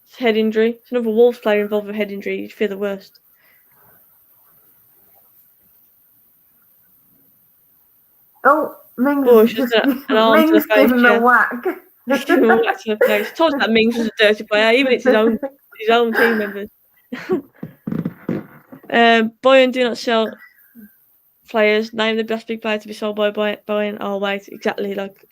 A: It's head injury. It's another Wolves player involved with head injury. You'd fear the worst.
B: Oh, Mings
A: Mings
B: giving him a whack.
A: He's giving him a whack to the face. Told that Mings was a dirty player, even it's his own team members. Bayern do not sell players. Name the best big player to be sold by Bayern. Oh wait, exactly. Like,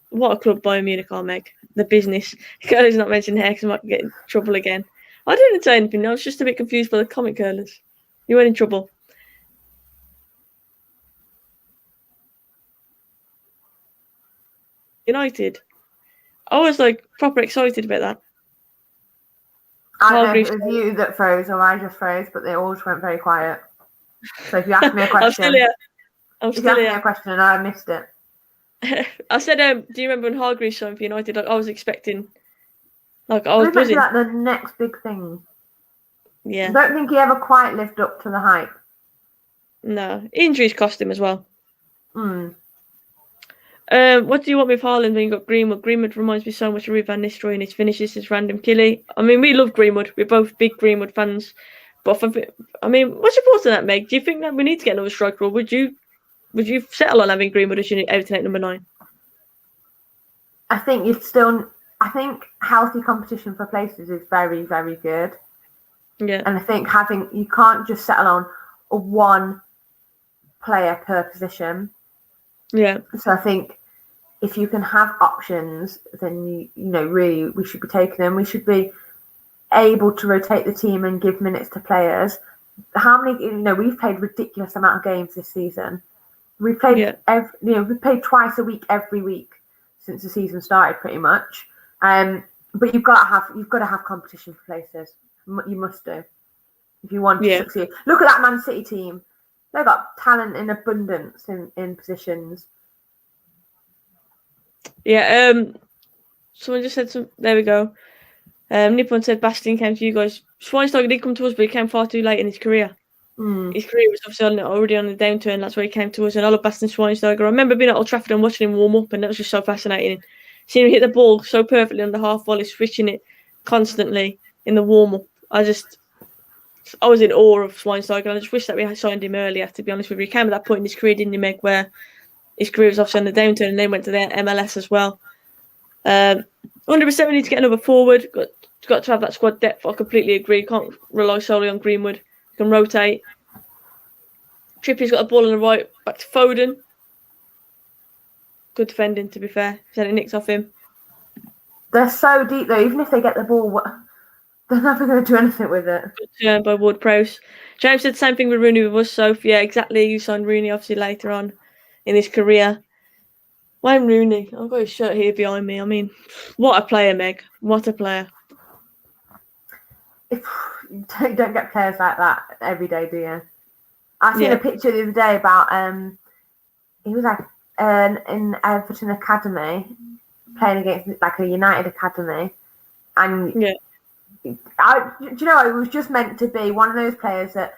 A: what a club Bayern Munich are, Meg. The business. Curler's not mentioned here because I might get in trouble again. I didn't say anything. I was just a bit confused by the comment, Curlers. You weren't in trouble. United. I was like proper excited about that.
B: I don't know if it was you that froze or I just froze, but they all just went very quiet. So if you ask me a question,
A: I'm still here.
B: Me a question and I missed it.
A: I said, do you remember when Hargreaves signed for United? Like, I was expecting, like, I was buzzing.
B: Like the next big thing.
A: Yeah.
B: I don't think he ever quite lived up to the hype.
A: No, injuries cost him as well. What do you want with Haaland when you got Greenwood? Greenwood reminds me so much of Ruud van Nistelrooy and his finishes, his random killie. I mean, we love Greenwood. We're both big Greenwood fans. But what's your thoughts on that, Meg? Do you think that we need to get another striker, or would you settle on having Greenwood as your alternate number 9?
B: I think healthy competition for places is very, very good.
A: Yeah.
B: And I think you can't just settle on one player per position.
A: Yeah.
B: So I think if you can have options, then really we should be taking them. We should be able to rotate the team and give minutes to players. How many? We've played ridiculous amount of games this season. We've played we've played twice a week every week since the season started, pretty much. But you've got to have competition for places. You must do if you want to succeed. Look at that Man City team. They've got talent in abundance in positions. Yeah.
A: Someone just said there we go. Nippon said Bastian came to you guys. Schweinsteiger did come to us, but he came far too late in his career. His career was obviously already on the downturn. That's why he came to us. And I love Bastian Schweinsteiger. I remember being at Old Trafford and watching him warm up, and that was just so fascinating. Seeing him hit the ball so perfectly on the half volley, switching it constantly in the warm up. I was in awe of Schweinsteiger, and I just wish that we had signed him earlier, to be honest with you. He came at that point in his career, didn't he, Meg, where his career was obviously on the downturn, and then went to the MLS as well. 100% we need to get another forward. Got to have that squad depth. I completely agree. Can't rely solely on Greenwood. You can rotate. Trippier's got the ball on the right. Back to Foden. Good defending, to be fair. He's had it nicked off him.
B: They're so deep, though. Even if they get the ball, they're never going to do anything with it.
A: Good turn by Ward-Prowse. James said the same thing with Rooney with us, Soph. Yeah, exactly. You signed Rooney, obviously, later on in his career. Wayne Rooney. I've got his shirt here behind me. I mean, what a player, Meg. What a player.
B: You don't get players like that every day, do you? I seen a picture the other day about he was like in Everton Academy playing against like a United Academy, and do you know, it was just meant to be one of those players that,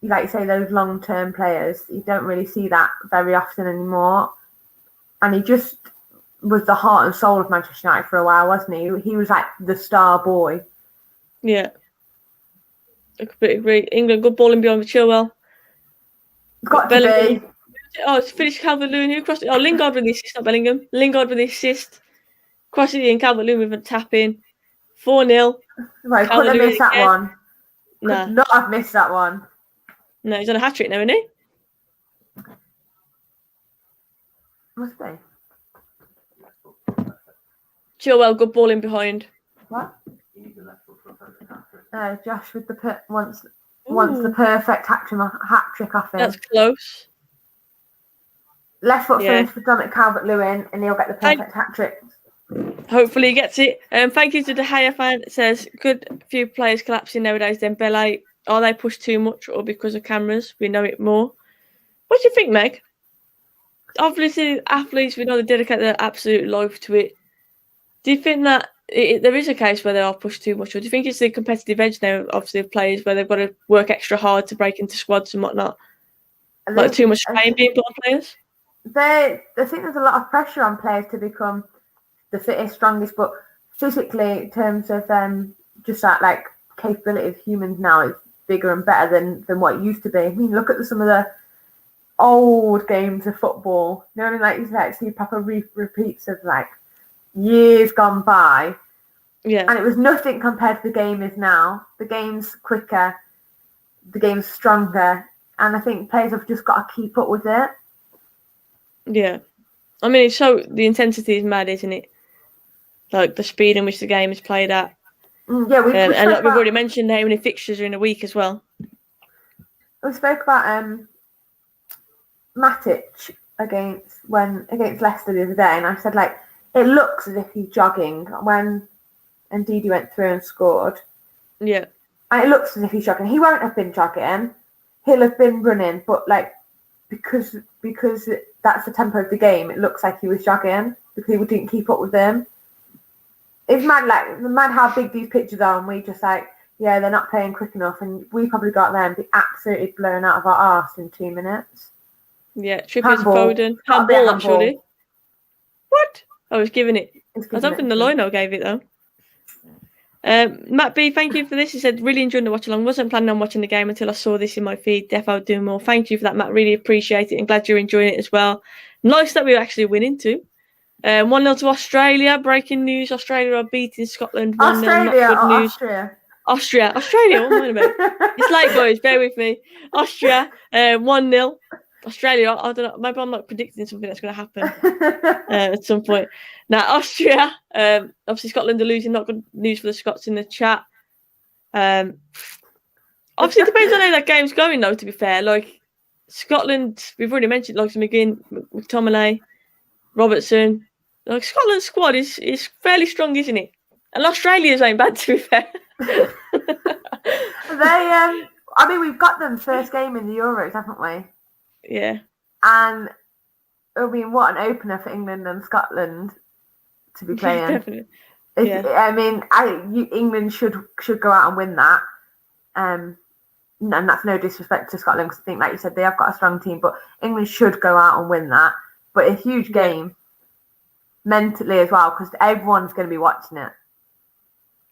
B: like you say, those long-term players, you don't really see that very often anymore. And he just was the heart and soul of Manchester United for a while, wasn't he? He was like the star boy.
A: Yeah. I completely agree. England, good ball in behind with Chilwell.
B: Got to be.
A: Oh, it's finished Calvert-Lewin. Who crossed it? Oh, Lingard with the assist, not Bellingham. Lingard with the assist. Crossed it in, Calvert-Lewin with a tap in. 4-0.
B: Right, couldn't have missed that one.
A: Nah.
B: Could not have missed that one.
A: No, he's on a hat-trick now, isn't he?
B: Must be.
A: Chilwell, good ball in behind.
B: What? Josh with the wants the perfect hat trick off him.
A: That's close.
B: Left foot finish for Dominic Calvert-Lewin, and he'll get the perfect hat trick.
A: Hopefully he gets it. Thank you to the Haya fan that says, could few players collapsing nowadays then Dembele, are they pushed too much or because of cameras? We know it more. What do you think, Meg? Obviously, athletes, we know they dedicate their absolute life to it. Do you think that there is a case where they are pushed too much, or do you think it's the competitive edge now, obviously, of players where they've got to work extra hard to break into squads and whatnot? Like too much strain being put on players?
B: I think there's a lot of pressure on players to become the fittest, strongest, but physically, in terms of just that like capability of humans now is bigger and better than what it used to be. I mean, look at some of the old games of football. You know what I mean? Like you like see proper repeats of like years gone by.
A: Yeah.
B: And it was nothing compared to the game is now. The game's quicker, the game's stronger, and I think players have just got to keep up with it.
A: Yeah. I mean, the intensity is mad, isn't it? Like the speed in which the game is played at.
B: Yeah, we've
A: already mentioned how many fixtures are in a week as well.
B: We spoke about Matic against Leicester the other day, and I said like it looks as if he's jogging when Ndidi went through and scored.
A: Yeah,
B: and it looks as if he's jogging. He won't have been jogging; he'll have been running. But like because that's the tempo of the game, it looks like he was jogging because he didn't keep up with them. It's mad how big these pitches are, and we just like, yeah, they're not playing quick enough, and we probably got there and be absolutely blown out of our arse in 2 minutes.
A: Yeah, Trippier's Foden. Handball, actually. What? I was giving it. I don't think the lino gave it, though. Matt B, thank you for this. He said, really enjoying the watch along. Wasn't planning on watching the game until I saw this in my feed. Defo doing more. Thank you for that, Matt. Really appreciate it, and glad you're enjoying it as well. Nice that we're actually winning too. 1-0 to Australia. Breaking news: Australia are beating Scotland. 1-0. Austria. What am I about? It's late, boys. Bear with me. Austria. 1-0. Australia. I don't know. Maybe I'm not predicting something that's going to happen at some point. Now, Austria. Obviously, Scotland are losing. Not good news for the Scots in the chat. Obviously, it depends on how that game's going, though. To be fair, like Scotland, we've already mentioned, like McGinn, McTominay, Robertson. Like Scotland's squad is fairly strong, isn't it? And Australia's ain't bad, to be fair.
B: We've got them first game in the Euros, haven't we?
A: Yeah.
B: And what an opener for England and Scotland to be playing.
A: Definitely.
B: England should go out and win that. And that's no disrespect to Scotland, because I think, like you said, they have got a strong team, but England should go out and win that. But a huge game mentally as well, because everyone's going to be watching it.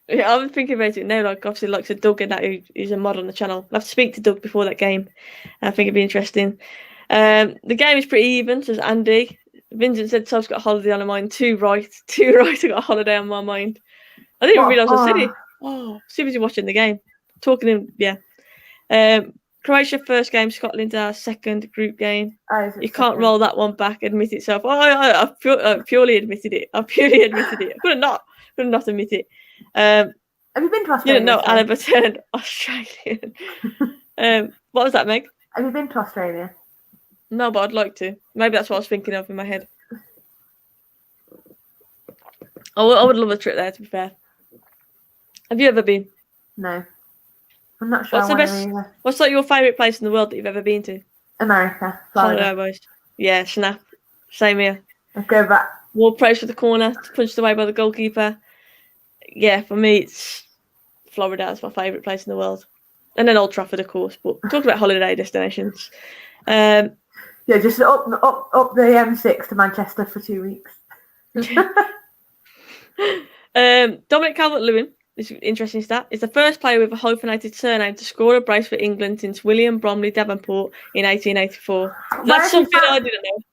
A: Yeah, I was thinking about it now. Like, obviously, like I said, Doug and that who's a mod on the channel. I'll have to speak to Doug before that game. I think it'd be interesting. The game is pretty even, says Andy. Vincent said Soph's got a holiday on her mind. Too right. I got a holiday on my mind. I didn't even realise I said it. Oh, as soon as you're watching the game. Talking in, yeah. Croatia first game, Scotland our second group game. You can't roll that one back, admit it self. I purely admitted it. I could not admit it.
B: Have you been to Australia?
A: You didn't know Alaba turned Australian. What was that, Meg?
B: Have you been to Australia?
A: No, but I'd like to. Maybe that's what I was thinking of in my head. I would love a trip there, to be fair. Have you ever been?
B: No. I'm not sure.
A: What's like your favourite place in the world that you've ever been to?
B: America. Florida.
A: Boys. Yeah, snap. Same here.
B: Let's go back.
A: Ward praise for the corner, punched away by the goalkeeper. Yeah, for me, it's Florida. It's my favourite place in the world. And then Old Trafford, of course. But talk about holiday destinations.
B: Yeah, just up the M6 to Manchester for 2 weeks.
A: Dominic Calvert-Lewin this is interesting stat, is the first player with a hyphenated surname to score a brace for England since William Bromley Davenport in 1884. That's something I didn't know.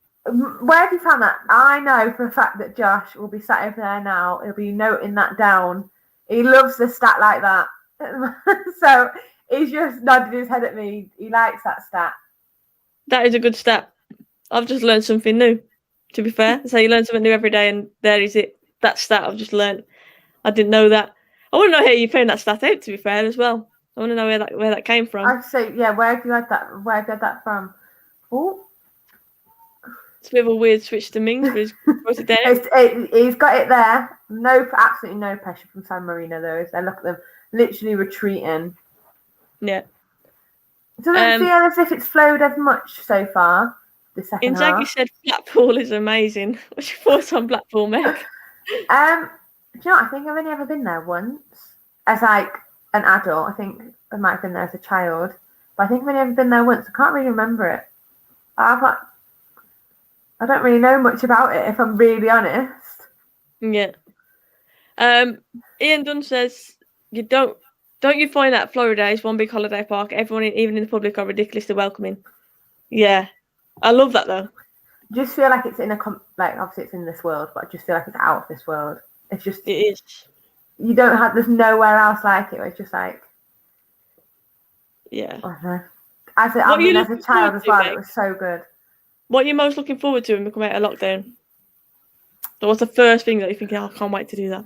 B: Where have you found that? I know for a fact that Josh will be sat over there now. He'll be noting that down. He loves the stat like that. So he's just nodded his head at me. He likes that stat.
A: That is a good stat. I've just learned something new, to be fair. So you learn something new every day, and there is it. That stat I've just learned. I didn't know that. I want to know how you found that stat out, to be fair, as well. I want to know where that came from.
B: I'd say, yeah, where have you had that from? Oh.
A: It's a bit of a weird switch to Mings, but he's wrote it down.
B: He's got it there. Absolutely no pressure from San Marino, though. So look at them literally retreating.
A: Yeah.
B: Doesn't feel as if it's flowed as much so far. The second half.
A: Inzaghi said Blackpool is amazing. What's your thoughts on Blackpool, Meg?
B: Do you know what? I think I've only ever been there once as like an adult. I think I might have been there as a child, but I think I've only ever been there once. I can't really remember it. I don't really know much about it, if I'm really honest.
A: Yeah. Ian Dunn says, don't you find that Florida is one big holiday park? Everyone, even in the public, are ridiculously welcoming. Yeah, I love that though.
B: Just feel like it's in obviously it's in this world, but I just feel like it's out of this world. It's just
A: it is.
B: There's nowhere else like it. It's just like,
A: yeah.
B: I don't know. As a child as well, it was so good.
A: What are you most looking forward to when we come out of lockdown? So what's the first thing that you think, I can't wait to do that?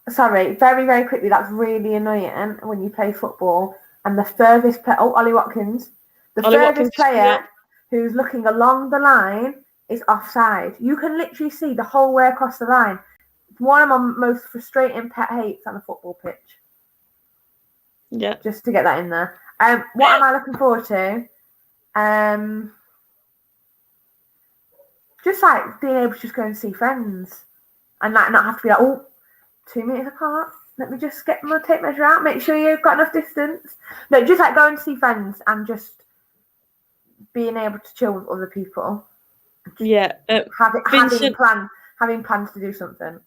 B: Sorry, very, very quickly, that's really annoying when you play football and the furthest player, Ollie Watkins, player who's looking along the line is offside. You can literally see the whole way across the line. It's one of my most frustrating pet hates on a football pitch.
A: Yeah.
B: Just to get that in there. What am I looking forward to? Just like being able to just go and see friends and like not have to be like, 2 meters apart. Let me just get my tape measure out. Make sure you've got enough distance. No, just like going to see friends and just being able to chill with other people.
A: Yeah.
B: Having plans to do something.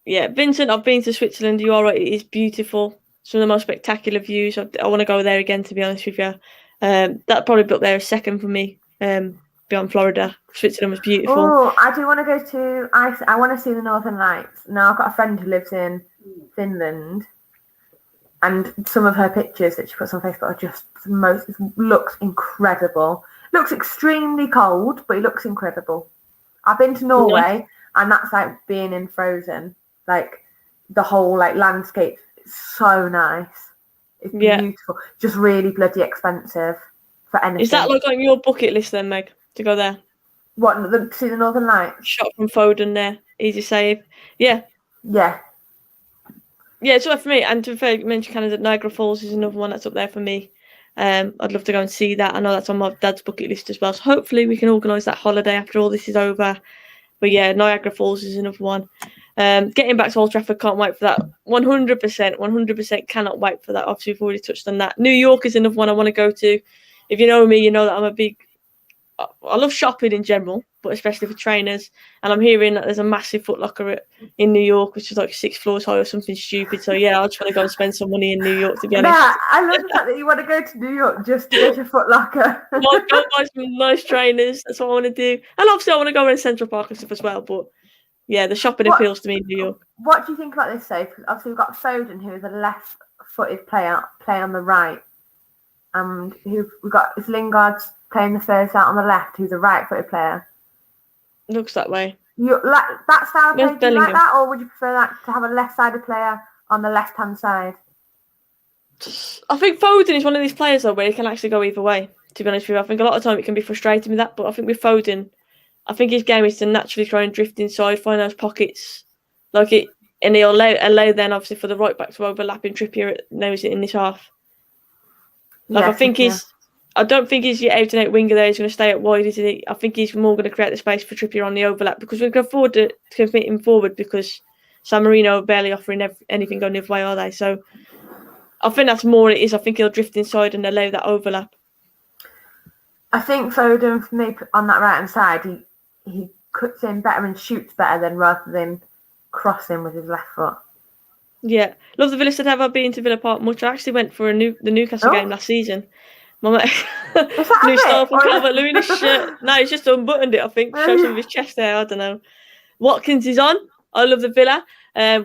A: Yeah, Vincent, I've been to Switzerland. You are right. It is beautiful. Some of the most spectacular views. I want to go there again, to be honest with you. That probably be up there a second for me. Beyond Florida, Switzerland was beautiful.
B: Oh, I do want to go to. I want to see the Northern Lights. Now I've got a friend who lives in Finland, and some of her pictures that she puts on Facebook are just the most. It looks incredible. Looks extremely cold, but it looks incredible. I've been to Norway, and that's like being in Frozen. Like the whole like landscape is so nice. It's beautiful. Just really bloody expensive for anything.
A: Is that like on your bucket list then, Meg? To go there?
B: What, see the Northern Lights?
A: Shot from Foden there. Easy save. Yeah.
B: Yeah.
A: Yeah, it's up for me. And to be fair, you mentioned Canada, Niagara Falls is another one that's up there for me. I'd love to go and see that. I know that's on my dad's bucket list as well. So hopefully we can organise that holiday after all this is over. But yeah, Niagara Falls is another one. Getting back to Old Trafford, can't wait for that. 100% cannot wait for that. Obviously, we've already touched on that. New York is another one I want to go to. If you know me, you know that I love shopping in general, but especially for trainers. And I'm hearing that there's a massive Foot Locker in New York, which is like 6 floors high or something stupid. So yeah, I just want to go and spend some money in New York, to be honest.
B: Yeah, I love the fact that you want to go to New York just to go to Foot Locker.
A: Go buy some nice trainers. That's what I want to do. And obviously I want to go around Central Park and stuff as well. But yeah, the shopping appeals to me in New York.
B: What do you think about this, Soph? Obviously we've got Foden, who is a left-footed player, play on the right. And we've got Lingard's playing the third out on the left, who's a right-footed player.
A: Looks that way.
B: You like that style of play? Do you like
A: Bellingham.
B: that, or would you prefer that to have a left-sided player on the left-hand side?
A: I think Foden is one of these players though where he can actually go either way. To be honest with you, I think a lot of time it can be frustrating with that, but I think with Foden, I think his game is to naturally try and drift inside, find those pockets, and he'll allow then obviously for the right back to overlap in Trippier. Knows it in this half. I don't think he's your out and out winger there. He's going to stay out wide, isn't he? I think he's more going to create the space for Trippier on the overlap because we can afford to commit him forward because San Marino are barely offering anything going the other way, are they? So I think that's more it is. I think he'll drift inside and allow that overlap.
B: I think Foden, for me, on that right hand side, he cuts in better and shoots better than rather than crossing with his left foot.
A: Yeah, love the Villa set. Have I been to Villa Park much? I actually went for the Newcastle game last season. My mate,
B: Is that a
A: new
B: bit,
A: style from
B: or is it-
A: Calvert-Lewin his shirt. No, he's just unbuttoned it. I think show some of his chest there. I don't know. Watkins is on. I love the Villa.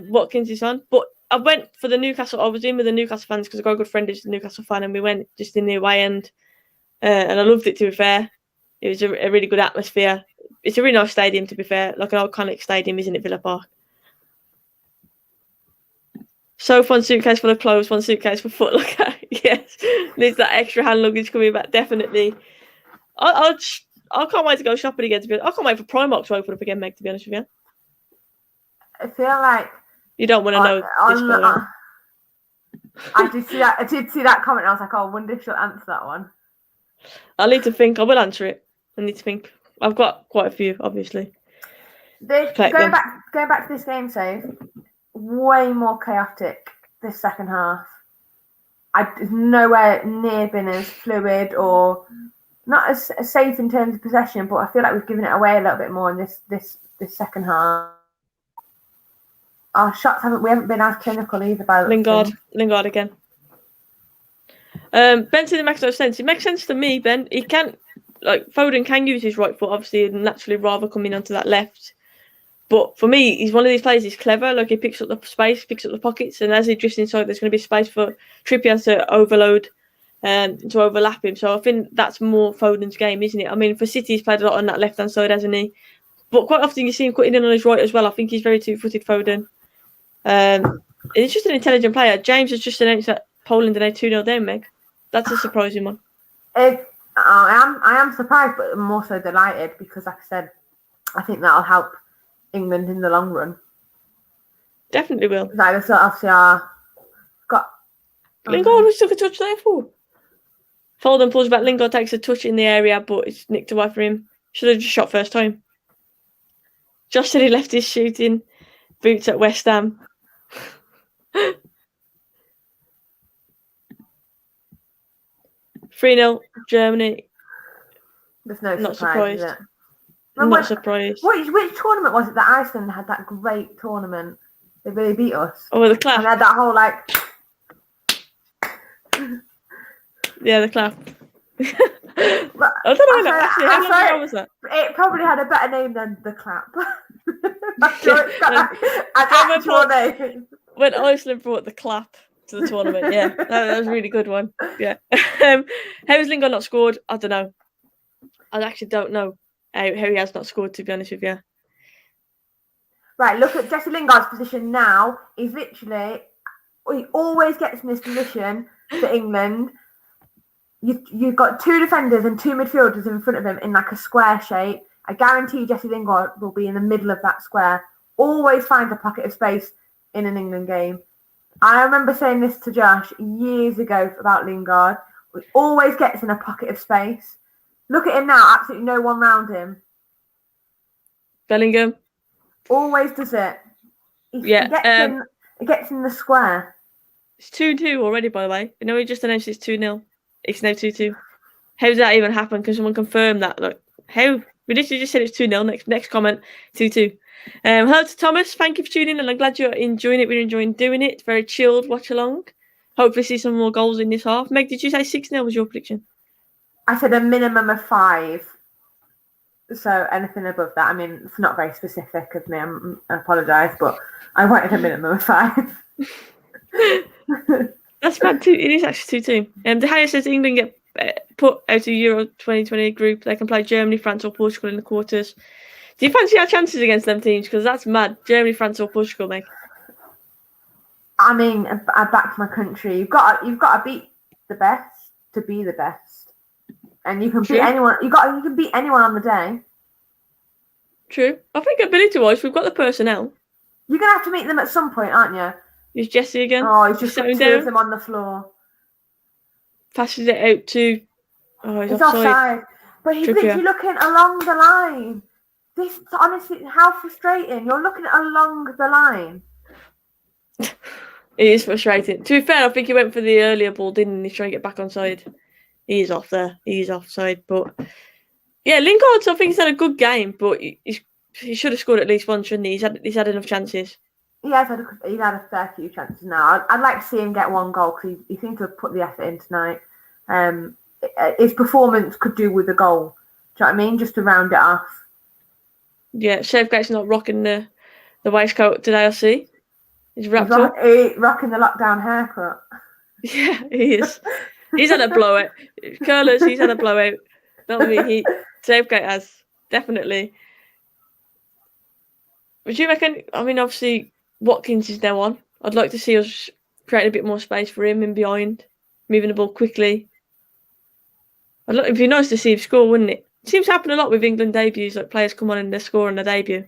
A: Watkins is on, but I went for the Newcastle. I was in with the Newcastle fans because I got a good friend who's a Newcastle fan, and we went just in the away end, and I loved it. To be fair, it was a really good atmosphere. It's a really nice stadium. To be fair, like an iconic stadium, isn't it, Villa Park? Soph, one suitcase full of clothes, one suitcase for footlocker. Yes, needs that extra hand luggage coming back. Definitely. I can't wait to go shopping again. To be honest. I can't wait for Primark to open up again, Meg. To be honest with you,
B: I feel like
A: you don't want to know this. By the way.
B: I did see that. I did see that comment. I was like, oh, I wonder if she'll answer that one.
A: I need to think. I will answer it. I need to think. I've got quite a few, obviously.
B: Going back to this game, so way more chaotic this second half. It's nowhere near been as fluid or not as safe in terms of possession, but I feel like we've given it away a little bit more in this second half. Our shots we haven't been as clinical either. By
A: Lingard again. Ben said it makes no sense. It makes sense to me, Ben. He can't, like, Foden can use his right foot, obviously, and naturally rather coming onto that left. But for me, he's one of these players. He's clever. Like, he picks up the space, picks up the pockets, and as he drifts inside, there's going to be space for Trippier to overload and to overlap him. So I think that's more Foden's game, isn't it? I mean, for City, he's played a lot on that left-hand side, hasn't he? But quite often you see him cutting in on his right as well. I think he's very two-footed, Foden. He's just an intelligent player. James has just announced that Poland are now 2-0 down, Meg. That's a surprising one.
B: I am surprised, but I'm also delighted because, like I said, I think that'll help England in the long run.
A: Definitely will.
B: Like, so obviously, got
A: Lingard was took a touch there for. Foden pulls back. Lingard takes a touch in the area, but it's nicked away from him. Should have just shot first time. Josh said he left his shooting boots at West Ham. 3-0 Germany.
B: There's no
A: Not
B: surprise,
A: surprised.
B: is it?
A: Not surprised.
B: Which tournament was it that Iceland had that great tournament? They really beat us.
A: Oh, the clap.
B: And they had that whole like.
A: Yeah, the clap. I don't know. Actually, how long ago was that?
B: It probably had a better name than the clap. I'm sure it's got an actual name.
A: When Iceland brought the clap to the tournament, yeah, that was a really good one. Yeah. How has Lingard not scored? I don't know. I actually don't know how he has not scored, to be honest with you.
B: Right, look at Jesse Lingard's position now. He always gets in this position for England. You've got two defenders and two midfielders in front of him in like a square shape. I guarantee Jesse Lingard will be in the middle of that square. Always finds a pocket of space in an England game. I remember saying this to Josh years ago about Lingard. He always gets in a pocket of space. Look at him now, absolutely no one round him.
A: Bellingham.
B: Always does it. He gets in the square.
A: It's 2-2 already, by the way. You know, we just announced it's 2-0. It's now 2-2. How did that even happen? Can someone confirm that? Like, how? We literally just said it's 2-0. Next comment, 2-2. Hello to Thomas. Thank you for tuning in, and I'm glad you're enjoying it. We're enjoying doing it. Very chilled watch along. Hopefully see some more goals in this half. Meg, did you say 6-0 was your prediction?
B: I said a minimum of 5. So anything above that, I mean, it's not very specific of me. I apologise, but I wanted a minimum of 5.
A: That's bad too. It is actually 2-2. The highest says England get put out of Euro 2020 group. They can play Germany, France, or Portugal in the quarters. Do you fancy our chances against them teams? Because that's mad. Germany, France, or Portugal, Meg.
B: I mean, I back my country. You've got to beat the best to be the best, and you can beat anyone. You can beat anyone on the day.
A: True. I think ability-wise, we've got the personnel.
B: You're gonna have to meet them at some point, aren't you?
A: Is Jesse again?
B: Oh, he's just got 2 of them on the floor.
A: Passes it out to. Oh, he's offside.
B: But he's literally looking along the line. This honestly, how frustrating! You're looking along the line.
A: It is frustrating. To be fair, I think he went for the earlier ball, didn't he? Trying to get back onside. He is off there. He is offside. But yeah, Lingard, I think he's had a good game, but he should have scored at least once, shouldn't he? He's had enough chances.
B: He's had a fair few chances now. I'd like to see him get one goal because he seemed to have put the effort in tonight. His performance could do with a goal. Do you know what I mean? Just to round it off.
A: Yeah, Southgate's not rocking the waistcoat today, I see. He's wrapped up.
B: Rocking the lockdown haircut.
A: Yeah, he is. He's had a blowout. Curlers, he's had a blowout. Not me. Southgate has, definitely. Would you reckon? I mean, obviously, Watkins is now on. I'd like to see us create a bit more space for him in behind, moving the ball quickly. It'd be nice to see him score, wouldn't it? It seems to happen a lot with England debuts, like players come on and they score on their debut.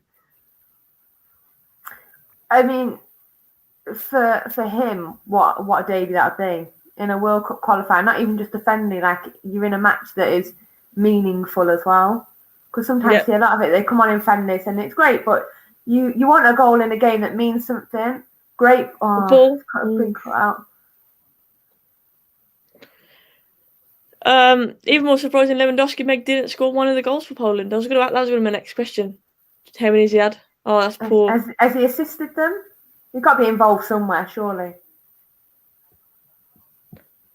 B: I mean, for him, what a debut that would be in a World Cup qualifier. Not even just defending, like you're in a match that is meaningful as well. Because sometimes you see a lot of it, they come on in friendlies and it's great, but you want a goal in a game that means something. Great. Oh,
A: ball.
B: Been cut out.
A: Even more surprising, Lewandowski Meg didn't score one of the goals for Poland. That was going to be my next question. How many has he had? Oh, that's poor.
B: Has he assisted them? He's got to be involved somewhere, surely.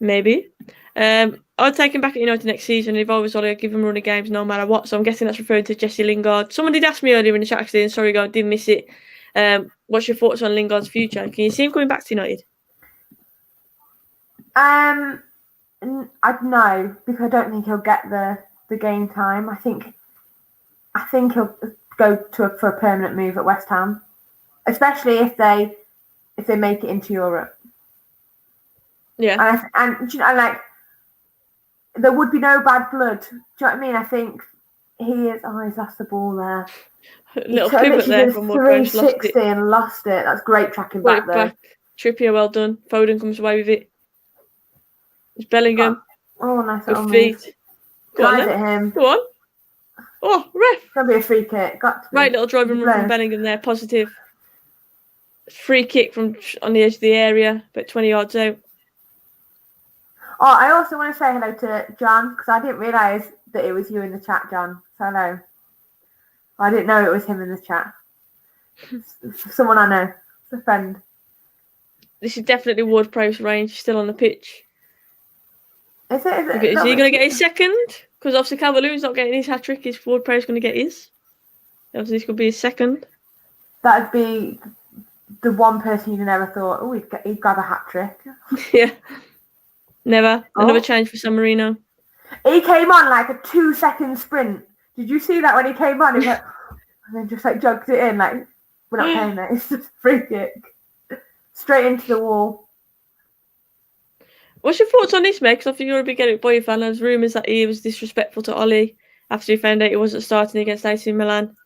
A: Maybe. I'd take him back at United next season. If I was Ollie, I'd give him running games no matter what. So I'm guessing that's referring to Jesse Lingard. Someone did ask me earlier in the chat actually, and sorry, I did miss it. What's your thoughts on Lingard's future? Can you see him coming back to United?
B: I'd know because I don't think he'll get the game time. I think he'll go for a permanent move at West Ham, especially if they make it into Europe.
A: Yeah,
B: and you know, like there would be no bad blood. Do you know what I mean? I think he is. Oh, he's lost the ball there.
A: Little pivot there from Woodbridge.
B: 360 and lost it. That's great tracking back there.
A: Trippier, well done. Foden comes away with it. It's Bellingham.
B: Oh, nice.
A: Good feet. Go on,
B: at him.
A: Go on. Oh, ref.
B: It's going to be a free kick. Got to be.
A: Right little driving run from Bellingham there. Positive. Free kick from on the edge of the area, about 20 yards out.
B: Oh, I also want to say hello to John because I didn't realise that it was you in the chat, John. So hello. I didn't know it was him in the chat. Someone I know. It's a friend.
A: This is definitely Ward-Prowse range. Still on the pitch.
B: Is it?
A: Is he going to get his second? Because obviously Calvert-Lewin's not getting his hat-trick. Is Ward-Prowse going to get his? Obviously this could be his second.
B: That'd be the one person you never thought, oh, he'd grab a hat-trick.
A: Yeah. Never. Another change for San Marino.
B: He came on like a 2-second sprint. Did you see that when he came on? He was like, and then just like jogged it in. Like, we're not playing that. It's just a free kick. Straight into the wall.
A: What's your thoughts on this, Meg? Because I think you're a big Boy fan. There's rumours that he was disrespectful to Ollie after he found out he wasn't starting against AC Milan.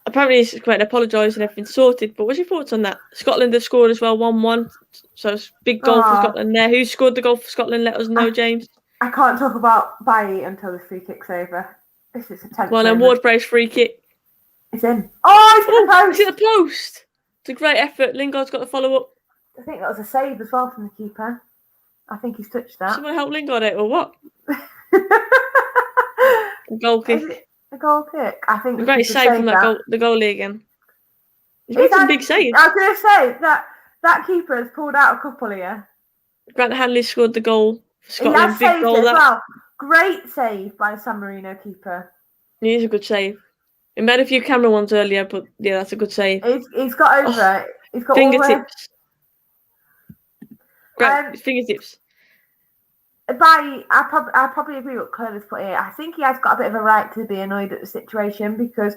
A: Apparently he's going to apologise and everything's sorted. But what's your thoughts on that? Scotland have scored as well, 1-1. So it's big goal for Scotland there. Who scored the goal for Scotland? Let us know, James.
B: I can't talk about Bailly until the free kick's over. This is a tense
A: Well, then Ward-Prowse free kick.
B: It's in. Oh, it's in the post.
A: It's in the post. It's a great effort. Lingard's got the follow-up.
B: I think that was a save as well from the keeper. I think he's touched that.
A: Someone help Lingard out or what? A goal kick.
B: A goal kick. I think
A: a great save from the goalie again. He's made some big saves.
B: I was going to say that keeper has pulled out a couple here.
A: Grant Hanley scored the goal for Scotland.
B: He has
A: big
B: saved
A: goal
B: it as
A: that.
B: well. Great save by the San Marino keeper.
A: He is a good save. He made a few camera ones earlier, but yeah, that's a good save.
B: He's got over it. He's got
A: fingertips. Great fingertips.
B: I probably agree with what Curtis put here. I think he has got a bit of a right to be annoyed at the situation because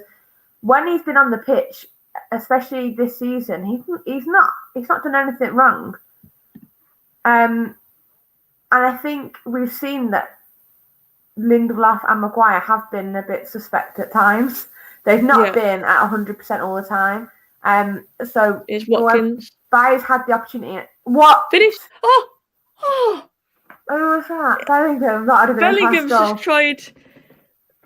B: when he's been on the pitch, especially this season, he's not done anything wrong. And I think we've seen that Lindelof and Maguire have been a bit suspect at times. They've not been at 100% all the time. So
A: it's Watkins.
B: Bailly's had the opportunity. What
A: finished? Oh!
B: Who was that? Bellingham. That would have been
A: Bellingham's just tried.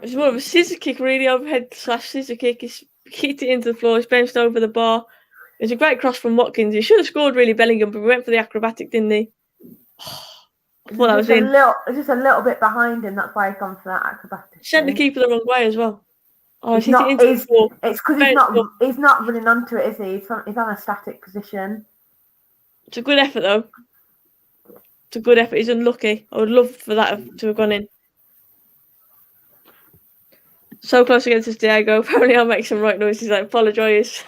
A: It's more of a scissor kick, really, overhead / scissor kick. He's kicked it into the floor. He's bounced over the bar. It's a great cross from Watkins. He should have scored, really, Bellingham, but we went for the acrobatic, didn't he? I thought that was in.
B: Just a little bit behind him. That's why he's gone for that acrobatic.
A: Sent the keeper the wrong way as well. Oh,
B: He's
A: he's
B: not.
A: into the ball.
B: It's because
A: Very tough.
B: he's not running onto it, is he? He's on a static position.
A: It's a good effort, though. It's a good effort. He's unlucky. I would love for that to have gone in. So close against us, Diego. Apparently, I'll make some right noises. I apologise.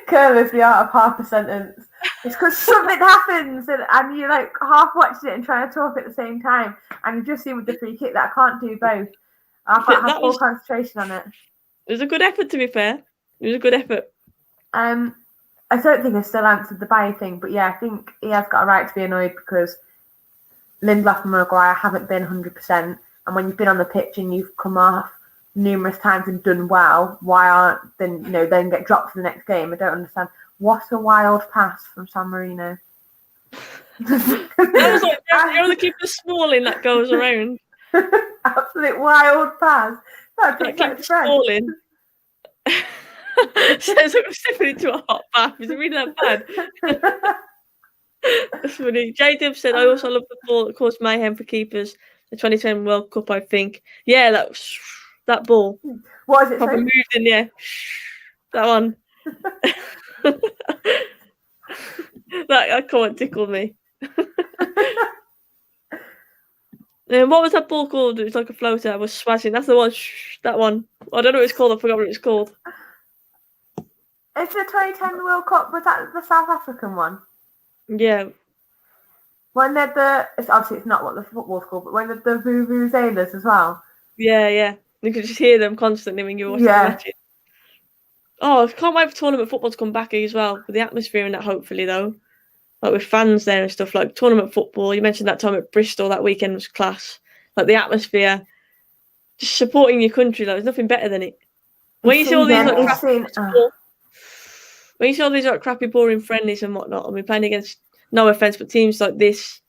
B: Curler's the art of half a sentence. It's because something happens and you're like half watching it and trying to talk at the same time, and you just see with the free kick that I can't do both. I've got to have full concentration on it.
A: It was a good effort, to be fair. It was a good effort.
B: I don't think I still answered the Bayer thing, but yeah, I think he has got a right to be annoyed because Lindelof and Maguire haven't been 100%, and when you've been on the pitch and you've come off numerous times and done well, why aren't then get dropped for the next game? I don't understand. What a wild pass from San Marino.
A: That was like you're only keeping Smalling that goes around.
B: Absolute wild pass.
A: That keeps Smalling. Says I'm stepping into a hot bath. Is it really that bad? That's funny. J-Dib said, I also love the ball that caused mayhem for keepers. The 2010 World Cup, I think. Yeah, that ball.
B: What is it?
A: Probably moved in the air. That one. That comment tickled me. And what was that ball called? It was like a floater. I was smashing. That's the one. That one. I don't know what it's called. I forgot what it's called.
B: Is the 2010 World Cup, was that the South African one?
A: Yeah.
B: When they're obviously it's not what the football's called, but when they're the vuvuzelas as well.
A: Yeah. You could just hear them constantly when you watch the matches. Oh, I can't wait for tournament football to come back as well, with the atmosphere and that, hopefully, though. Like with fans there and stuff, like tournament football. You mentioned that time at Bristol, that weekend was class. Like the atmosphere, just supporting your country, like, there's nothing better than it. When you see all these like crappy, boring friendlies and whatnot, I mean, playing against, no offence, but teams like this,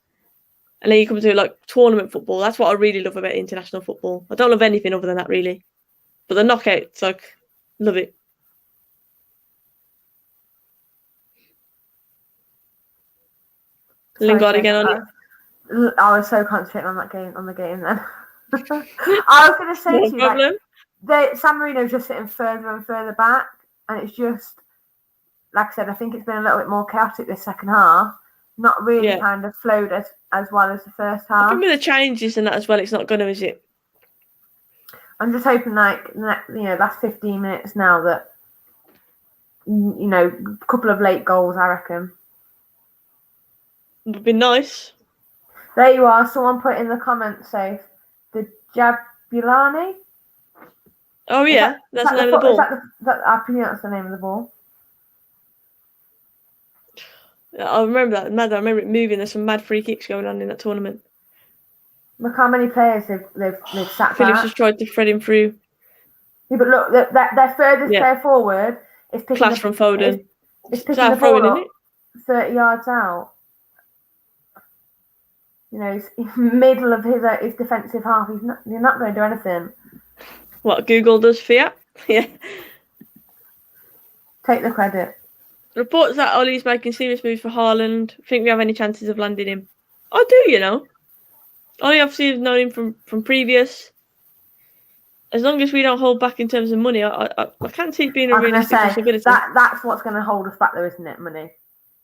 A: and then you come to like tournament football, that's what I really love about international football. I don't love anything other than that, really. But the knockouts, like, love it. Lingard again on it.
B: I was so concentrating on the game then. I was going to say to you, like, San Marino's just sitting further and further back, and it's just, like I said, I think it's been a little bit more chaotic this second half. Not really kind of flowed as well as the first half.
A: I think with the changes and that as well, it's not going to, is it?
B: I'm just hoping, like, last 15 minutes now that, a couple of late goals, I reckon.
A: Would be nice.
B: There you are. Someone put in the comments, Soph, the Jabulani.
A: Oh yeah, that's the name of the ball.
B: I think that's the name of the ball.
A: I remember that. Mad. I remember it moving. There's some mad free kicks going on in that tournament.
B: Look how many players they've sat
A: Phillips
B: back.
A: just tried to thread him through.
B: Yeah, but look, their furthest player forward is picking
A: class from Foden.
B: It's picking the ball up 30 yards out. He's middle of his defensive half. You're not going to do anything.
A: What Google does for you? Yeah.
B: Take the credit.
A: Reports that Ollie's making serious moves for Haaland. Think we have any chances of landing him? I do, Ollie obviously has known him from previous. As long as we don't hold back in terms of money, I can't see it being a realistic possibility.
B: That's what's going to hold us back, though, isn't it? Money.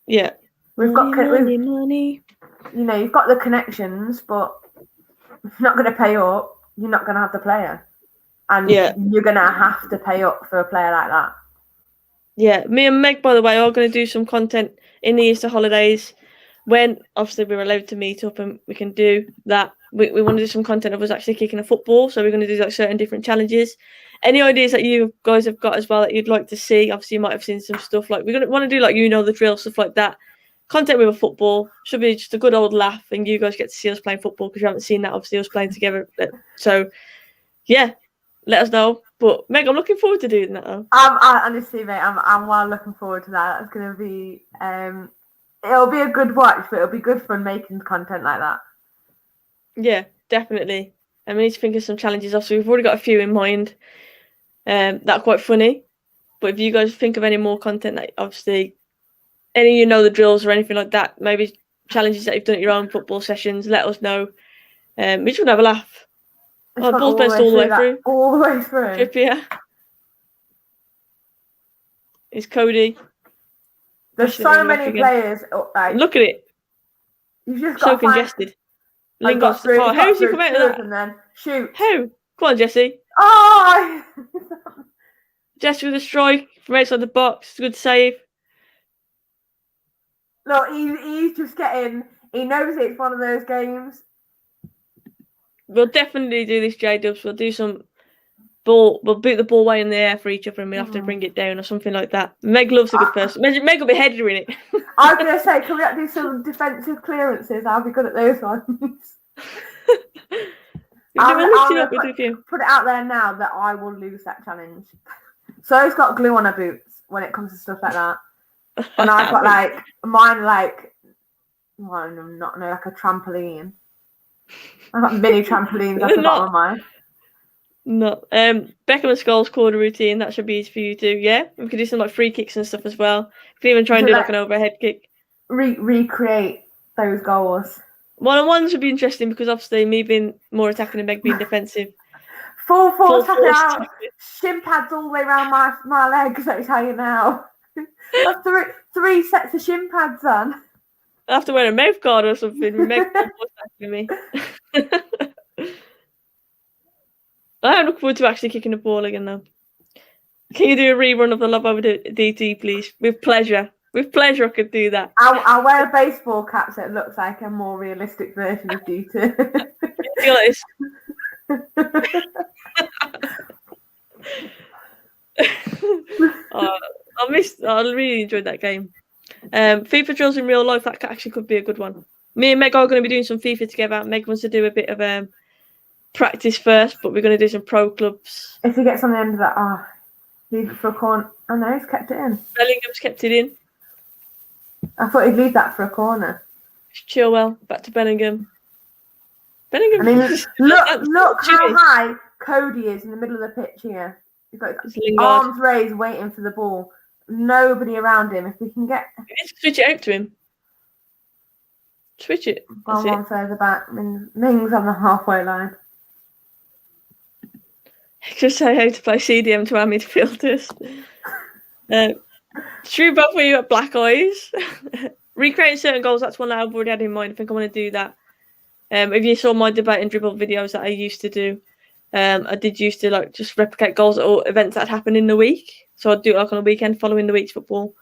A: Yeah.
B: We've got
A: money.
B: You've got the connections, but if you're not going to pay up, you're not going to have the player, and you're going to have to pay up for a player like that.
A: Yeah, me and Meg, by the way, are going to do some content in the Easter holidays when obviously we're allowed to meet up and we can do that. We want to do some content of us actually kicking a football, so we're going to do like certain different challenges. Any ideas that you guys have got as well that you'd like to see? Obviously, you might have seen some stuff like we're going to want to do like the drill, stuff like that. Content with a football should be just a good old laugh, and you guys get to see us playing football because you haven't seen that. Obviously, us playing together. So, yeah, let us know. But Meg, I'm looking forward to doing that. Though.
B: Honestly, mate, I'm well looking forward to that. That's going to be it'll be a good watch, but it'll be good fun making content like that.
A: Yeah, definitely. And we need to think of some challenges. Obviously, we've already got a few in mind. That are quite funny. But if you guys think of any more content that obviously any the drills or anything like that, maybe challenges that you've done at your own football sessions, let us know. We just want to have a laugh.
B: It's
A: Oh,
B: gone
A: ball's bounced all the way through.
B: All the way through.
A: Trippier. It's Cody.
B: There's
A: Pushing it
B: so
A: over
B: many
A: again.
B: players. Like,
A: Look at it.
B: you've just
A: So
B: got to find.
A: congested.
B: Oh, he's got
A: Lingard's.
B: through,
A: Oh,
B: he's got
A: how's he
B: through
A: come out
B: two
A: of
B: of
A: that?
B: them then. Shoot.
A: How? Come on, Jesse.
B: Oh!
A: Jesse with a strike from outside the box. Good save.
B: Look, he's just getting. He knows it's one of those games.
A: We'll definitely do this, J-Dubs. We'll do some ball. We'll boot the ball away in the air for each other, and we have to bring it down or something like that. Meg loves a good person. Meg will be header in it.
B: I was going to say, can we not do some defensive clearances? I'll be good at those ones.
A: I'll
B: put it out there now that I will lose that challenge. Zoe's got glue on her boots when it comes to stuff like that. And I've got like I'm not know, like a trampoline. I've got mini trampolines at the bottom of mine.
A: No. Beckham and Scholes corner routine, that should be easy for you too, yeah? We could do some like free kicks and stuff as well. We could even try and do like an overhead kick.
B: Recreate those goals.
A: One-on-ones would be interesting because obviously me being more attacking and Meg being defensive.
B: Full tackle out. Shin pads all the way around my legs, let me tell you now. That's three sets of shin pads on.
A: I have to wear a mouth guard or something. Meg attacking me. I'm looking forward to actually kicking the ball again now. Can you do a rerun of the Love Over DT, please? With pleasure. With pleasure, I could do that.
B: I'll wear a baseball cap so it looks like a more realistic version of DT.
A: I really enjoyed that game. FIFA drills in real life, that actually could be a good one. Me and Meg are going to be doing some FIFA together. Meg wants to do a bit of practice first, but we're going to do some pro clubs.
B: If he gets on the end of that, leave it for a corner. Oh no, he's kept it in.
A: Bellingham's kept it in.
B: I thought he'd leave that for a corner.
A: Chilwell, back to Bellingham.
B: I mean, look how high Cody is in the middle of the pitch here. He's got his arms raised, waiting for the ball. Nobody around him. If we can get,
A: switch it out to him. Switch it.
B: One further back. Ming's on the halfway line.
A: Just say how to play CDM to our midfielders. True, both of you got black eyes. Recreating certain goals, that's one that I've already had in mind. I think I want to do that. If you saw my debate and dribble videos that I used to do, I did used to like just replicate goals or events that happened in the week. So I'd do it like on a weekend following the week's football.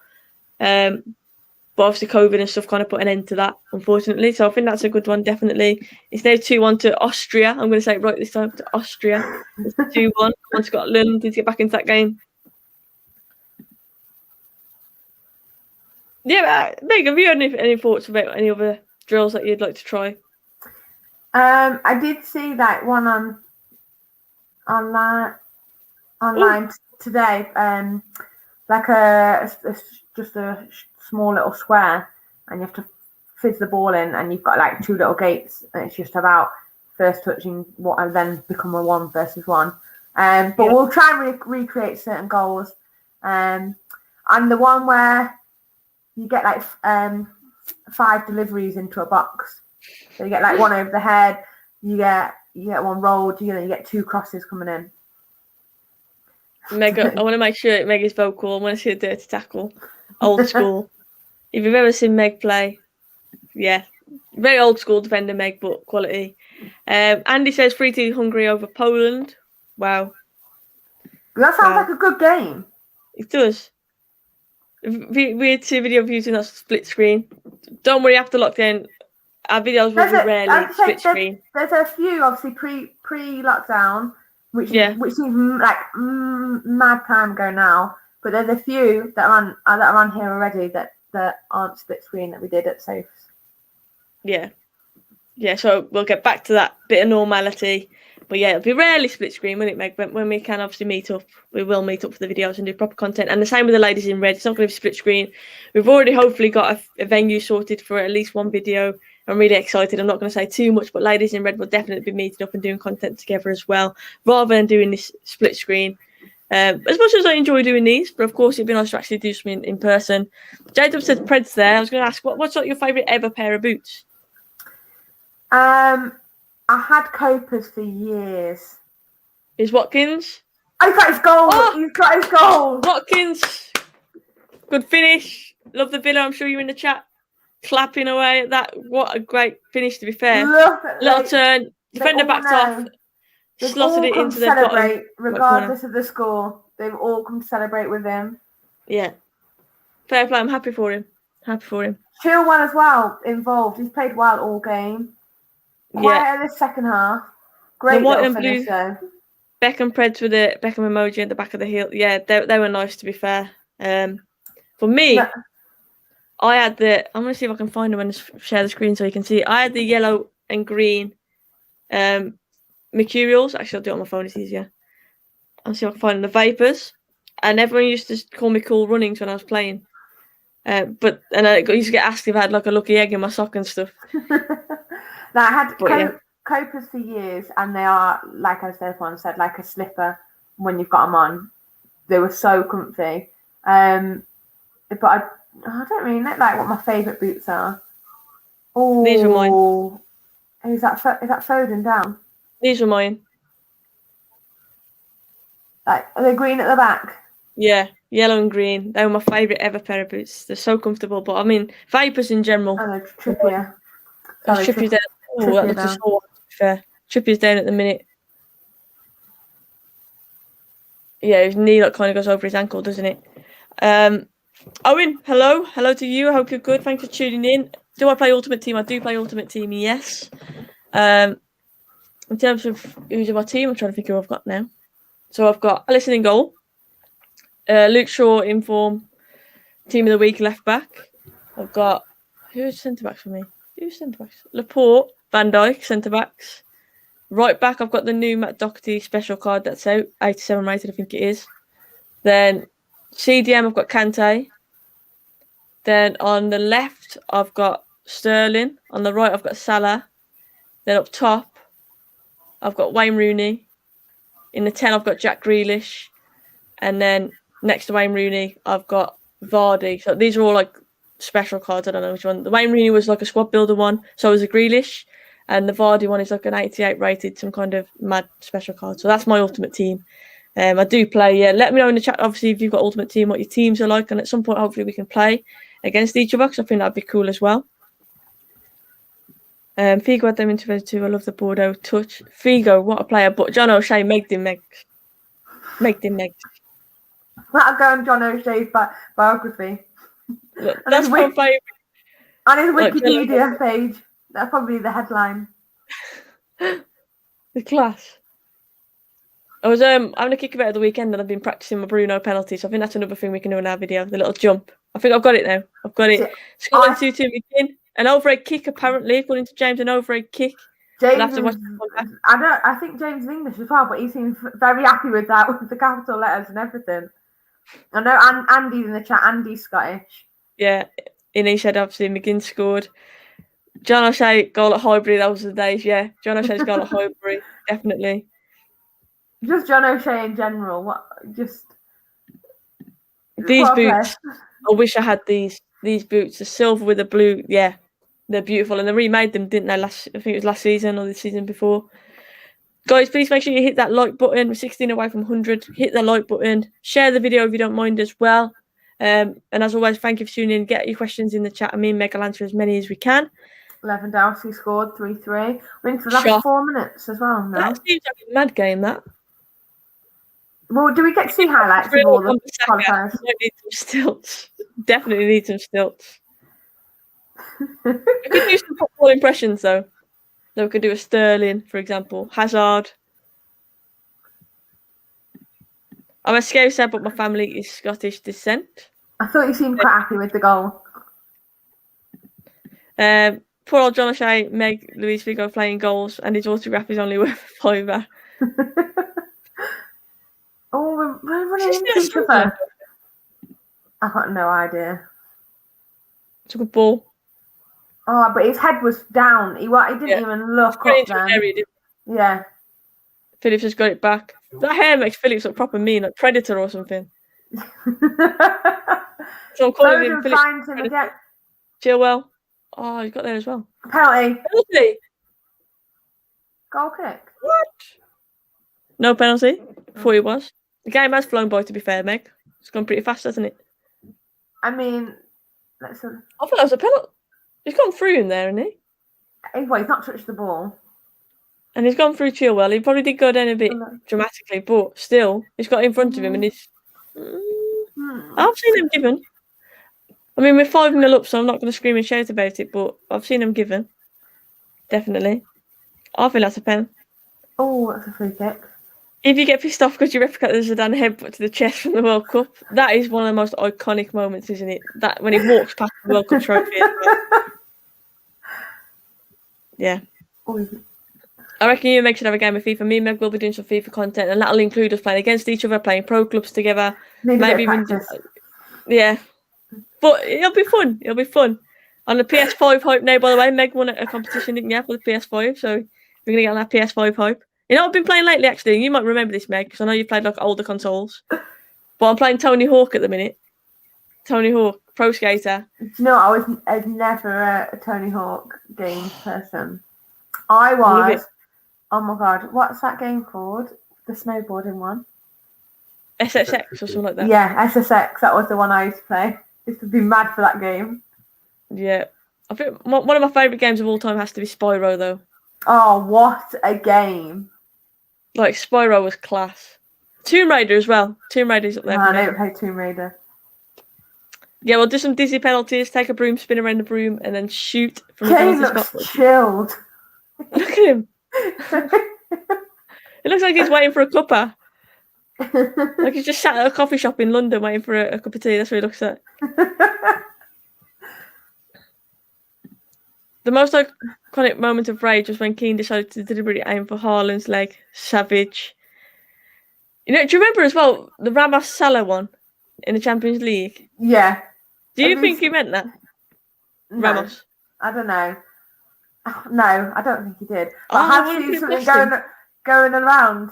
A: But obviously COVID and stuff kind of put an end to that, unfortunately. So I think that's a good one, definitely. It's now 2-1 to Austria. I'm going to say it right this time, to Austria. It's 2-1 on Scotland. Need to get back into that game. Yeah, Meg, have you had any thoughts about any other drills that you'd like to try?
B: I did see that one online today. Like just a small little square, and you have to fizz the ball in, and you've got like two little gates, and it's just about first touching what and then become a 1 versus 1. But we'll try and recreate certain goals. And the one where you get like 5 deliveries into a box. So you get like one over the head, you get one rolled, you get 2 crosses coming in.
A: Meg, I want to make sure Meg is vocal. I want to see a dirty tackle. Old school. If you've ever seen Meg play, yeah. Very old school defender, Meg, but quality. Andy says 3-2 Hungary over Poland. Wow.
B: That sounds like a good game.
A: It does. We had 2 video views in that split screen. Don't worry, after lockdown, our videos will be rarely split screen.
B: There's a few, obviously, pre-lockdown, which seems like mad time ago now. But there's a few that are on here already that aren't split screen that we did at Soph's.
A: Yeah. So we'll get back to that bit of normality. But yeah, it'll be rarely split screen, won't it, Meg? But when we can obviously meet up, we will meet up for the videos and do proper content. And the same with the ladies in red. It's not going to be split screen. We've already hopefully got a venue sorted for at least one video. I'm really excited. I'm not going to say too much, but ladies in red will definitely be meeting up and doing content together as well, rather than doing this split screen. As much as I enjoy doing these, but of course it'd be nice to actually do something in person. J-Dub said Preds there. I was going to ask, what's like your favourite ever pair of boots?
B: I had Copers for years.
A: Is Watkins?
B: Oh, he's got his goal.
A: Oh!
B: He's got his goal.
A: Watkins! Good finish. Love the Villa. I'm sure you're in the chat. Clapping away at that. What a great finish, to be fair.
B: Look at
A: Little turn. Defender backed off.
B: They've
A: Slotted
B: all
A: it
B: come
A: into
B: to
A: the
B: celebrate,
A: bottom.
B: regardless of the score. They've all come to celebrate with him.
A: Yeah. Fair play. I'm happy for him. Happy for him.
B: Chilwell as well, involved. He's played well all game. Quiet in the second half. Great
A: white
B: little
A: and
B: finish,
A: blue
B: though.
A: Beckham Preds with the Beckham emoji at the back of the heel. Yeah, they were nice, to be fair. For me,
B: No.
A: I had the. I'm gonna see if I can find them and share the screen so you can see. I had the yellow and green Mercurials. Actually, I'll do it on my phone. It's easier. I'll see if I can find the Vapors. And everyone used to call me Cool Runnings when I was playing. I used to get asked if I had like a lucky egg in my sock and stuff.
B: I had
A: But,
B: Copers for years, and they are, like as everyone said, like a slipper when you've got them on. They were so comfy. But I don't really know like what my favourite boots are. Oh,
A: these are mine.
B: Is that Foden down?
A: These were mine.
B: Like, are they green at the back?
A: Yeah, yellow and green. They were my favourite ever pair of boots. They're so comfortable. But I mean, Vapors in general.
B: Oh, no, Trippier.
A: Trippier's down. Oh, that looks so fair. Trippier's down at the minute. Yeah, his knee kind of goes over his ankle, doesn't it? Owen, hello. Hello to you. I hope you're good. Thanks for tuning in. Do I play Ultimate Team? I do play Ultimate Team, yes. In terms of who's in my team, I'm trying to think who I've got now. So I've got Alisson in goal. Luke Shaw in form. Team of the week, left back. I've got... Who's centre-backs for me? Who's centre-backs? Laporte, Van Dijk, centre-backs. Right back, I've got the new Matt Doherty special card that's out. 87 rated, I think it is. Then CDM, I've got Kante. Then on the left, I've got Sterling. On the right, I've got Salah. Then up top, I've got Wayne Rooney. In the 10, I've got Jack Grealish. And then next to Wayne Rooney, I've got Vardy. So these are all like special cards. I don't know which one. The Wayne Rooney was like a squad builder one. So was a Grealish. And the Vardy one is like an 88 rated, some kind of mad special card. So that's my Ultimate Team. I do play. Yeah, let me know in the chat, obviously, if you've got Ultimate Team, what your teams are like. And at some point, hopefully, we can play against each other, because I think that'd be cool as well. Figo had them into too. I love the Bordeaux touch. Figo, what a player. But John O'Shea, Meg.
B: That'll go on John O'Shea's biography.
A: Look, that's my favourite.
B: On his Wikipedia page. That's probably the headline.
A: The class. I was having a kick about at the weekend, and I've been practicing my Bruno penalty, so I think that's another thing we can do in our video, the little jump. I think I've got it now. I've got it. Scotland 2-2 begin. An overhead kick, apparently, according to James, an overhead kick.
B: James I think James is English as well, but he seems very happy with that, with the capital letters and everything. I know Andy's in the chat. Andy's Scottish.
A: Yeah, and he said obviously McGinn scored. John O'Shea goal at Highbury, that was the days, yeah. John O'Shea's goal at Highbury, definitely.
B: Just John O'Shea in general.
A: These boots, I wish I had these boots, the silver with the blue, yeah. They're beautiful, and they remade them, didn't they? I think it was last season or the season before. Guys, please make sure you hit that like button. We're 16 away from 100. Hit the like button. Share the video if you don't mind as well. And as always, thank you for tuning in. Get your questions in the chat, and me and Meg will answer as many as we can.
B: Lewandowski scored 3-3. We're into the last 4 minutes as well now.
A: That seems like a mad game, that.
B: Well, do we get to see highlights of all the qualifiers?
A: We need some stilts. Definitely need some stilts. We could do some football impressions, though. So we could do a Sterling, for example. Hazard. I'm a Scouser, but my family is Scottish descent.
B: I thought you seemed quite happy with the goal.
A: Poor old John O'Shea, Meg, Louise Figo playing goals, and his autograph is only worth a £5.
B: Oh, we're running into each other. I've got no idea.
A: It's a good ball.
B: Oh, but his head was down. He didn't even look up then. Yeah.
A: Phillips has got it back. That hair makes Phillips look proper mean, like Predator or something. So I'm calling him Phillips. Chilwell. Oh, he's got there as well.
B: Penalty. Goal kick.
A: What? No penalty. Thought it was. The game has flown by, to be fair, Meg. It's gone pretty fast, hasn't it?
B: I mean, let's.
A: I thought that was a penalty. He's gone through him there, hasn't he?
B: Well, he's not touched the ball.
A: And he's gone through Chilwell. He probably did go down a bit dramatically, but still, he's got in front of him and he's... I've seen him given. I mean, we're 5-0 up, so I'm not going to scream and shout about it, but I've seen him given. Definitely. I think that's a pen.
B: Oh, that's a free kick.
A: If you get pissed off because you replicate the Zidane headbutt to the chest from the World Cup, that is one of the most iconic moments, isn't it? That when he walks past the World Cup trophy. Yeah.
B: Oh,
A: I reckon you and Meg should have a game of FIFA. Me and Meg will be doing some FIFA content, and that'll include us playing against each other, playing pro clubs together.
B: maybe even
A: yeah. But it'll be fun. It'll be fun. On the PS5 hype now, by the way, Meg won a competition, didn't you, for the PS5? So we're gonna get on that PS5 hype. You know what I've been playing lately, actually. You might remember this, Meg, because I know you played like older consoles. But I'm playing Tony Hawk at the minute. Tony Hawk, Pro Skater.
B: Do you know, I was never a Tony Hawk game person. I was. Oh my god, what's that game called? The snowboarding one.
A: SSX or something like that.
B: Yeah, SSX. That was the one I used to play. Used to be mad for that game.
A: Yeah, I think one of my favourite games of all time has to be Spyro, though.
B: Oh, what a game!
A: Like Spyro was class. Tomb Raider as well. Tomb Raider's up there.
B: No, I don't play Tomb Raider.
A: Yeah, we'll do some Disney penalties. Take a broom, spin around the broom, and then shoot from the
B: Kane
A: penalty
B: looks
A: spot.
B: chilled.
A: Look at him. It looks like he's waiting for a cuppa. Like he's just sat at a coffee shop in London waiting for a cup of tea. That's what he looks like. The most iconic moment of rage was when Keane decided to deliberately aim for Haaland's leg. Savage. You know, do you remember as well the Ramos Salah one in the Champions League?
B: Yeah.
A: Do you think he meant that?
B: No,
A: Ramos?
B: I don't know. No, I don't think he did. But
A: Oh,
B: I have
A: what
B: seen
A: a
B: something
A: question.
B: going around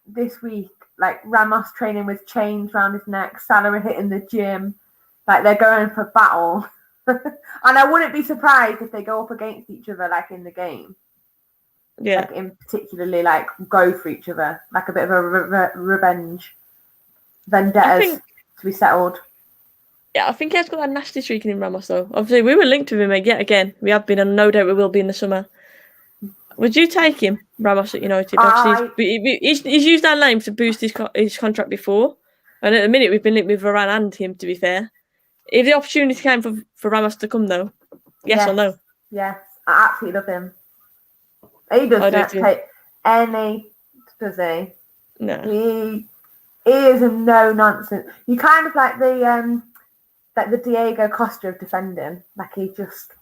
B: this week, like Ramos training with chains around his neck, Salah hitting the gym, like they're going for battle. And I wouldn't be surprised if they go up against each other, like in the game.
A: Yeah.
B: Like in particularly, like go for each other, like a bit of a revenge, vendettas to be settled.
A: Yeah, I think he has got that nasty streak in him, Ramos, though. Obviously, we were linked with him yet again. We have been, and no doubt we will be in the summer. Would you take him, Ramos, at United? Obviously, he's used our name to boost his contract before. And at the minute, we've been linked with Varane and him, to be fair. If the opportunity came for Ramos to come, though, yes or no?
B: Yes, I absolutely love him. He doesn't take any, does he?
A: No.
B: He is a no-nonsense. You kind of like the Diego Costa of defending. Like he just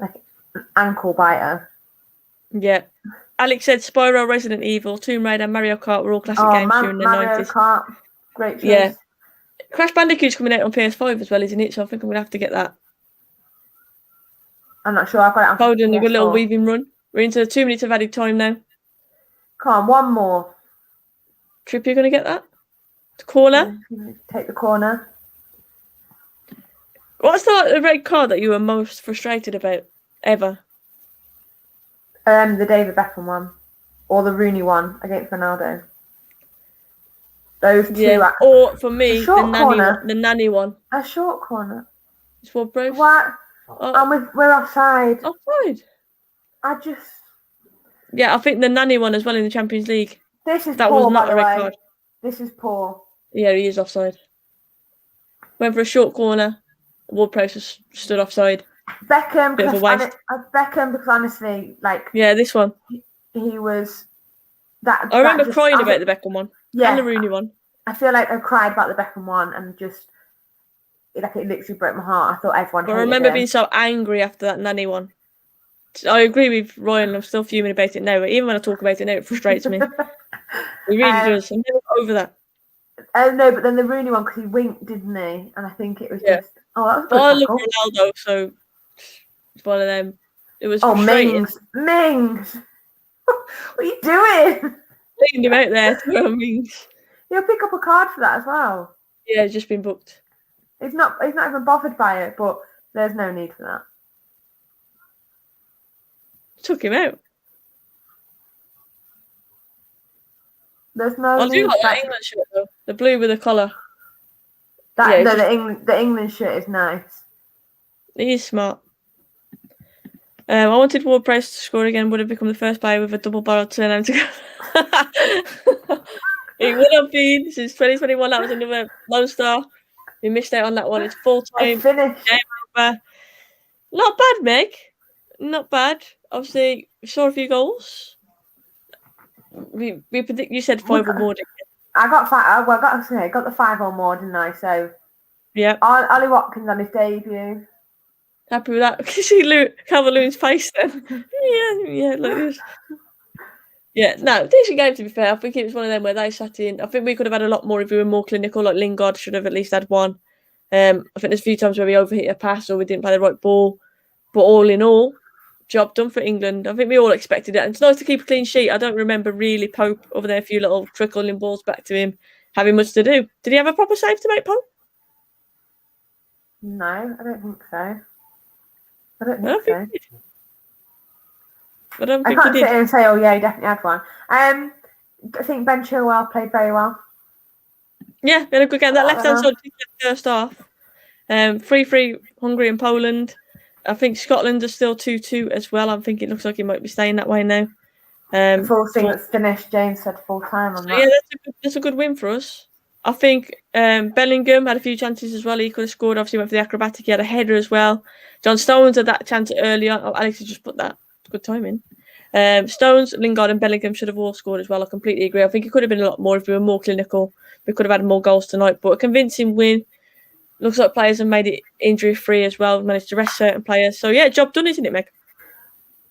B: like an ankle biter.
A: Yeah. Alex said Spyro, Resident Evil, Tomb Raider, Mario Kart were all classic games during the 90s.
B: Mario Kart, great choice.
A: Yeah. Crash Bandicoot's coming out on PS5 as well, isn't it? So I think I'm going to have to get that.
B: I'm not sure. I've got it on
A: Foden, a
B: PS4.
A: good little weaving run. We're into 2 minutes of added time now.
B: Come on, one more.
A: Trippier going to get that? The corner?
B: Take the corner.
A: What's the red card that you were most frustrated about ever?
B: The David Beckham one. Or the Rooney one against Ronaldo. Those two.
A: Yeah. Or for me,
B: the
A: nanny one.
B: A short corner.
A: It's for Bruce.
B: What? And we're offside.
A: Offside. Yeah, I think the nanny one as well in the Champions League.
B: This is
A: that
B: poor,
A: was not
B: by
A: a
B: the
A: red
B: way.
A: card.
B: This is poor.
A: Yeah, he is offside. Went for a short corner. Ward-Prowse stood offside.
B: Beckham,
A: Bit of a waste.
B: Beckham, because honestly, like
A: yeah, this one.
B: He was that.
A: I remember crying about the Beckham one.
B: Yeah,
A: and the Rooney one.
B: I feel like I cried about the Beckham one and just like it literally broke my heart. I thought everyone.
A: I remember being so angry after that nanny one. I agree with Ryan. I'm still fuming about it now. But even when I talk about it now, it frustrates me. It really does. I'm never over that.
B: No, but then the Rooney one because he winked, didn't he? And I think it was just. Oh, that was
A: I love Ronaldo, so it's one of them. It was.
B: Mings. What are you doing?
A: Leaving him out there to Mings.
B: He'll pick up a card for that as well.
A: Yeah, it's just been booked.
B: He's not even bothered by it, but there's no need for that.
A: Took him out.
B: There's no
A: I do
B: new
A: like that
B: back-
A: England shirt though. The blue with the collar.
B: That
A: Yeah,
B: no,
A: it's
B: the England shirt is nice.
A: He is smart. I wanted Ward-Prowse to score again. Would have become the first player with a double-barrel turnaround to go. It would have been since 2021. That was another Lone Star. We missed out on that one. It's full time.
B: It's finished.
A: Game over. Not bad, Meg. Not bad. Obviously, we saw a few goals. We predict. You said 5 or more.
B: I got 5. Well, I got the 5 or more, didn't I? So
A: Yeah.
B: Ollie Watkins on his debut.
A: Happy with that. Can you see Calvert-Lewin's face then? yeah, like this. Yeah, no, decent game to be fair. I think it was one of them where they sat in. I think we could have had a lot more if we were more clinical. Like Lingard should have at least had one. I think there's a few times where we overhit a pass or we didn't play the right ball. But all in all, job done for England. I think we all expected it. And it's nice to keep a clean sheet. I don't remember really Pope over there, a few little trickling balls back to him, having much to do. Did he have a proper save to make, Pope?
B: No, I don't think so. I don't think so.
A: I don't
B: I
A: think
B: can't
A: he
B: sit
A: did.
B: here and say, oh yeah, he definitely had one. I think Ben Chilwell played very well.
A: Yeah, we had a good game. That left-hand side first half. 3-3 Hungary and Poland. I think Scotland are still 2-2 as well. I think it looks like it might be staying that way now.
B: The full thing that's finished, James said full time on that.
A: Yeah, that's a good win for us. I think Bellingham had a few chances as well. He could have scored. Obviously, went for the acrobatic. He had a header as well. John Stones had that chance earlier. Oh, Alex has just put that. Good timing. Stones, Lingard, and Bellingham should have all scored as well. I completely agree. I think it could have been a lot more if we were more clinical. We could have had more goals tonight, but a convincing win. Looks like players have made it injury-free as well. Managed to rest certain players. So yeah, job done, isn't it, Meg?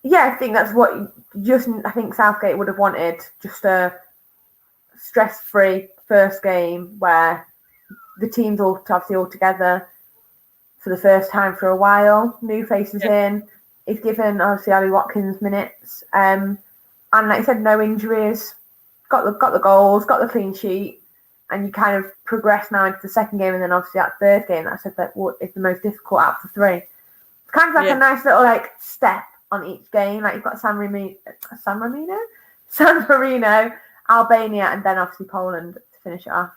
B: Yeah, I think that's what I think Southgate would have wanted. Just a stress-free first game where the team's all together for the first time for a while. New faces in. He's given obviously Ollie Watkins minutes, and like I said, no injuries. Got the goals, got the clean sheet, and you kind of progress now into the second game, and then obviously that third game. That I said that is the most difficult out of the 3. It's kind of like a nice little step on each game. Like you've got San Marino, Albania, and then obviously Poland to finish it off.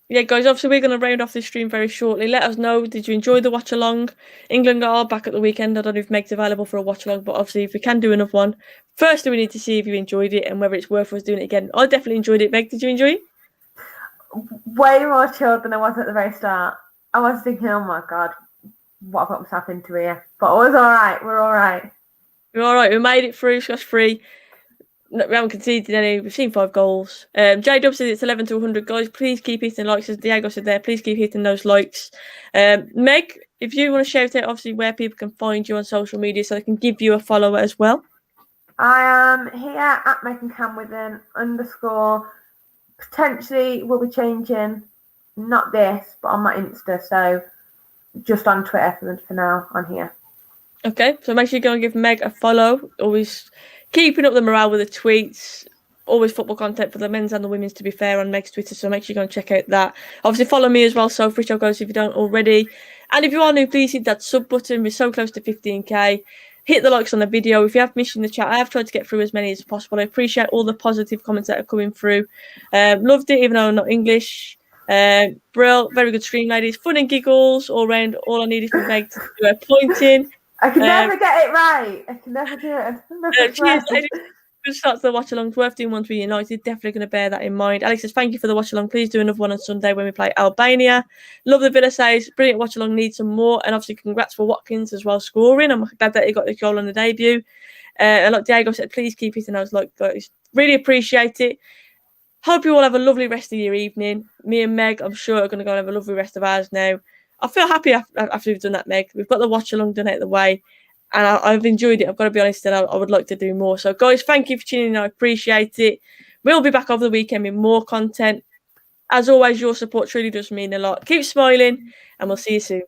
A: Yeah, guys, obviously we're going to round off this stream very shortly. Let us know, did you enjoy the watch-along? England are back at the weekend. I don't know if Meg's available for a watch-along, but obviously if we can do another one, firstly we need to see if you enjoyed it and whether it's worth us doing it again. I definitely enjoyed it. Meg, did you enjoy it?
B: Way more chilled than I was at the very start. I was thinking, oh my God, what I've got myself into here. But it was all right. We're all right.
A: We're all right. We made it through, scotch-free. No, we haven't conceded any. We've seen 5 goals. J-Dub said it's 11 to 100. Guys, please keep hitting likes. As Diego said there, please keep hitting those likes. Meg, if you want to shout out, obviously, where people can find you on social media so they can give you a follower as well.
B: I am here at Megan Cam with an _ potentially will be changing, not this, but on my Insta. So just on Twitter for now on here.
A: Okay, so make sure you go and give Meg a follow. Always keeping up the morale with the tweets. Always football content for the men's and the women's, to be fair, on Meg's Twitter. So make sure you go and check out that. Obviously, follow me as well, Soph if you don't already. And if you are new, please hit that sub button. We're so close to 15k. Hit the likes on the video. If you have missed in the chat, I have tried to get through as many as possible. I appreciate all the positive comments that are coming through. Loved it, even though I'm not English. Brill, very good stream, ladies. Fun and giggles all round. All I needed from Meg to do a pointing.
B: I can never get it right. I can never do it.
A: Cheers, ladies. Good start to the watch along. It's worth doing once we're United. Definitely going to bear that in mind. Alex says, thank you for the watch along. Please do another one on Sunday when we play Albania. Love the Villa says, brilliant watch along. Need some more. And obviously, congrats for Watkins as well scoring. I'm glad that he got the goal on the debut. And like Diego said, please keep hitting those like guys. Really appreciate it. Hope you all have a lovely rest of your evening. Me and Meg, I'm sure, are going to go and have a lovely rest of ours now. I feel happy after we've done that, Meg. We've got the watch along done out of the way. And I've enjoyed it. I've got to be honest, and I would like to do more. So, guys, thank you for tuning in. I appreciate it. We'll be back over the weekend with more content. As always, your support truly does mean a lot. Keep smiling, and we'll see you soon.